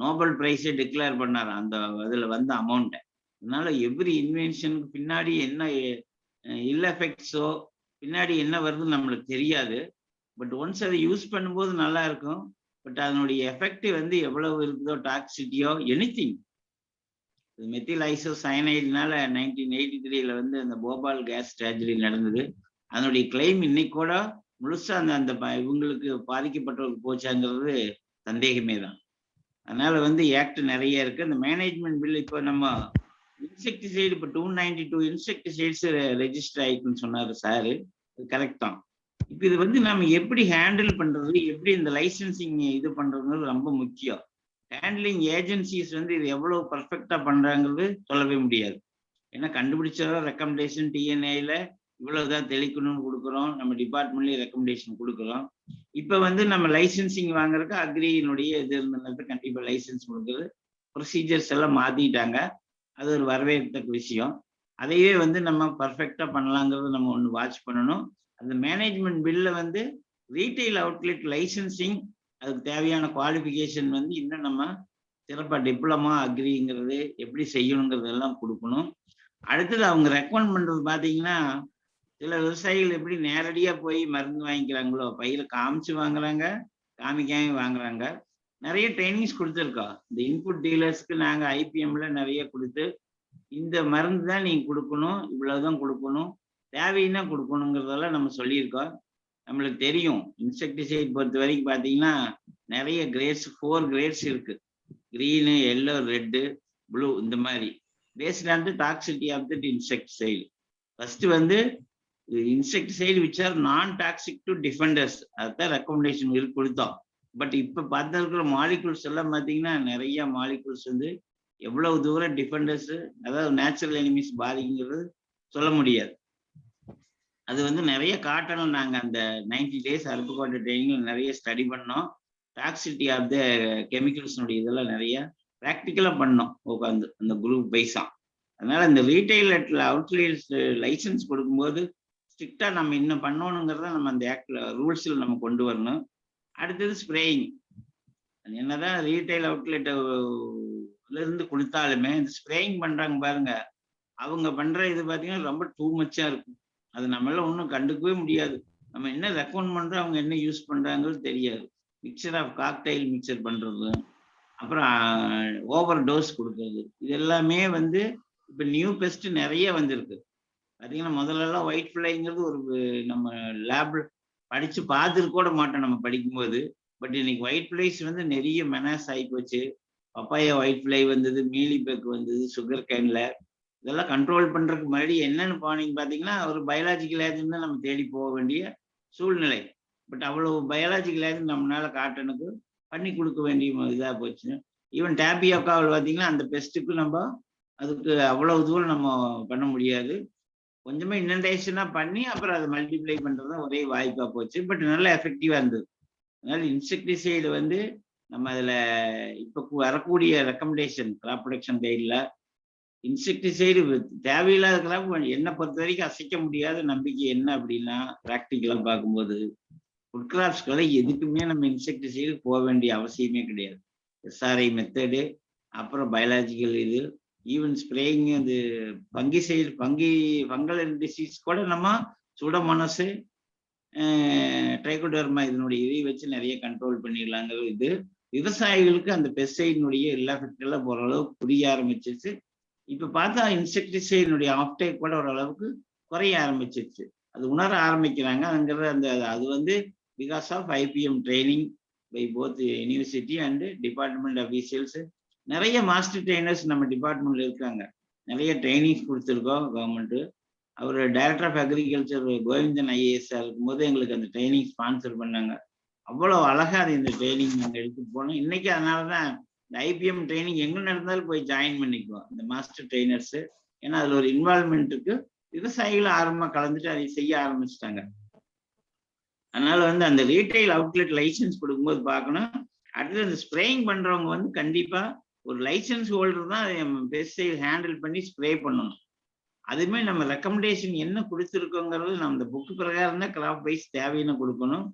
நோபல் பிரைஸை டிக்ளேர் பண்ணாராம் அந்த அதுல வந்த அமௌண்ட்டை. அதனால எவ்ரி இன்வென்ஷனுக்கு பின்னாடி என்ன இல் எஃபெக்ட்ஸோ பின்னாடி என்ன வருதுன்னு நம்மளுக்கு தெரியாது. பட் ஒன்ஸ் அதை யூஸ் பண்ணும்போது நல்லா இருக்கும். பட் அதனுடைய எஃபெக்ட் வந்து எவ்வளவு இருக்குதோ, டாக்ஸிட்டியோ எனிதிங். மெத்தில் ஐசோசயனைடுனால 1983 வந்து அந்த போபால் கேஸ் ட்ராஜடி நடந்தது. அதனுடைய கிளைம் இன்னைக்கு கூட முழுசா அந்த இவங்களுக்கு பாதிக்கப்பட்டவர்களுக்கு போச்சாங்கிறது சந்தேகமே தான். அதனால வந்து ஆக்ட் நிறைய இருக்கு. அந்த மேனேஜ்மெண்ட் பில் இப்போ நம்ம இன்செக்டிசைடு இப்போ 292 இன்செக்டிசைட்ஸ் ரெஜிஸ்டர் ஆயிடுன்னு சொன்னாரு சாரு. கரெக்ட் தான். இப்போ இது வந்து நம்ம எப்படி ஹேண்டில் பண்றது, எப்படி இந்த லைசன்சிங் இது பண்றதுங்கிறது ரொம்ப முக்கியம். ஹேண்ட்லிங் ஏஜென்சிஸ் வந்து இது எவ்வளவு பர்ஃபெக்டா பண்றாங்கிறது சொல்லவே முடியாது. ஏன்னா கண்டுபிடிச்சதோ ரெக்கமெண்டேஷன் டிஎன்ஏல இவ்வளவுதான் தெளிக்கணும்னு கொடுக்குறோம், நம்ம டிபார்ட்மெண்ட்லயும் ரெக்கமெண்டேஷன் கொடுக்குறோம். இப்ப வந்து நம்ம லைசன்சிங் வாங்குறதுக்கு அக்ரியினுடைய இது இருந்தது, கண்டிப்பா லைசன்ஸ் கொடுக்குறது ப்ரொசீஜர்ஸ் எல்லாம் மாத்திட்டாங்க. அது ஒரு வரவேற்கத்தக்க விஷயம். அதையே வந்து நம்ம பர்ஃபெக்டா பண்ணலாங்கிறது நம்ம ஒன்று வாட்ச் பண்ணணும். அந்த மேனேஜ்மெண்ட் பில்ல வந்து ரீட்டைல் அவுட்லெட் லைசன்சிங் அதுக்கு தேவையான குவாலிஃபிகேஷன் வந்து இன்னும் நம்ம சிறப்பாக டிப்ளமா அக்ரிங்கிறது எப்படி செய்யணுங்கிறது எல்லாம் கொடுக்கணும். அடுத்தது அவங்க ரெக்கமெண்ட் பண்றது பார்த்தீங்கன்னா, சில விவசாயிகள் எப்படி நேரடியாக போய் மருந்து வாங்கிக்கிறாங்களோ, பையில காமிச்சு வாங்குறாங்க, காமிக்காம வாங்குறாங்க. நிறைய ட்ரைனிங்ஸ் கொடுத்துருக்கோம். இந்த இன்புட் டீலர்ஸ்க்கு நாங்கள் ஐபிஎம்ல நிறைய கொடுத்து, இந்த மருந்து தான் நீங்கள் கொடுக்கணும், இவ்வளவுதான் கொடுக்கணும், தேவைன்னா கொடுக்கணுங்கிறதெல்லாம் நம்ம சொல்லியிருக்கோம். நம்மளுக்கு தெரியும் இன்செக்டிசைட் பொறுத்த வரைக்கும் பார்த்தீங்கன்னா நிறைய கிரேட்ஸ் 4 கிரேட்ஸ் இருக்கு. கிரீனு, எல்லோ, ரெட்டு, ப்ளூ, இந்த மாதிரி based on the toxicity of that insecticide. First வந்து insecticide which are non toxic to defenders, அதுதான் ரெக்கமெண்டேஷன் கொடுத்தோம். பட் இப்போ பார்த்துருக்கிற மாலிகுல்ஸ் எல்லாம் பார்த்தீங்கன்னா நிறைய மாலிகுல்ஸ் வந்து எவ்வளவு தூரம் டிஃபெண்டர்ஸ், அதாவது நேச்சுரல் எனிமீஸ் பாதிக்குங்கிறது சொல்ல முடியாது. அது வந்து நிறைய காட்டணும். நாங்கள் அந்த 90 days அருப்புக்கோட்டை ட்ரைனிங் நிறைய ஸ்டடி பண்ணோம். டாக்ஸிட்டி ஆஃப் த கெமிக்கல்ஸ்னுடைய இதெல்லாம் நிறைய ப்ராக்டிக்கலாக பண்ணோம் உட்காந்து அந்த குரூப் வைஸா. அதனால இந்த ரீட்டைல் அவுட்லெட்ஸ் லைசன்ஸ் கொடுக்கும்போது ஸ்ட்ரிக்டாக நம்ம இன்னும் பண்ணணுங்கிறத நம்ம அந்த ஆக்ட்ல ரூல்ஸில் நம்ம கொண்டு வரணும். அடுத்தது ஸ்ப்ரேயிங். என்னதான் ரீட்டைல் அவுட்லெட் இருந்து கொடுத்தாலுமே இந்த ஸ்ப்ரேயிங் பண்றாங்க பாருங்க, அவங்க பண்ற இது பார்த்தீங்கன்னா ரொம்ப டூ மச்சா இருக்கும். அது நம்மளால ஒன்றும் கண்டுக்கவே முடியாது. நம்ம என்ன ரெக்கமெண்ட் பண்றோம், அவங்க என்ன யூஸ் பண்றாங்கிறது தெரியாது. மிக்சர் ஆஃப் காக்டைல் மிக்சர் பண்றது, அப்புறம் ஓவர் டோஸ் கொடுக்கறது, இது எல்லாமே வந்து இப்போ நியூ பெஸ்ட் நிறைய வந்திருக்கு. பார்த்தீங்கன்னா முதல்லலாம் ஒயிட் ஃப்ளைங்கிறது ஒரு நம்ம லேப் படிச்சு பார்த்துட்டு கூட மாட்டோம் நம்ம படிக்கும்போது. பட் இன்னைக்கு ஒயிட் ஃப்ளைஸ் வந்து நிறைய மெனாஸ் ஆகி போச்சு. பப்பாயா ஒயிட் ஃப்ளை வந்தது, மீலிபெக் வந்தது, சுகர் கேன்ல. இதெல்லாம் கண்ட்ரோல் பண்றதுக்கு முன்னாடி என்னன்னு போனீங்க பார்த்தீங்கன்னா ஒரு பயாலஜிக்கல் ஏஜென்ட் தான் நம்ம தேடி போக வேண்டிய சூழ்நிலை. பட் அவ்வளவு பயாலஜிக்கல் ஏஜென்ட் நம்மளால காட்டனுக்கு பண்ணி கொடுக்க வேண்டிய இதாக போச்சு. ஈவன் டேபியோக்காவில் பார்த்தீங்கன்னா அந்த பெஸ்ட்டுக்கு நம்ம அதுக்கு அவ்வளவு தூரம் நம்ம பண்ண முடியாது. கொஞ்சமே இன்டென்டேஷனாக பண்ணி அப்புறம் அதை மல்டிப்ளை பண்ணுறது தான் ஒரே வாய்ப்பாக போச்சு. பட் நல்லா எஃபெக்டிவாக இருந்தது. அதனால இன்செக்டிசைடு வந்து நம்ம அதில் இப்போ வரக்கூடிய ரெக்கமெண்டேஷன் கிராப் ப்ரொடக்ஷன் கைடில் இன்செக்டிசைடு தேவையில்லாத கிராப் என்னை பொறுத்த வரைக்கும் அசைக்க முடியாத நம்பிக்கை என்ன அப்படின்னா, ப்ராக்டிக்கலாக பார்க்கும்போது ஃபுட் கிராப்ஸ்களை எதுக்குமே நம்ம இன்செக்டிசைடு போக வேண்டிய அவசியமே கிடையாது. எஸ்ஆர்ஐ மெத்தடு, அப்புறம் பயாலஜிக்கல் இது, ஈவன் ஸ்ப்ரேயிங், அது ஃபங்கல் டிசீஸ் கூட நம்ம சூடோமோனாஸ், ட்ரைகோடர்மா இதனுடைய இதை வச்சு நிறைய கண்ட்ரோல் பண்ணிடலாங்கிறது. இது விவசாயிகளுக்கு அந்த பெஸ்டைடினுடைய எல்லா எஃபெக்டெல்லாம் ஓரளவுக்கு புரிய ஆரம்பிச்சிருச்சு. இப்போ பார்த்தா இன்செக்டிசைடினுடைய ஆப்டேக் கூட ஓரளவுக்கு குறைய ஆரம்பிச்சிருச்சு. அது உணர ஆரம்பிக்கிறாங்க. அது வந்து because of IPM training by both university and department officials. நிறைய மாஸ்டர் ட்ரைனர்ஸ் நம்ம டிபார்ட்மெண்ட்ல இருக்காங்க. நிறைய ட்ரைனிங்ஸ் கொடுத்துருக்கோம் கவர்மெண்ட். அவர் director of agriculture Govindan IAS இருக்கும்போது எங்களுக்கு அந்த ட்ரைனிங் ஸ்பான்சர் பண்ணாங்க. அவ்வளோ அழகா அது இந்த ட்ரைனிங் நாங்கள் எடுத்துட்டு போனோம். இன்னைக்கு அதனால தான் இந்த ஐபிஎம் ட்ரைனிங் எங்கே நடந்தாலும் போய் ஜாயின் பண்ணிக்குவோம் இந்த மாஸ்டர் ட்ரைனர்ஸ். ஏன்னா அதில் ஒரு இன்வால்மெண்ட் இருக்கு. விவசாயிகள் ஆர்வமாக கலந்துட்டு அதை செய்ய ஆரம்பிச்சிட்டாங்க. அதனால வந்து அந்த ரீட்டைல் அவுட்லெட் லைசன்ஸ் கொடுக்கும்போது பார்க்கணும். அடுத்தது அந்த ஸ்ப்ரேயிங் பண்றவங்க வந்து கண்டிப்பா ஒரு லைசன்ஸ் ஹோல்டர் தான் பெஸ்டிசைட் ஹேண்டில் பண்ணி ஸ்ப்ரே பண்ணணும். அதுமே நம்ம ரெக்கமெண்டேஷன் என்ன கொடுத்துருக்கோங்கிறது நம்ம இந்த புக்கு பிரகாரம் தான் கிராப் வைஸ் தேவைன்னு கொடுக்கணும்.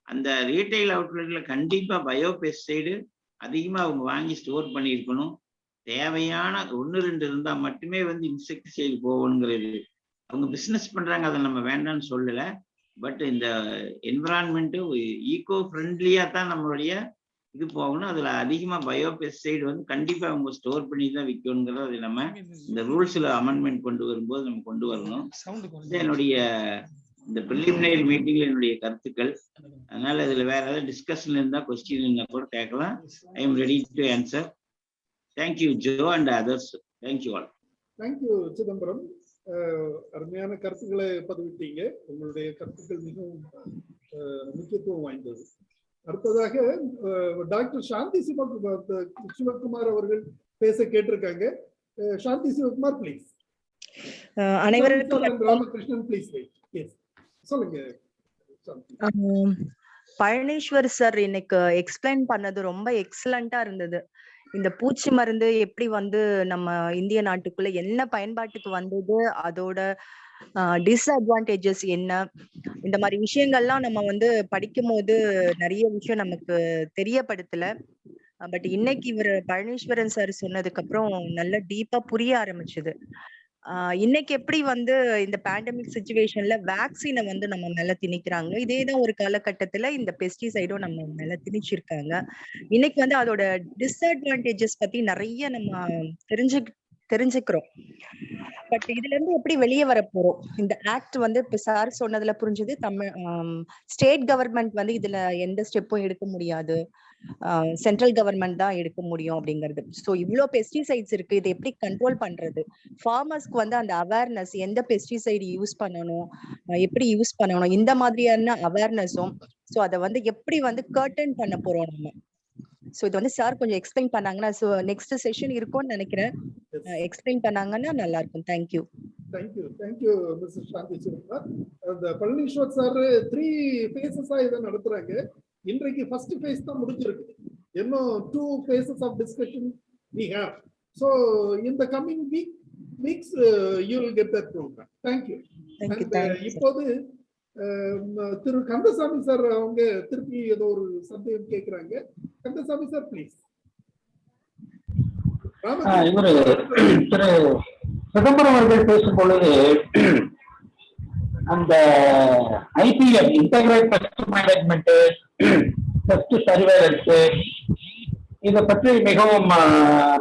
அந்த ரீட்டைல் அவுட்லெட்ல கண்டிப்பா பயோ பெஸ்டிசைடு அதிகமா அவங்க வாங்கி ஸ்டோர் பண்ணியிருக்கணும். தேவையான 1-2 இருந்தா மட்டுமே வந்து இன்செக்டிசைடு போகணுங்கிறது. அவங்க பிசினஸ் பண்றாங்க, அதை நம்ம வேண்டாம்னு சொல்லல. பட் இந்த என்விரான்மெண்ட் ஈகோ ஃப்ரெண்ட்லியா தான் நம்மளுடைய இது போகணும். அதுல அதிகமா பயோ பெஸ்டிசைடு வந்து கண்டிப்பா அவங்க ஸ்டோர் பண்ணி தான் விற்கணுங்கிறது அது நம்ம இந்த ரூல்ஸ்ல அமெண்ட்மெண்ட் கொண்டு வரும்போது நம்ம கொண்டு வரணும். என்னுடைய இந்த பிரிலிமினரி மீட்டிங்ல என்னுடைய கருத்துக்கள். அதனால இதுல வேற ஏதாவது டிஸ்கஷன் இருந்தா கொஸ்டின் இருந்தா கூட கேட்கலாம். I am ready to answer. Thank you Joe and others. Thank you all. Thank you Chidambaram. அருமையான கருத்துக்களை பதிவிட்டீங்க. உங்களுடைய கருத்துக்கள் மிகவும் முக்கியத்துவம் வாய்ந்தது. அடுத்ததாக டாக்டர் சாந்தி சிவகுமார் அவர்கள் பேச கேட்டிருக்காங்க. சாந்தி சிவகுமார் ப்ளீஸ். அனைவருக்கும் ராமகிருஷ்ணன் ப்ளீஸ் வெயிட். சொல்லுங்க. பழனீஸ்வர் சார் இன்னைக்கு எக்ஸ்பிளைன் பண்ணது ரொம்ப எக்ஸலண்டா இருந்தது. இந்த பூச்சி மருந்து எப்படி வந்து நம்ம இந்திய நாட்டுக்குள்ள என்ன பயன்பாட்டுக்கு வந்தது, அதோட டிஸ்அட்வான்டேஜஸ் என்ன, இந்த மாதிரி விஷயங்கள்லாம் நம்ம வந்து படிக்கும் போது நிறைய விஷயம் நமக்கு தெரியப்படுத்தல. பட் இன்னைக்கு இவர் பழனீஸ்வரன் சார் சொன்னதுக்கு அப்புறம் நல்லா டீப்பா புரிய ஆரம்பிச்சது. இன்னைக்கு எப்படி வந்து இந்த பேண்டமிக் சிச்சுவேஷன்ல வேக்சினை வந்து நம்ம மேல திணிக்கிறாங்க, இதேதான் ஒரு காலகட்டத்துல இந்த பெஸ்டிசைடும் நம்ம மேல திணிச்சிருக்காங்க. இன்னைக்கு வந்து அதோட டிஸ்அட்வான்டேஜஸ் பத்தி நிறைய நம்ம தெரிஞ்சுக்கிறோம். பட் இதுல இருந்து எப்படி வெளியே வர போறோம்? இந்த ஆக்ட் வந்து இப்ப சார் சொன்னதுல புரிஞ்சது, தமிழ் ஸ்டேட் கவர்மெண்ட் வந்து இதுல எந்த ஸ்டெப்பும் எடுக்க முடியாது, சென்ட்ரல் கவர்மெண்ட் தான் எடுக்க முடியும் அப்படிங்கிறது. ஸோ இவ்வளோ பெஸ்டிசைட்ஸ் இருக்கு, இதை எப்படி கண்ட்ரோல் பண்றது? ஃபார்மர்ஸ்க்கு வந்து அந்த அவேர்னஸ், எந்த பெஸ்டிசைடு யூஸ் பண்ணணும், எப்படி யூஸ் பண்ணணும், இந்த மாதிரியான அவேர்னஸும், ஸோ அதை வந்து எப்படி வந்து கர்டன் பண்ண போறோம் நம்ம. ஸோ இது வந்து சார் கொஞ்சம் எக்ஸ்பிளைன் பண்ணாங்கன்னா, ஸோ நெக்ஸ்ட் செஷன் இருக்கும்னு நினைக்கிறேன், எக்ஸ்பிளைன் பண்ணாங்கன்னா நல்லா இருக்கும். தேங்க்யூ. தேங்க்யூ மிஸ்டர் சாந்தி சிவகுமார். அந்த பழனீஸ்வர் சார் 3 phases இதை நடத்துறாங்க. இன்றைக்கு ஃபர்ஸ்ட் ஃபேஸ் தான் முடிஞ்சிருக்கு. இன்னும் 2 phases of discussion we have. So in the coming weeks you will get that program. Thank you. இப்போது திரு கந்தசாமி சார் அவங்க திருப்பி ஏதோ ஒரு சந்தேகம் கேட்கிறாங்க. Kandasamy sir please. இவரு திரு சிதம்பரம் அவர்கள் பேசும் பொழுது அந்த IPM integrate best management, best surveillance, இதை பற்றி மிகவும்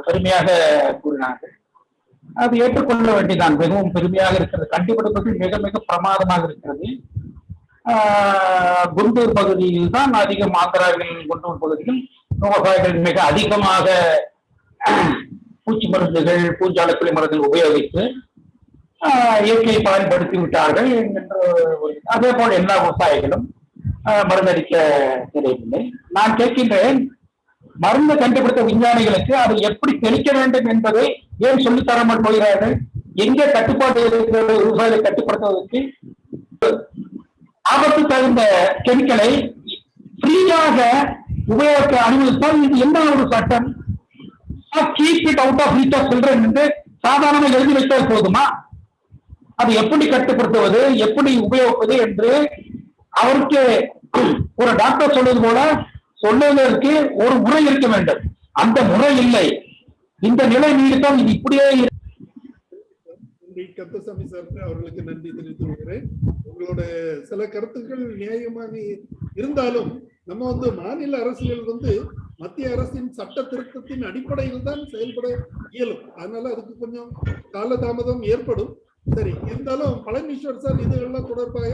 பெருமையாக கூறினாங்க. அது ஏற்றுக்கொள்ள வேண்டியதான், மிகவும் பெருமையாக இருக்கிறது. கண்டுபிடிப்பது மிக மிக பிரமாதமாக இருக்கிறது. குண்டூர் பகுதியில் தான் அதிகம், ஆந்திராவில் குண்டூர் பகுதியில் விவசாயிகள் மிக அதிகமாக பூச்சி மருந்துகள், பூஞ்சாலக்குழி மருந்துகள் உபயோகித்து இயற்கையை பயன்படுத்தி விட்டார்கள். அதே போல எல்லா விவசாயிகளும் மருந்தடிக்க தெரியவில்லை. நான் கேட்கின்றேன், மருந்து கண்டுபிடித்த விஞ்ஞானிகளுக்கு அதை எப்படி தெளிக்க வேண்டும் என்பதை ஏன் சொல்லித்தராமல் போகிறார்கள்? எங்கே கட்டுப்பாடு இருக்கிறது விவசாயிகளை கட்டுப்படுத்துவதற்கு? ஆபத்து தகுந்த கெமிக்கலை ஃப்ரீயாக உபயோகிக்க அனுமதித்தால் இது என்ன ஒரு சட்டம்? Keep it out of reach of children என்று சாதாரணமாக எழுதி வைத்தால் போதுமா? அது எப்படி கட்டுப்படுத்துவது, எப்படி உபயோகிப்பது என்று அவருக்கு ஒரு டாக்டர் சொல்வது போல சொல்லுவதற்கு ஒரு முறை இருக்க வேண்டும். அந்த முறை இல்லை. இந்த நிலை நீடித்தால் இது இப்படியே. கந்தசாமி சார் அவர்களுக்கு நன்றி தெரிவித்து வருகிறேன். உங்களோட சில கருத்துக்கள் நியாயமாக இருந்தாலும் நம்ம வந்து மாநில அரசுகள் வந்து மத்திய அரசின் சட்ட திருத்தத்தின் அடிப்படையில் தான் செயல்பட இயலும். அதனால அதுக்கு கொஞ்சம் காலதாமதம் ஏற்படும். சரி, இருந்தாலும் பழனீஸ்வர் சார் இதுகள்லாம் தொடர்பாக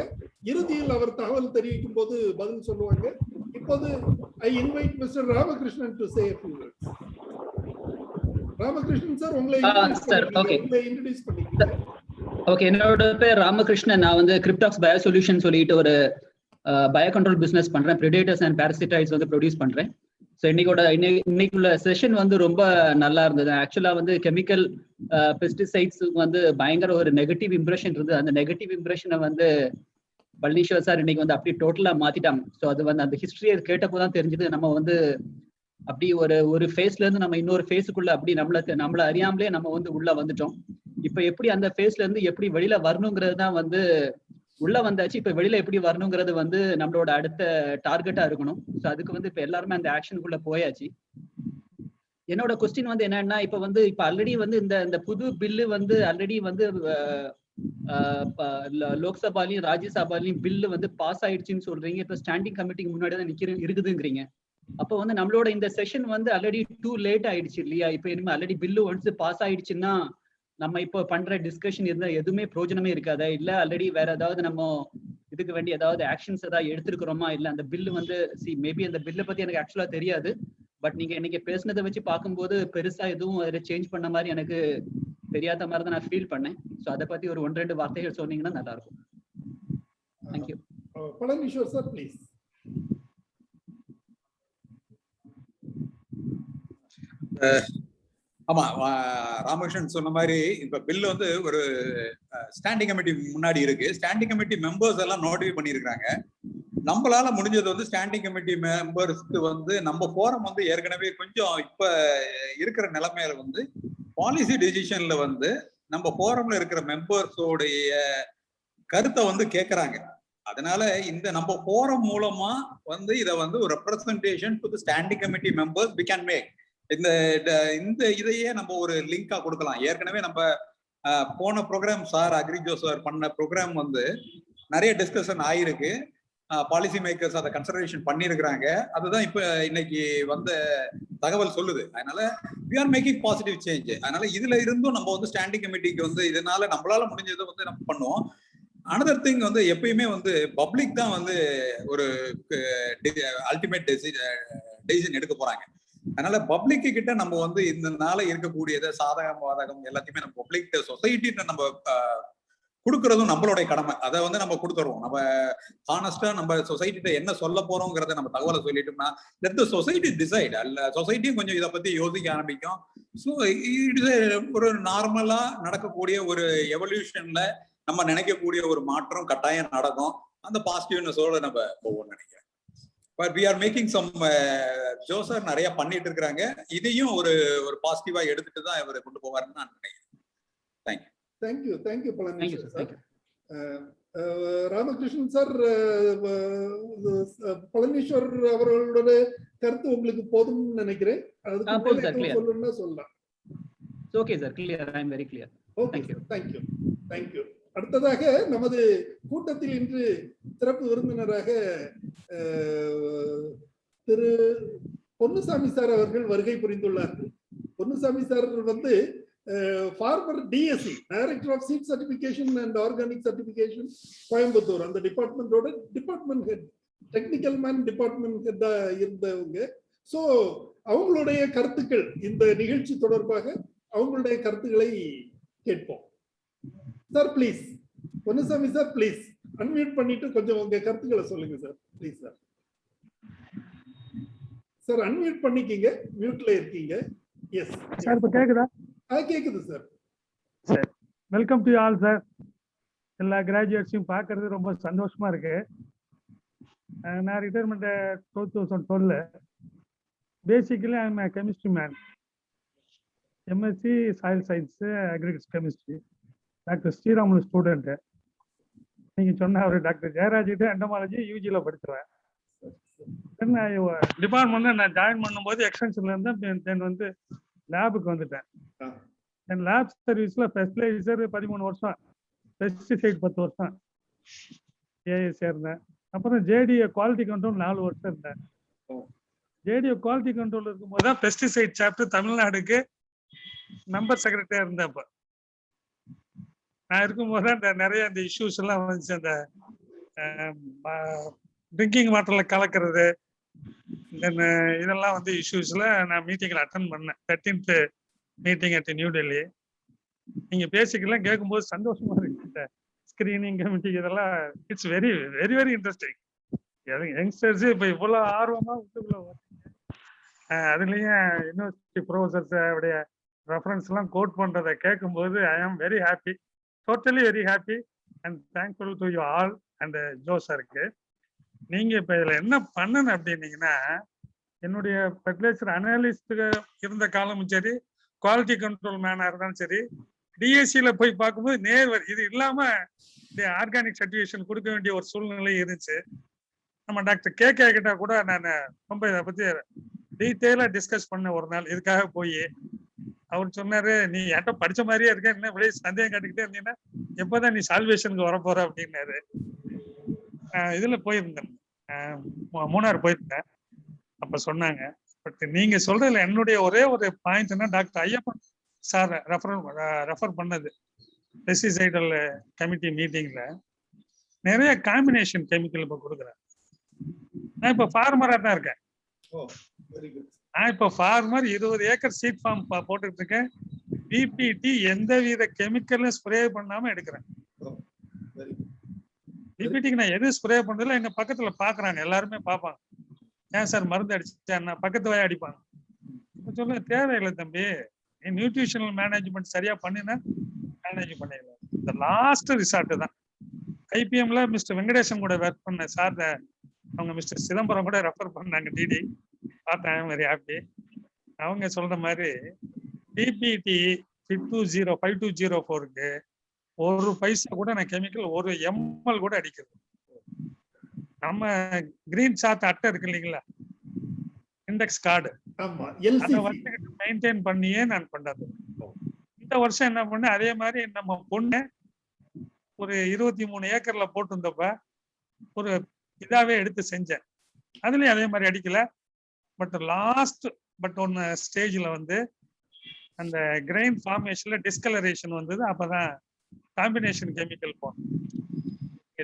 இறுதியில் அவர் தகவல் தெரிவிக்கும் போது பதில் சொல்லுவாங்க. இப்போது I invite mister Ramakrishnan to say a few words. Ramakrishnan sir, உங்களை இன்ட்ரோடியூஸ் பண்ணிக்கீங்க. ஓகே, என்னோட பேர் ராமகிருஷ்ணன். நான் வந்து கிரிப்டாக்ஸ் பயோ சொல்யூஷன் சொல்லிட்டு ஒரு பயோ கண்ட்ரோல் பிசினஸ் பண்றேன். பிரெடேட்டர்ஸ் அண்ட் பாரசிட்டாய்ட்ஸ் வந்து ப்ரொடியூஸ் பண்றேன். ஸோ இன்னைக்குள்ள செஷன் வந்து ரொம்ப நல்லா இருந்தது. ஆக்சுவலா வந்து கெமிக்கல் பெஸ்டிசைட்ஸ் வந்து பயங்கர ஒரு நெகட்டிவ் இம்ப்ரெஷன் இருந்தது. அந்த நெகட்டிவ் இம்ப்ரெஷனை வந்து பழனீஸ்வர் சார் இன்னைக்கு வந்து அப்படி டோட்டலா மாத்திட்டாங்க. ஸோ அது வந்து அந்த ஹிஸ்டரியை கேட்டப்போதான் தெரிஞ்சது, நம்ம வந்து அப்படி ஒரு ஃபேஸ்ல இருந்து நம்ம இன்னொரு ஃபேஸுக்குள்ள அப்படி நம்மள அறியாமலே நம்ம வந்து உள்ள வந்துட்டோம். இப்ப எப்படி அந்த ஃபேஸ்ல இருந்து எப்படி வெளியில வரணுங்கிறது தான் வந்து உள்ள வந்தாச்சு. இப்ப வெளியில எப்படி வரணுங்கிறது வந்து நம்மளோட அடுத்த டார்கெட்டா இருக்கணும். ஸோ அதுக்கு வந்து இப்ப எல்லாருமே அந்த ஆக்ஷனுக்குள்ள போயாச்சு. என்னோட கொஸ்டின் வந்து என்னன்னா, இப்ப ஆல்ரெடி வந்து இந்த புது பில்லு வந்து ஆல்ரெடி வந்து லோக்சபாலையும் ராஜ்யசபாலையும் பில்லு வந்து பாஸ் ஆயிடுச்சுன்னு சொல்றீங்க. இப்ப ஸ்டாண்டிங் கமிட்டிக்கு முன்னாடி தான் இருக்குதுங்கிறீங்க. அப்ப வந்து நம்மளோட இந்த செஷன் வந்து ஆல்ரெடி டூ லேட் ஆயிடுச்சு இல்லையா? இப்ப இனிமே ஆல்ரெடி பில்லு ஒன்ஸ் பாஸ் ஆயிடுச்சுன்னா நம்ம இப்போ பண்ற டிஸ்கஷன் இருந்தா எதுவுமே பிரயோஜனமே இருக்காதா? இல்ல ஆல்ரெடி வேற ஏதாவது நம்ம இதுக்கு வேண்டிய ஏதாவது ஆக்ஷன்ஸ் ஏதாவது எடுத்திருக்கிறோமா? இல்ல அந்த பில்லு வந்து மேபி அந்த பில்லை பத்தி எனக்கு ஆக்சுவலா தெரியாது. பட் நீங்க இன்னைக்கு பேசுனதை வச்சு பார்க்கும்போது பெருசா எதுவும் அதில் சேஞ்ச் பண்ண மாதிரி எனக்கு தெரியாத மாதிரி தான் நான் ஃபீல் பண்ணேன். ஸோ அதை பத்தி ஒரு 1-2 வார்த்தைகள் சொன்னீங்கன்னா நல்லா இருக்கும். தேங்க்யூ. Palaniswar sir please. ஆமா, ராமகிருஷ்ணன் சொன்ன மாதிரி இப்ப பில் வந்து ஒரு ஸ்டாண்டிங் கமிட்டி முன்னாடி இருக்கு. ஸ்டாண்டிங் கமிட்டி மெம்பர்ஸ் எல்லாம் நோட்டிஃபை பண்ணியிருக்காங்க. நம்மளால முடிஞ்சது வந்து ஸ்டாண்டிங் கமிட்டி மெம்பர்ஸ்க்கு வந்து நம்ம போரம் வந்து ஏற்கனவே கொஞ்சம் இப்ப இருக்கிற நிலைமையில வந்து பாலிசி டெசிஷன்ல வந்து நம்ம போரம்ல இருக்கிற மெம்பர்ஸோடைய கருத்தை வந்து கேட்கறாங்க. அதனால இந்த நம்ம போரம் மூலமா வந்து இதை வந்து ஒரு representation to the standing committee members we can make. இந்த இதையே நம்ம ஒரு லிங்கா கொடுக்கலாம். ஏற்கனவே நம்ம போன ப்ரோக்ராம் சார் அக்ரிஜோ சார் பண்ண ப்ரோக்ராம் வந்து நிறைய டிஸ்கஷன் ஆயிருக்கு. பாலிசி மேக்கர்ஸ் அதை கன்சிடரேஷன் பண்ணியிருக்கிறாங்க. அதுதான் இப்ப இன்னைக்கு வந்த தகவல் சொல்லுது. அதனால we are making positive change. அதனால இதுல இருந்தும் நம்ம வந்து ஸ்டாண்டிங் கமிட்டிக்கு வந்து இதனால நம்மளால முடிஞ்சதை வந்து நம்ம பண்ணுவோம். அனதர் திங் வந்து எப்பயுமே வந்து பப்ளிக் தான் வந்து ஒரு அல்டிமேட் டெசிஷன் எடுக்க போறாங்க. அதனால பப்ளிக் கிட்ட நம்ம வந்து இந்த நாள இருக்கக்கூடியதை சாதகம் வாதகம் எல்லாத்தையுமே நம்ம பப்ளிக் சொசைட்டிட்ட நம்ம கொடுக்கறதும் நம்மளுடைய கடமை. அதை வந்து நம்ம கொடுத்துருவோம். நம்ம ஹானஸ்டா நம்ம சொசைட்டிட்ட என்ன சொல்ல போறோங்கிறத நம்ம தகவலை சொல்லிட்டோம்னா லெட் தி சொசைட்டி டிசைட். அல்ல சொசைட்டியும் கொஞ்சம் இதை பத்தி யோசிக்க ஆரம்பிக்கும். ஸோ இட்ஸ் ஒரு நார்மலா நடக்கக்கூடிய ஒரு எவல்யூஷன்ல நம்ம நினைக்கக்கூடிய ஒரு மாற்றம் கட்டாயம் நடக்கும். அந்த பாசிட்டிவ்னஸோட நம்ம போவோம்னு நினைக்கிறேன். But we are making some ஜோசர் நிறைய பண்ணிட்டு இருக்கிறாங்க. இதையும் ஒரு பாசிட்டிவா எடுத்துட்டு தான் இவர் கொண்டு போவாருன்னு நான் நினைக்கிறேன். Thank you Palaniswar sir. Ramakrishnan sir, Palaniswar அவர்களோட கருத்து உங்களுக்கு போதும்னு நினைக்கிறேன். அதுக்கு சொல்லணும்னா சொல்லலாம். Okay sir, clear. I am very clear. Thank you. அடுத்ததாக நமது கூட்டத்தில் இன்று சிறப்பு விருந்தினராக திரு பொன்னுசாமி சார் அவர்கள் வருகை புரிந்துள்ளார்கள். பொன்னுசாமி சார் வந்து former DSC, director of seed certification and organic certification, Coimbatore. அந்த டிபார்ட்மெண்டோட department head, technical man department ஹெட்டா இருந்தவங்க. ஸோ அவங்களுடைய கருத்துக்கள், இந்த நிகழ்ச்சி தொடர்பாக அவங்களுடைய கருத்துக்களை கேட்போம். Sir please, Ponnusamy sir please unmute பண்ணிட்டு கொஞ்சம் உங்க கருத்துக்களை சொல்லுங்க sir. Please sir. Sir unmute பண்ணிக்கீங்க, மியூட்ல இருக்கீங்க. எஸ் சார், இப்ப கேக்குதா? கேக்குது சார். Sir welcome to all sir. எல்லா கிராஜுவேட்ஸையும் பார்க்கறது ரொம்ப சந்தோஷமா இருக்கு. நான் retirement 2012. Basically I am a chemistry man. MSc soil science, agriculture chemistry. Doctor Sriramulu student. நீங்க சொன்ன அவர் டாக்டர் ஜெயராஜ் கிட்ட எண்டமாலஜி யூஜியில் படிச்சுருவேன். டிபார்ட்மெண்ட்ல நான் ஜாயின் பண்ணும்போது எக்ஸ்டென்ஷன்ல இருந்தேன். தென் வந்து லேபுக்கு வந்துட்டேன். என் லேப் சர்வீஸ்ல ஃபெர்டிலைசர் 13 வருஷம், பெஸ்டிசைட் 10 வருஷம் ஏஎஸ் இருந்தேன். அப்புறம் ஜேடிஏ குவாலிட்டி கண்ட்ரோல் 4 வருஷம் இருந்தேன். ஜேடிஏ குவாலிட்டி கண்ட்ரோல் இருக்கும்போது தான் பெஸ்டிசைட் சாப்டர் தமிழ்நாடுக்கு மெம்பர் செக்ரட்டரியா இருந்தேன். அப்ப நான் இருக்கும்போது தான் நிறைய இந்த இஷ்யூஸ் எல்லாம் வந்துச்சு. அந்த ட்ரிங்கிங் வாட்டர்ல கலக்கிறது, இதெல்லாம் வந்து இஷ்யூஸ்ல நான் மீட்டிங்ல அட்டன் பண்ணேன். 13th meeting at new Delhi. நீங்க பேசிக்கலாம் கேட்கும்போது சந்தோஷமா இருக்கு. இந்த ஸ்கிரீனிங் கமிட்டி இதெல்லாம் it's very very very interesting. Youngsters இப்ப இவ்வளவு ஆர்வமா உள்ளுக்குள்ள அதுலயும் யூனிவர்சிட்டி ப்ரொஃபசர்ஸ் உடைய ரெஃபரன்ஸ் எல்லாம் கோட் பண்றதை கேட்கும்போது I am very happy, totally very happy and thankful to you all and Joe சாருக்கு. நீங்க இப்ப இதுல என்ன பண்ணணும் அப்படின்னீங்கன்னா, என்னுடைய ஃபெர்டிலைசர் அனலிஸ்ட் இருந்த காலமும் சரி, குவாலிட்டி கண்ட்ரோல் மேனா இருந்தாலும் சரி, டிஎஸ்சியில போய் பார்க்கும்போது நேர்வர் இது இல்லாம ஆர்கானிக் சர்டிஃபிகேஷன் கொடுக்க வேண்டிய ஒரு சூழ்நிலை இருந்துச்சு. நம்ம டாக்டர் கே கிட்ட கூட நான் ரொம்ப இதை பத்தி டீட்டெயிலா டிஸ்கஸ் பண்ண ஒரு நாள் இதுக்காக போய் அவர் சொன்னாரு, நீ என்கிட்ட படிச்ச மாதிரியே இருக்க, என்ன விட சந்தேகம் காட்டிக்கிட்டே இருந்தீங்கன்னா எப்பதான் நீ சால்வேஷனுக்கு வரப்போற அப்படின்னாரு. இதுல போயிருந்தேன், மூணார் போயிருந்தேன். அப்ப சொன்னாங்க. பட் நீங்க சொல்றதுல என்னுடைய ஒரே ஒரு பாயிண்ட் என்ன, டாக்டர் ஐயப்பன் சார் ரெஃபர் பண்ணது பெஸ்டிசைடல் கமிட்டி மீட்டிங்ல நிறைய காம்பினேஷன் கெமிக்கல் இப்ப கொடுக்குறேன். நான் இப்ப ஃபார்மரா தான் இருக்கேன். நான் இப்ப ஃபார்மர் 20 ஏக்கர் சீட் ஃபார்ம் போட்டுட்டு இருக்கேன். பிபிடி எந்தவித கெமிக்கலும் ஸ்ப்ரே பண்ணாம எடுக்கிறேன். பிபிடிக்கு நான் எதுவும் ஸ்ப்ரே பண்றதுல எங்க பக்கத்துல பாக்குறாங்க, எல்லாருமே பார்ப்பாங்க. ஏன் சார் மருந்து அடிச்சேன், பக்கத்து வாய அடிப்பாங்க. இப்ப சொல்ல தேவையில்லை தம்பி, நீ நியூட்ரிஷனல் மேனேஜ்மெண்ட் சரியா பண்ணினா மேனேஜ் பண்ணிடலாம். இந்த லாஸ்ட் ரிசார்ட் தான். ஐபிஎம்ல மிஸ்டர் வெங்கடேசன் கூட ஒர்க் பண்ண சார், அவங்க மிஸ்டர் சிதம்பரம் கூட ரெஃபர் பண்ணாங்க. டிடி பார்த்தேன், வெரி ஹாப்பி. அவங்க சொல்ற மாதிரி பிபிடி 5204க்கு ஒரு பைசா கூட நான் கெமிக்கல் ஒரு எம்எல் கூட அடிக்கிறது. நம்ம கிரீன் சார்ட் அட்டை இருக்கு இல்லைங்களா, இண்டெக்ஸ் கார்டு, அதை வந்து மெயின்டைன் பண்ணியே நான் பண்றது. இந்த வருஷம் என்ன பண்ண, அதே மாதிரி நம்ம பொண்ணு ஒரு 23 ஏக்கர்ல போட்டிருந்தப்ப ஒரு இதாவே எடுத்து செஞ்சேன். அதுலயும் அதே மாதிரி அடிக்கல. பட் லாஸ்ட் ஒன்னு ஸ்டேஜ்ல வந்து அந்த கிரெயின் ஃபார்மேஷன்ல டிஸ்கலரேஷன் வந்தது. அப்பதான் காம்பினேஷன் கெமிக்கல் போனோம்.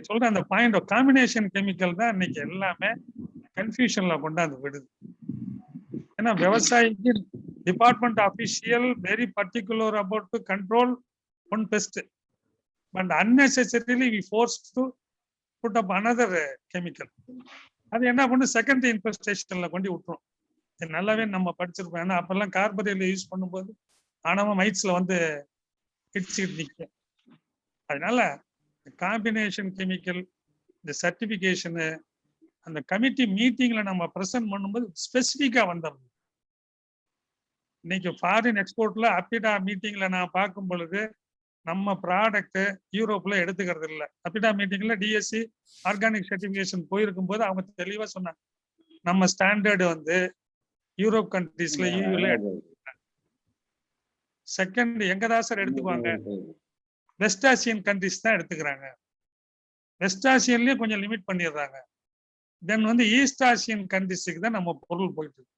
சொல்ற அந்த பாயிண்ட் ஆஃப் காம்பினேஷன் கெமிக்கல் தான் இன்னைக்கு எல்லாமே கன்ஃபியூஷன்ல கொண்டாந்து விடுது. ஏன்னா விவசாயிக்கு department official very particular about to control one best, but unnecessarily we forced to put up another chemical. அது என்ன பண்ணு, செகண்டரி இன்ஃபெஸ்டேஷன்ல கொண்டு விட்டுரும். நல்லாவே நம்ம படிச்சிருப்போம். ஏன்னா அப்பெல்லாம் கார்பரேட்ல யூஸ் பண்ணும்போது ஆனவன் மைட்ஸ்ல வந்து இடிச்சுக்கிட்டு நிற்கும். அதனால காம்பினேஷன் கெமிக்கல், இந்த சர்டிபிகேஷனு, அந்த கமிட்டி மீட்டிங்ல நம்ம ப்ரெசென்ட் பண்ணும்போது ஸ்பெசிஃபிக்கா வந்துடணும். இன்னைக்கு ஃபாரின் எக்ஸ்போர்ட்ல அப்பிடா மீட்டிங்ல நான் பார்க்கும் பொழுது நம்ம ப்ராடக்ட் யூரோப்ல எடுத்துக்கிறது இல்லை. அப்பிடா மீட்டிங்ல டிஎஸ்சி ஆர்கானிக் சர்டிபிகேஷன் போயிருக்கும் போது அவங்க தெளிவா சொன்னாங்க, நம்ம ஸ்டாண்டர்டு வந்து யூரோப் கண்ட்ரீஸ்ல யூல எடுத்துக்கிறாங்க. செகண்ட் எங்க தான் சார் எடுத்துக்குவாங்க, வெஸ்ட் ஆசியன் கண்ட்ரிஸ் தான் எடுத்துக்கிறாங்க. வெஸ்ட் ஆசியன்லயே கொஞ்சம் லிமிட் பண்ணிடுறாங்க. தென் வந்து ஈஸ்ட் ஆசியன் கண்ட்ரிஸுக்கு தான் நம்ம பொருள் போயிட்டு இருக்கு.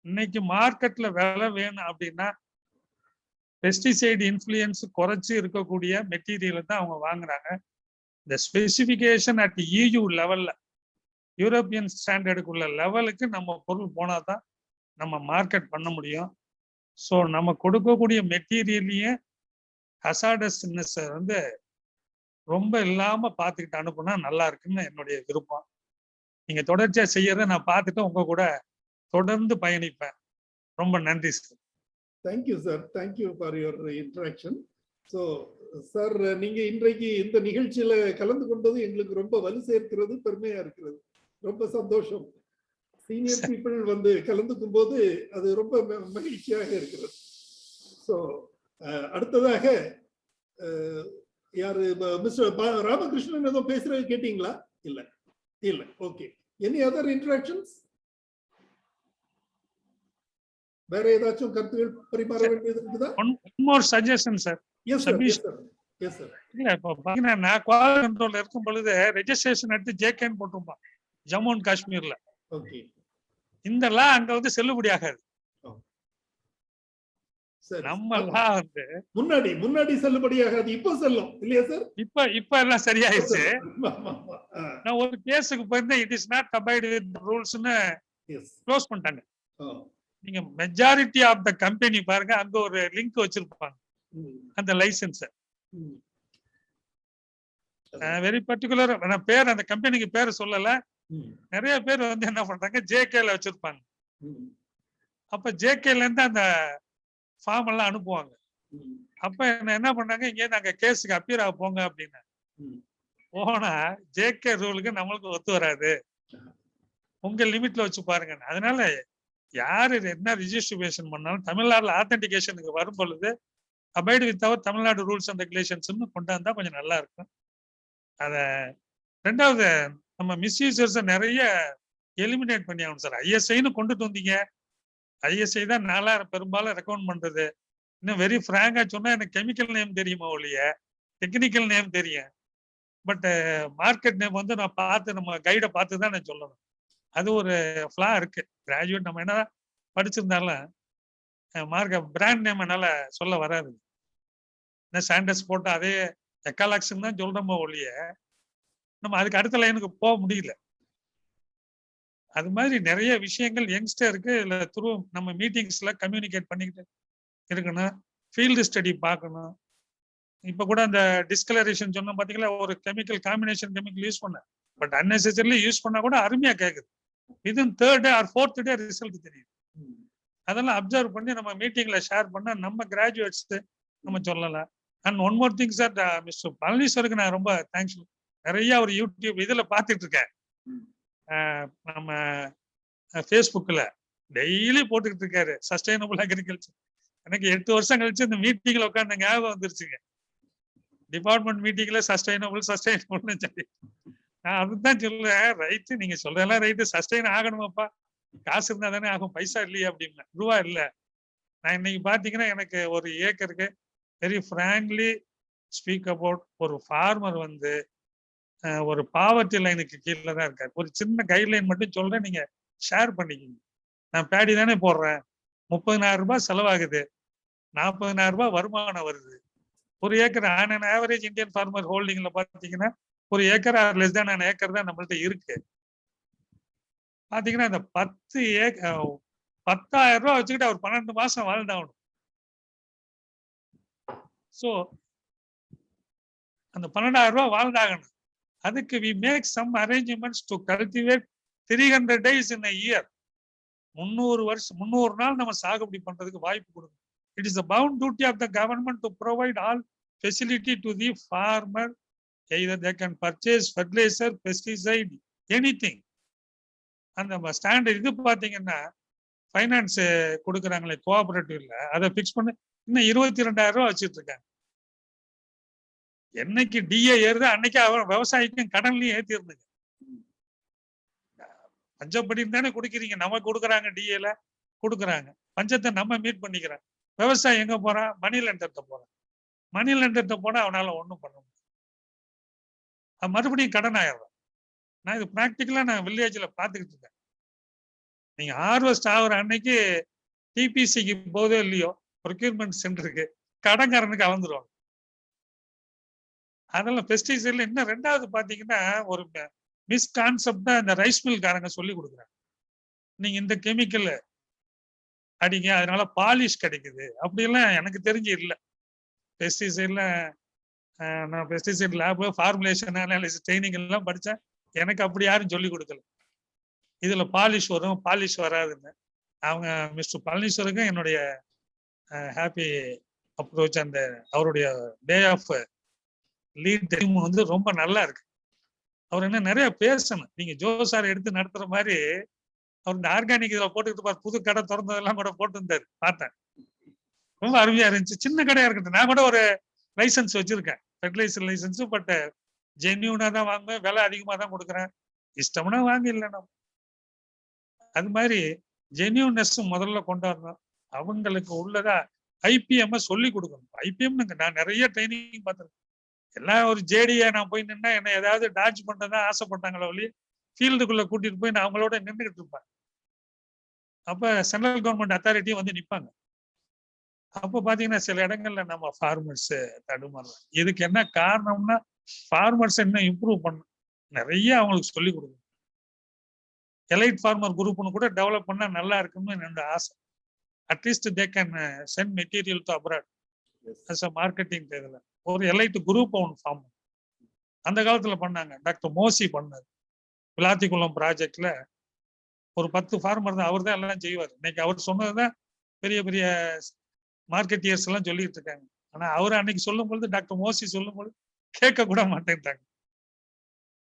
இன்னைக்கு மார்க்கெட்ல விலை வேணும் அப்படின்னா பெஸ்டிசைடு இன்ஃப்ளூயன்ஸ் குறைச்சி இருக்கக்கூடிய மெட்டீரியலை தான் அவங்க வாங்குறாங்க. இந்த ஸ்பெசிஃபிகேஷன் அட் EU லெவல்ல, யூரோப்பியன் ஸ்டாண்டர்டுக்குள்ள லெவலுக்கு நம்ம பொருள் போனாதான் நம்ம மார்க்கெட் பண்ண முடியும். ஸோ நம்ம கொடுக்கக்கூடிய மெட்டீரியல்லையே ஹசார்டஸ்னஸ் வந்து ரொம்ப இல்லாம பார்த்துக்கிட்டு அனுப்புனா நல்லா இருக்குன்னு என்னுடைய விருப்பம். நீங்க தொடர்ச்சியா செய்யறத நான் பார்த்துட்டு உங்க கூட தொடர்ந்து பயணிப்பேன். ரொம்ப நன்றி sir. Thank you sir, thank you for your interaction. So sir, நீங்க இன்றைக்கு இந்த நிகழ்ச்சியில கலந்து கொண்டது எங்களுக்கு ரொம்ப வலு சேர்க்கிறது, பெருமையா இருக்கிறது, ரொம்ப சந்தோஷம். சீனியர் பீப்புள் வந்து கலந்துக்கும் போது அது ரொம்ப மகிழ்ச்சியாக இருக்கிறது. ஸோ அடுத்ததாக யாரு, மிஸ்டர் ராமகிருஷ்ணன் ஏதோ பேசுறது கேட்டீங்களா? இல்ல இல்ல, ஓகே. Any other interactions? வேற ஏதாச்சும் கருத்துகள் பரிமாற வேண்டியது இருக்குதா? One more suggestion sir. Yes sir, yes sir, yes sir. இல்ல இப்போ பாத்தீங்கன்னா நான் குவாலிட்டி கண்ட்ரோல்ல இருக்கும் பொழுது ரெஜிஸ்ட்ரேஷன் எடுத்து ஜேகேன்னு போட்டிருப்பான் ஜம்மு அண்ட் காஷ்மீர்ல. ஓகே. இந்த லா அங்க வந்து செல்லுபடி ஆகாது. நம்ம லா வந்து முன்னாடி செல்லுபடியாகாது, இப்ப செல்லும் இல்லையா சார்? இப்ப எல்லாம் சரியாயிருச்சு. நான் ஒரு கேஸுக்கு போயிருந்தேன், it is not abide with ரூல்ஸ்னு க்ளோஸ் பண்ணிட்டாங்க. நீங்க மெஜாரிட்டி ஆஃப் த கம்பெனி பாருங்க, அங்க ஒரு லிங்க் வச்சிருப்பாங்க அந்த லைசன்ஸ். வெரி பர்டிகுலர், நான் பேர் அந்த கம்பெனிக்கு பேர் சொல்லல. நிறைய பேர் வந்து என்ன பண்றாங்க, ஜேகேல வச்சிருப்பாங்க. அப்ப ஜேகேல இருந்து அந்த ஃபார்ம் எல்லாம் அனுப்புவாங்க. அப்ப என்ன பண்ணாங்க, இங்கே நாங்க கேஸுக்கு அப்பியர் ஆக போங்க அப்படின்னு போனா ஜேகே ரூலுக்கு நம்மளுக்கு ஒத்து வராது. உங்க லிமிட்ல வச்சு பாருங்க. அதனால யாரு என்ன ரிஜிஸ்ட்ரேஷன் பண்ணாலும் தமிழ்நாடுல ஆத்தென்டிகேஷனுக்கு வரும் பொழுது abide with our Tamil Nadu rules and regulations கொண்டாந்தா கொஞ்சம் நல்லா இருக்கும். அத ரெண்டாவது நம்ம மிஸ்யூசர்ஸ் நிறைய எலிமினேட் பண்ணி ஆகணும் சார். ஐஎஸ்ஐன்னு கொண்டுட்டு வந்தீங்க, ஐஎஸ்ஐ தான் நாளா பெரும்பாலும் ரெக்கமெண்ட் பண்றது. இன்னும் வெரி ஃப்ராங்கா சொன்னா எனக்கு கெமிக்கல் நேம் தெரியுமா ஒழிய டெக்னிக்கல் நேம் தெரியும். பட் மார்க்கெட் நேம் வந்து நான் பார்த்து நம்ம கைடை பார்த்து தான் நான் சொல்லணும். அது ஒரு ஃப்ளா இருக்கு. கிராஜுவேட் நம்ம என்ன படிச்சிருந்தாலும் பிராண்ட் நேம் என்னால சொல்ல வராது. என்ன சாண்டஸ் போட்டு அதே எக்காலாக்ஸ்ன்னு தான் சொல்றோமோ ஒழிய நம்ம அதுக்கு அடுத்த லைனுக்கு போக முடியல. அது மாதிரி நிறைய விஷயங்கள் யங்ஸ்டருக்கு இல்லை த்ரூ நம்ம மீட்டிங்ஸ்ல கம்யூனிகேட் பண்ணிக்கிட்டு இருக்கணும். ஃபீல்டு ஸ்டடி பார்க்கணும். இப்போ கூட அந்த டிஸ்கலரேஷன் சொன்ன பார்த்தீங்களா, ஒரு கெமிக்கல் காம்பினேஷன் கெமிக்கல் யூஸ் பண்ண, பட் அன்னெசரிலி யூஸ் பண்ணா கூட அருமையா கேட்குது. Within 3rd or 4th day result தெரியுது. அதெல்லாம் அப்சர்வ் பண்ணி நம்ம மீட்டிங்ல ஷேர் பண்ணா நம்ம கிராஜுவேட்ஸ் நம்ம சொல்லலாம். And one more thing sir, mister பழனிஸ்வருக்கு நான் ரொம்ப தேங்க்ஸ். நிறைய ஒரு யூடியூப் இதுல பார்த்துட்டு இருக்கேன். நம்ம ஃபேஸ்புக்கில் டெய்லி போட்டுக்கிட்டு இருக்காரு சஸ்டைனபிள் அக்ரிகல்ச்சர். எனக்கு 8 வருஷம் கழிச்சு இந்த மீட்டிங்ல உட்காந்து ஞாபகம் வந்துருச்சுங்க. டிபார்ட்மெண்ட் மீட்டிங்ல சஸ்டைனபிள்னு சொல்லி நான் அதுதான் சொல்றேன். ரைட்டு, நீங்க சொல்றதெல்லாம் ரைட்டு, சஸ்டைன் ஆகணுமாப்பா, காசு இருந்தா தானே ஆகும், பைசா இல்லையா அப்படின்னா ரூபா இல்லை. நான் இன்னைக்கு பாத்தீங்கன்னா எனக்கு ஒரு ஏக்கருக்கு வெரி ஃப்ராங்க்லி ஸ்பீக் அபவுட் ஒரு ஃபார்மர் வந்து ஒரு பாவர்ட்டி லைனுக்கு கீழே தான் இருக்காரு. ஒரு சின்ன கைட்லைன் மட்டும் சொல்றேன், நீங்க ஷேர் பண்ணிக்கிங்க. நான் பேடி தானே போடுறேன், 30,000 ரூபாய் செலவாகுது, 40,000 ரூபாய் வருமானம் வருது. ஒரு acre on an average Indian farmer ஹோல்டிங்ல பாத்தீங்கன்னா ஒரு acre or less than an acre தான் நம்மள்ட்ட இருக்கு. பாத்தீங்கன்னா இந்த 10,000 ரூபாய் வச்சுக்கிட்டு அவர் 12 மாசம் வாழ்ந்தாகணும். ஸோ அந்த 12,000 ரூபாய் வாழ்ந்தாகணும். அதுக்கு we make some arrangements to cultivate 300 days in a year. 300 நாள் நம்ம சாகுபடி பண்றதுக்கு வாய்ப்பு கொடுக்கணும். It is the bound duty of the government to provide all facility to the farmer. Either they can purchase fertilizer, pesticide, anything. அந்த standard இது பாத்தீங்கன்னா finance கொடுக்குறாங்களே கோஆபரேட்டிவ்ல, அதை பிக்ஸ் பண்ணி இன்னும் 22,000 ரூபாய் வச்சுட்டு இருக்காங்க. என்னைக்கு டிஏ ஏறுது அன்னைக்கு அவன் விவசாயிக்கும் கடன்லயும் ஏத்தி இருந்துங்க. பஞ்சப்படி தானே கொடுக்குறீங்க, நம்ம கொடுக்குறாங்க, டிஏல கொடுக்குறாங்க, பஞ்சத்தை நம்ம மீட் பண்ணிக்கிறோம். விவசாயி எங்க போறான், மணி லெண்டர்கிட்ட போறான். மணி லெண்டர்கிட்ட போனா அவனால ஒன்றும் பண்ண முடியும், மறுபடியும் கடன் ஆயிடுறான். நான் இது பிராக்டிக்கலா நான் வில்லேஜ்ல பாத்துக்கிட்டு இருக்கேன். நீங்க ஹார்வெஸ்ட் ஆகுற அன்னைக்கு டிபிசிக்கு போதோ இல்லையோ ப்ரொக்யூர்மெண்ட் சென்டருக்கு கடன்காரனுக்கு அளந்துருவாங்க. அதெல்லாம் பெஸ்டிசைட்ல இன்னும் ரெண்டாவது பாத்தீங்கன்னா ஒரு மிஸ்கான்செப்ட் தான் இந்த ரைஸ் மில்காரங்க சொல்லி கொடுக்குறாங்க. நீங்க இந்த கெமிக்கல் அடிங்க அதனால பாலிஷ் கிடைக்குது அப்படியெல்லாம் எனக்கு தெரிஞ்சு இல்லை. பெஸ்டிசைட்ல நான் pesticide lab formulation analysis training எல்லாம் படித்தேன். எனக்கு அப்படி யாரும் சொல்லி கொடுக்கல இதுல பாலிஷ் வரும் பாலிஷ் வராதுன்னு. அவங்க மிஸ்டர் பழனிஸ்வருக்கும் என்னுடைய ஹாப்பி அப்ரோச். அந்த அவருடைய டே ஆஃப் லீட் டைம் வந்து ரொம்ப நல்லா இருக்கு. அவர் என்ன நிறைய பேசணும். நீங்க ஜோ சார் எடுத்து நடத்துற மாதிரி அவர் இந்த ஆர்கானிக் இதில் போட்டுக்கிட்டு பாரு, புது கடை திறந்ததெல்லாம் கூட போட்டு இருந்தாரு, பார்த்தேன். ரொம்ப அருமையா இருந்துச்சு. சின்ன கடையா இருக்கட்டும், நான் கூட ஒரு லைசன்ஸ் வச்சிருக்கேன், ஃபெர்டிலைசர் லைசன்ஸ். பட் ஜென்யூனா தான் வாங்குவேன், விலை அதிகமா தான் கொடுக்குறேன். இஷ்டம்னா வாங்க, இல்லைன்னா அது மாதிரி ஜென்யூனஸ் முதல்ல கொண்டாடணும். அவங்களுக்கு உள்ளதா ஐபிஎம் சொல்லி கொடுக்கணும். ஐபிஎம் நான் நிறைய ட்ரைனிங் பார்த்துருக்கேன். எல்லாம் ஒரு ஜேடியா நான் போய் நின்னா என்ன ஏதாவது டாச் பண்றதா ஆசைப்பட்டாங்களோ ஒளி ஃபீல்டுக்குள்ள கூட்டிட்டு போய் நான் அவங்களோட நின்றுகிட்டு இருப்பேன். அப்ப சென்ட்ரல் கவர்மெண்ட் அத்தாரிட்டியும் வந்து நிற்பாங்க. அப்போ பாத்தீங்கன்னா சில இடங்கள்ல நம்ம ஃபார்மர்ஸ் தடுமாறுறோம். இதுக்கு என்ன காரணம்னா ஃபார்மர்ஸ் இன்னும் இம்ப்ரூவ் பண்ணணும், நிறைய அவங்களுக்கு சொல்லி கொடுக்கணும். எலைட் ஃபார்மர் குரூப்னு கூட டெவலப் பண்ணா நல்லா இருக்குன்னு என்னோட ஆசை. At least they can send material to abroad as a marketing. இதுல ஒரு எலைட் குரூப் ஒன்று ஃபார்ம் அந்த காலத்துல பண்ணாங்க. டாக்டர் மோசி பண்ணாரு விளாத்திக்குளம் ப்ராஜெக்ட்ல. ஒரு 10 ஃபார்மர் தான், அவர் தான் எல்லாம் செய்வார். இன்னைக்கு அவர் சொன்னதுதான் பெரிய பெரிய மார்க்கெட்டியர்ஸ் எல்லாம் சொல்லிட்டு இருக்காங்க. ஆனா அவர் அன்னைக்கு சொல்லும் பொழுது, டாக்டர் மோசி சொல்லும் பொழுது கேட்க கூட மாட்டேன்ட்டாங்க.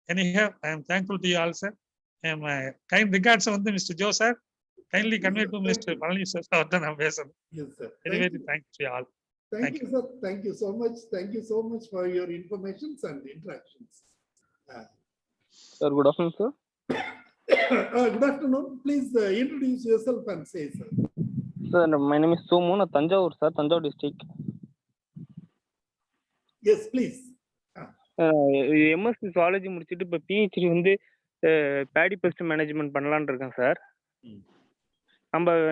Anyhow, I am thankful to you all, sir. Kind regards வந்து mister Joe sir, kindly convey to mister Palani sir. அவர்தான் நான் பேசுறேன். Very very thanks to all. Thank you, sir. Thank you so much. Thank you so much for your informations and interactions. Sir, good afternoon, sir. Good afternoon. Please introduce yourself and say, sir. Sir, my name is Somu. I'm Tanjavur, sir, Tanjavur district. Yes, please. MSc zoology முடிச்சிட்டு இப்போ PhD வந்து Bedi best management பண்ணலான்னு இருக்கேன் sir.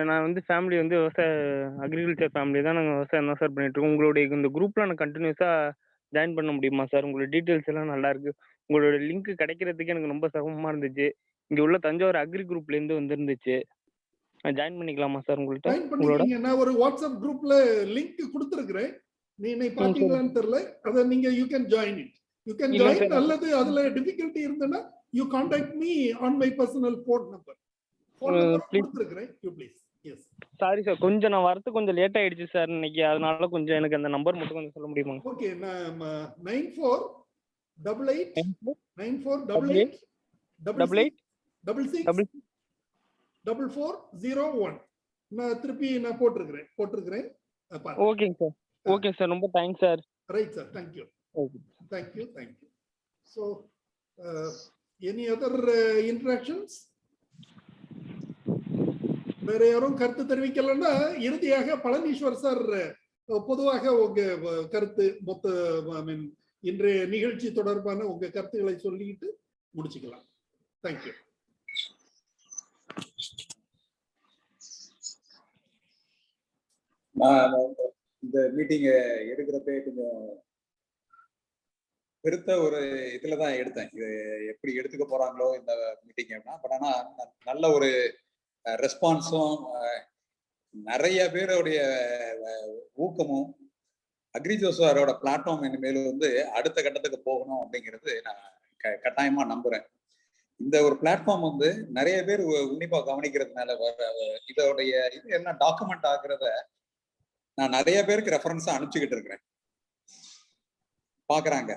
நான் வந்து family வந்து விவசாய agriculture family தான். நாங்கள் விவசாயம் தான் சார் பண்ணிட்டு இருக்கோம். உங்களுடைய இந்த குரூப்ல நான் கண்டினியூஸாக ஜாயின் பண்ண முடியுமா சார்? உங்களோட டீட்டெயில்ஸ் எல்லாம் நல்லா இருக்கு. உங்களோட லிங்க் கிடைக்கிறதுக்கு எனக்கு ரொம்ப சிரமமா இருந்துச்சு. இங்கே உள்ள தஞ்சாவூர் அக்ரி குரூப்லேருந்து வந்துருந்துச்சு. நான் ஜாயின் பண்ணிக்கலாமா சார் உங்கள்கிட்ட? உங்களோட நான் ஒரு வாட்ஸ்அப் குரூப்ல லிங்க் கொடுத்துருக்கிறேன். நீ பாத்தீங்களான்னு தெரியல. அத நீங்க you can join it. You can join. அல்லது அதுல டிஃபிகல்ட்டி இருந்தனா you contact me on my personal phone number. கொடுத்துருக்கிறேன். You please. Yes. Sorry sir, கொஞ்சம் நான் வரது கொஞ்சம் லேட் ஆயிடுச்சு சார் இன்னைக்கு. அதனால கொஞ்சம் எனக்கு அந்த நம்பர் மட்டும் கொஞ்சம் சொல்ல முடியுமா? ஓகே. 9488 நான் திருப்பி போட்டிருக்கிறேன். ஓகேங்க சார். ஓகே சார், ரொம்ப thanks sir. Right sir. Thank you. Thank you. So, any other interactions? வேற யாரும் கருத்து தெரிவிக்கலன்னா இறுதியாக பழனீஸ்வர் சார் பொதுவாக உங்க கருத்து இன்றைய நிகழ்ச்சி தொடர்பான உங்க கருத்துக்களை சொல்லிட்டு முடிச்சுக்கலாம். தேங்க்யூ. இந்த மீட்டிங் எடுக்கிறப்ப கொஞ்சம் பெருத்த ஒரு இதுலதான் எடுத்தேன். இது எப்படி எடுத்துக்க போறாங்களோ இந்த மீட்டிங் அப்படின்னா. பட் ஆனா நல்ல ஒரு ரெஸ்பான்ஸும் நிறைய பேருடைய ஊக்கமும் அக்ரிஜோசாரோட பிளாட்ஃபார்ம் இனிமேல் வந்து அடுத்த கட்டத்துக்கு போகணும் அப்படிங்கிறது நான் கட்டாயமா நம்புறேன். இந்த ஒரு பிளாட்ஃபார்ம் வந்து நிறைய பேர் உன்னிப்பா கவனிக்கிறதுனால இதோடைய இது என்ன டாக்குமெண்ட் ஆகுறத நான் நிறைய பேருக்கு ரெஃபரன்ஸா அனுப்பிச்சுக்கிட்டு இருக்கிறேன், பாக்குறாங்க.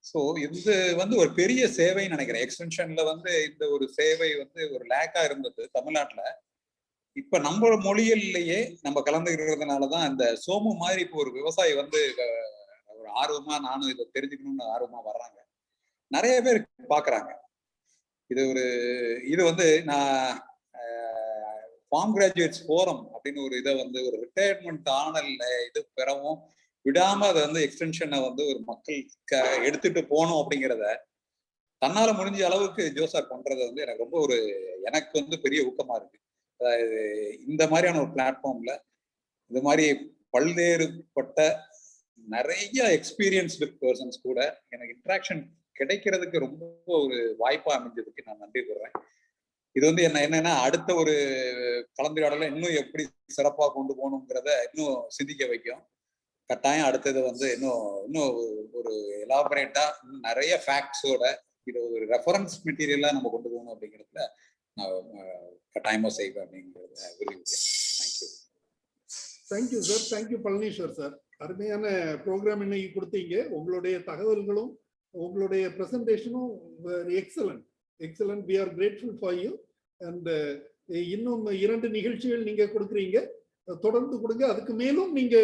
ஸோ இது வந்து ஒரு பெரிய சேவைன்னு நினைக்கிறேன். எக்ஸ்டென்ஷன்ல வந்து இந்த ஒரு சேவை வந்து ஒரு லேக்கா இருந்தது தமிழ்நாட்டுல. இப்ப நம்ம மொழியிலேயே நம்ம கலந்துக்கிறதுனாலதான் இந்த சோமு மாதிரி இப்போ ஒரு விவசாயி வந்து ஒரு ஆர்வமா நானும் இதை தெரிஞ்சுக்கணும்னு ஆர்வமா வர்றாங்க, நிறைய பேர் பாக்குறாங்க. இது வந்து நான் ஃபார்ம் கிராஜுவேட்ஸ் ஃபோரம் அப்படின்னு ஒரு இதை வந்து ஒரு ரிட்டையர்மெண்ட் ஆனல்ல இது பெறவும் விடாம அதை வந்து எக்ஸ்டென்ஷனை வந்து ஒரு மக்களுக்கு எடுத்துட்டு போகணும் அப்படிங்கிறத தன்னால முடிஞ்ச அளவுக்கு ஜோசார் பண்றது வந்து எனக்கு ரொம்ப எனக்கு வந்து பெரிய ஊக்கமா இருக்கு. அதாவது இந்த மாதிரியான ஒரு பிளாட்ஃபார்ம்ல இந்த மாதிரி பல்வேறுபட்ட நிறைய எக்ஸ்பீரியன்ஸ்டு பர்சன்ஸ் கூட எனக்கு இன்ட்ராக்ஷன் கிடைக்கிறதுக்கு ரொம்ப ஒரு வாய்ப்பா அமைஞ்சதுக்கு நான் நன்றி கூறுறேன். இது வந்து என்னன்னா அடுத்த ஒரு கலந்துரையாடல இன்னும் எப்படி சிறப்பா கொண்டு போகணுங்கிறத இன்னும் சிந்திக்க வைக்கும். கட்டாயம் அடுத்தது வந்து இன்னும் ஒரு எலாபரேட்டா நிறைய ஃபேக்ட்ஸோட இது ஒரு ரெஃபரன்ஸ் மெட்டீரியலா நம்ம கொண்டு போகணும் அப்படிங்கிறதுல நான் கட்டாயமா செய்வேன் அப்படிங்கிறத விரும்புகிறேன். Thank you. Thank you sir. Thank you Palaniswar sir. அருமையான ப்ரோக்ராம் இன்னைக்கு கொடுத்தீங்க. உங்களுடைய தகவல்களும் உங்களுடைய பிரசன்டேஷனும் excellent. we are grateful for you. and இன்னும் 2 நிகழ்ச்சிகள் நீங்க கொடுக்குறீங்க, தொடர்ந்து கொடுங்க. அதுக்கு மேலும் நீங்க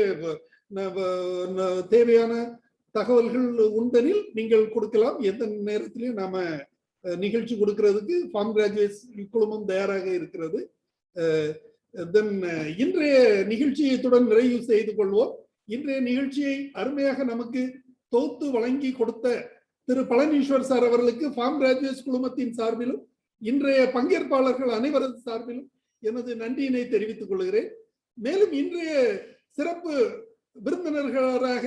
தேவையான தகவல்கள் உண்டெனில் நீங்கள் கொடுக்கலாம். எந்த நேரத்திலையும் நாம நிகழ்ச்சி கொடுக்கிறதுக்கு ஃபார்ம் கிராஜுவேட்ஸ் குழுமம் தயாராக இருக்கிறது. தென் இன்றைய நிகழ்ச்சியத்துடன் நிறைவு செய்து கொள்வோம். இன்றைய நிகழ்ச்சியை அருமையாக நமக்கு தொகுத்து வழங்கி கொடுத்த திரு பழனீஸ்வர் சார் அவர்களுக்கு ஃபார்ம் கிராஜுவேட்ஸ் குழுமத்தின் சார்பிலும் இன்றைய பங்கேற்பாளர்கள் அனைவரது சார்பிலும் எனது நன்றியினை தெரிவித்துக் கொள்கிறேன். மேலும் இன்றைய சிறப்பு விருந்தினர்களாக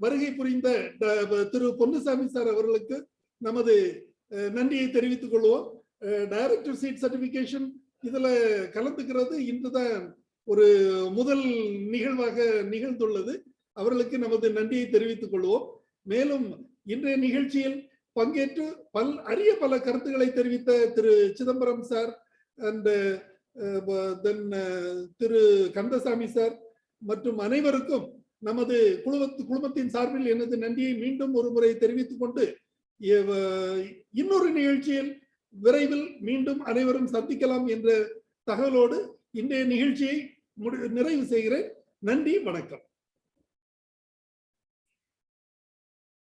வருகை புரிந்த திரு பொன்னுசாமி சார் அவர்களுக்கு நமது நன்றியை தெரிவித்துக் கொள்வோம். டைரக்டர் சீட் சர்டிபிகேஷன் இதுல கலந்துக்கிறது இன்றுதான் ஒரு முதல் நிகழ்வாக நிகழ்ந்துள்ளது. அவர்களுக்கு நமது நன்றியை தெரிவித்துக் கொள்வோம். மேலும் இன்றைய நிகழ்ச்சியில் பங்கேற்று அரிய பல கருத்துக்களை தெரிவித்த Thiru Chidambaram sir and then Thiru Kandasamy sir மற்றும் அனைவருக்கும் நமது குழுமத்தின் சார்பில் எனது நன்றியை மீண்டும் ஒரு முறை தெரிவித்துக் கொண்டு இன்னொரு நிகழ்ச்சியில் விரைவில் மீண்டும் அனைவரும் சந்திக்கலாம் என்ற தகவலோடு இன்றைய நிகழ்ச்சியை நிறைவு செய்கிறேன். நன்றி, வணக்கம்.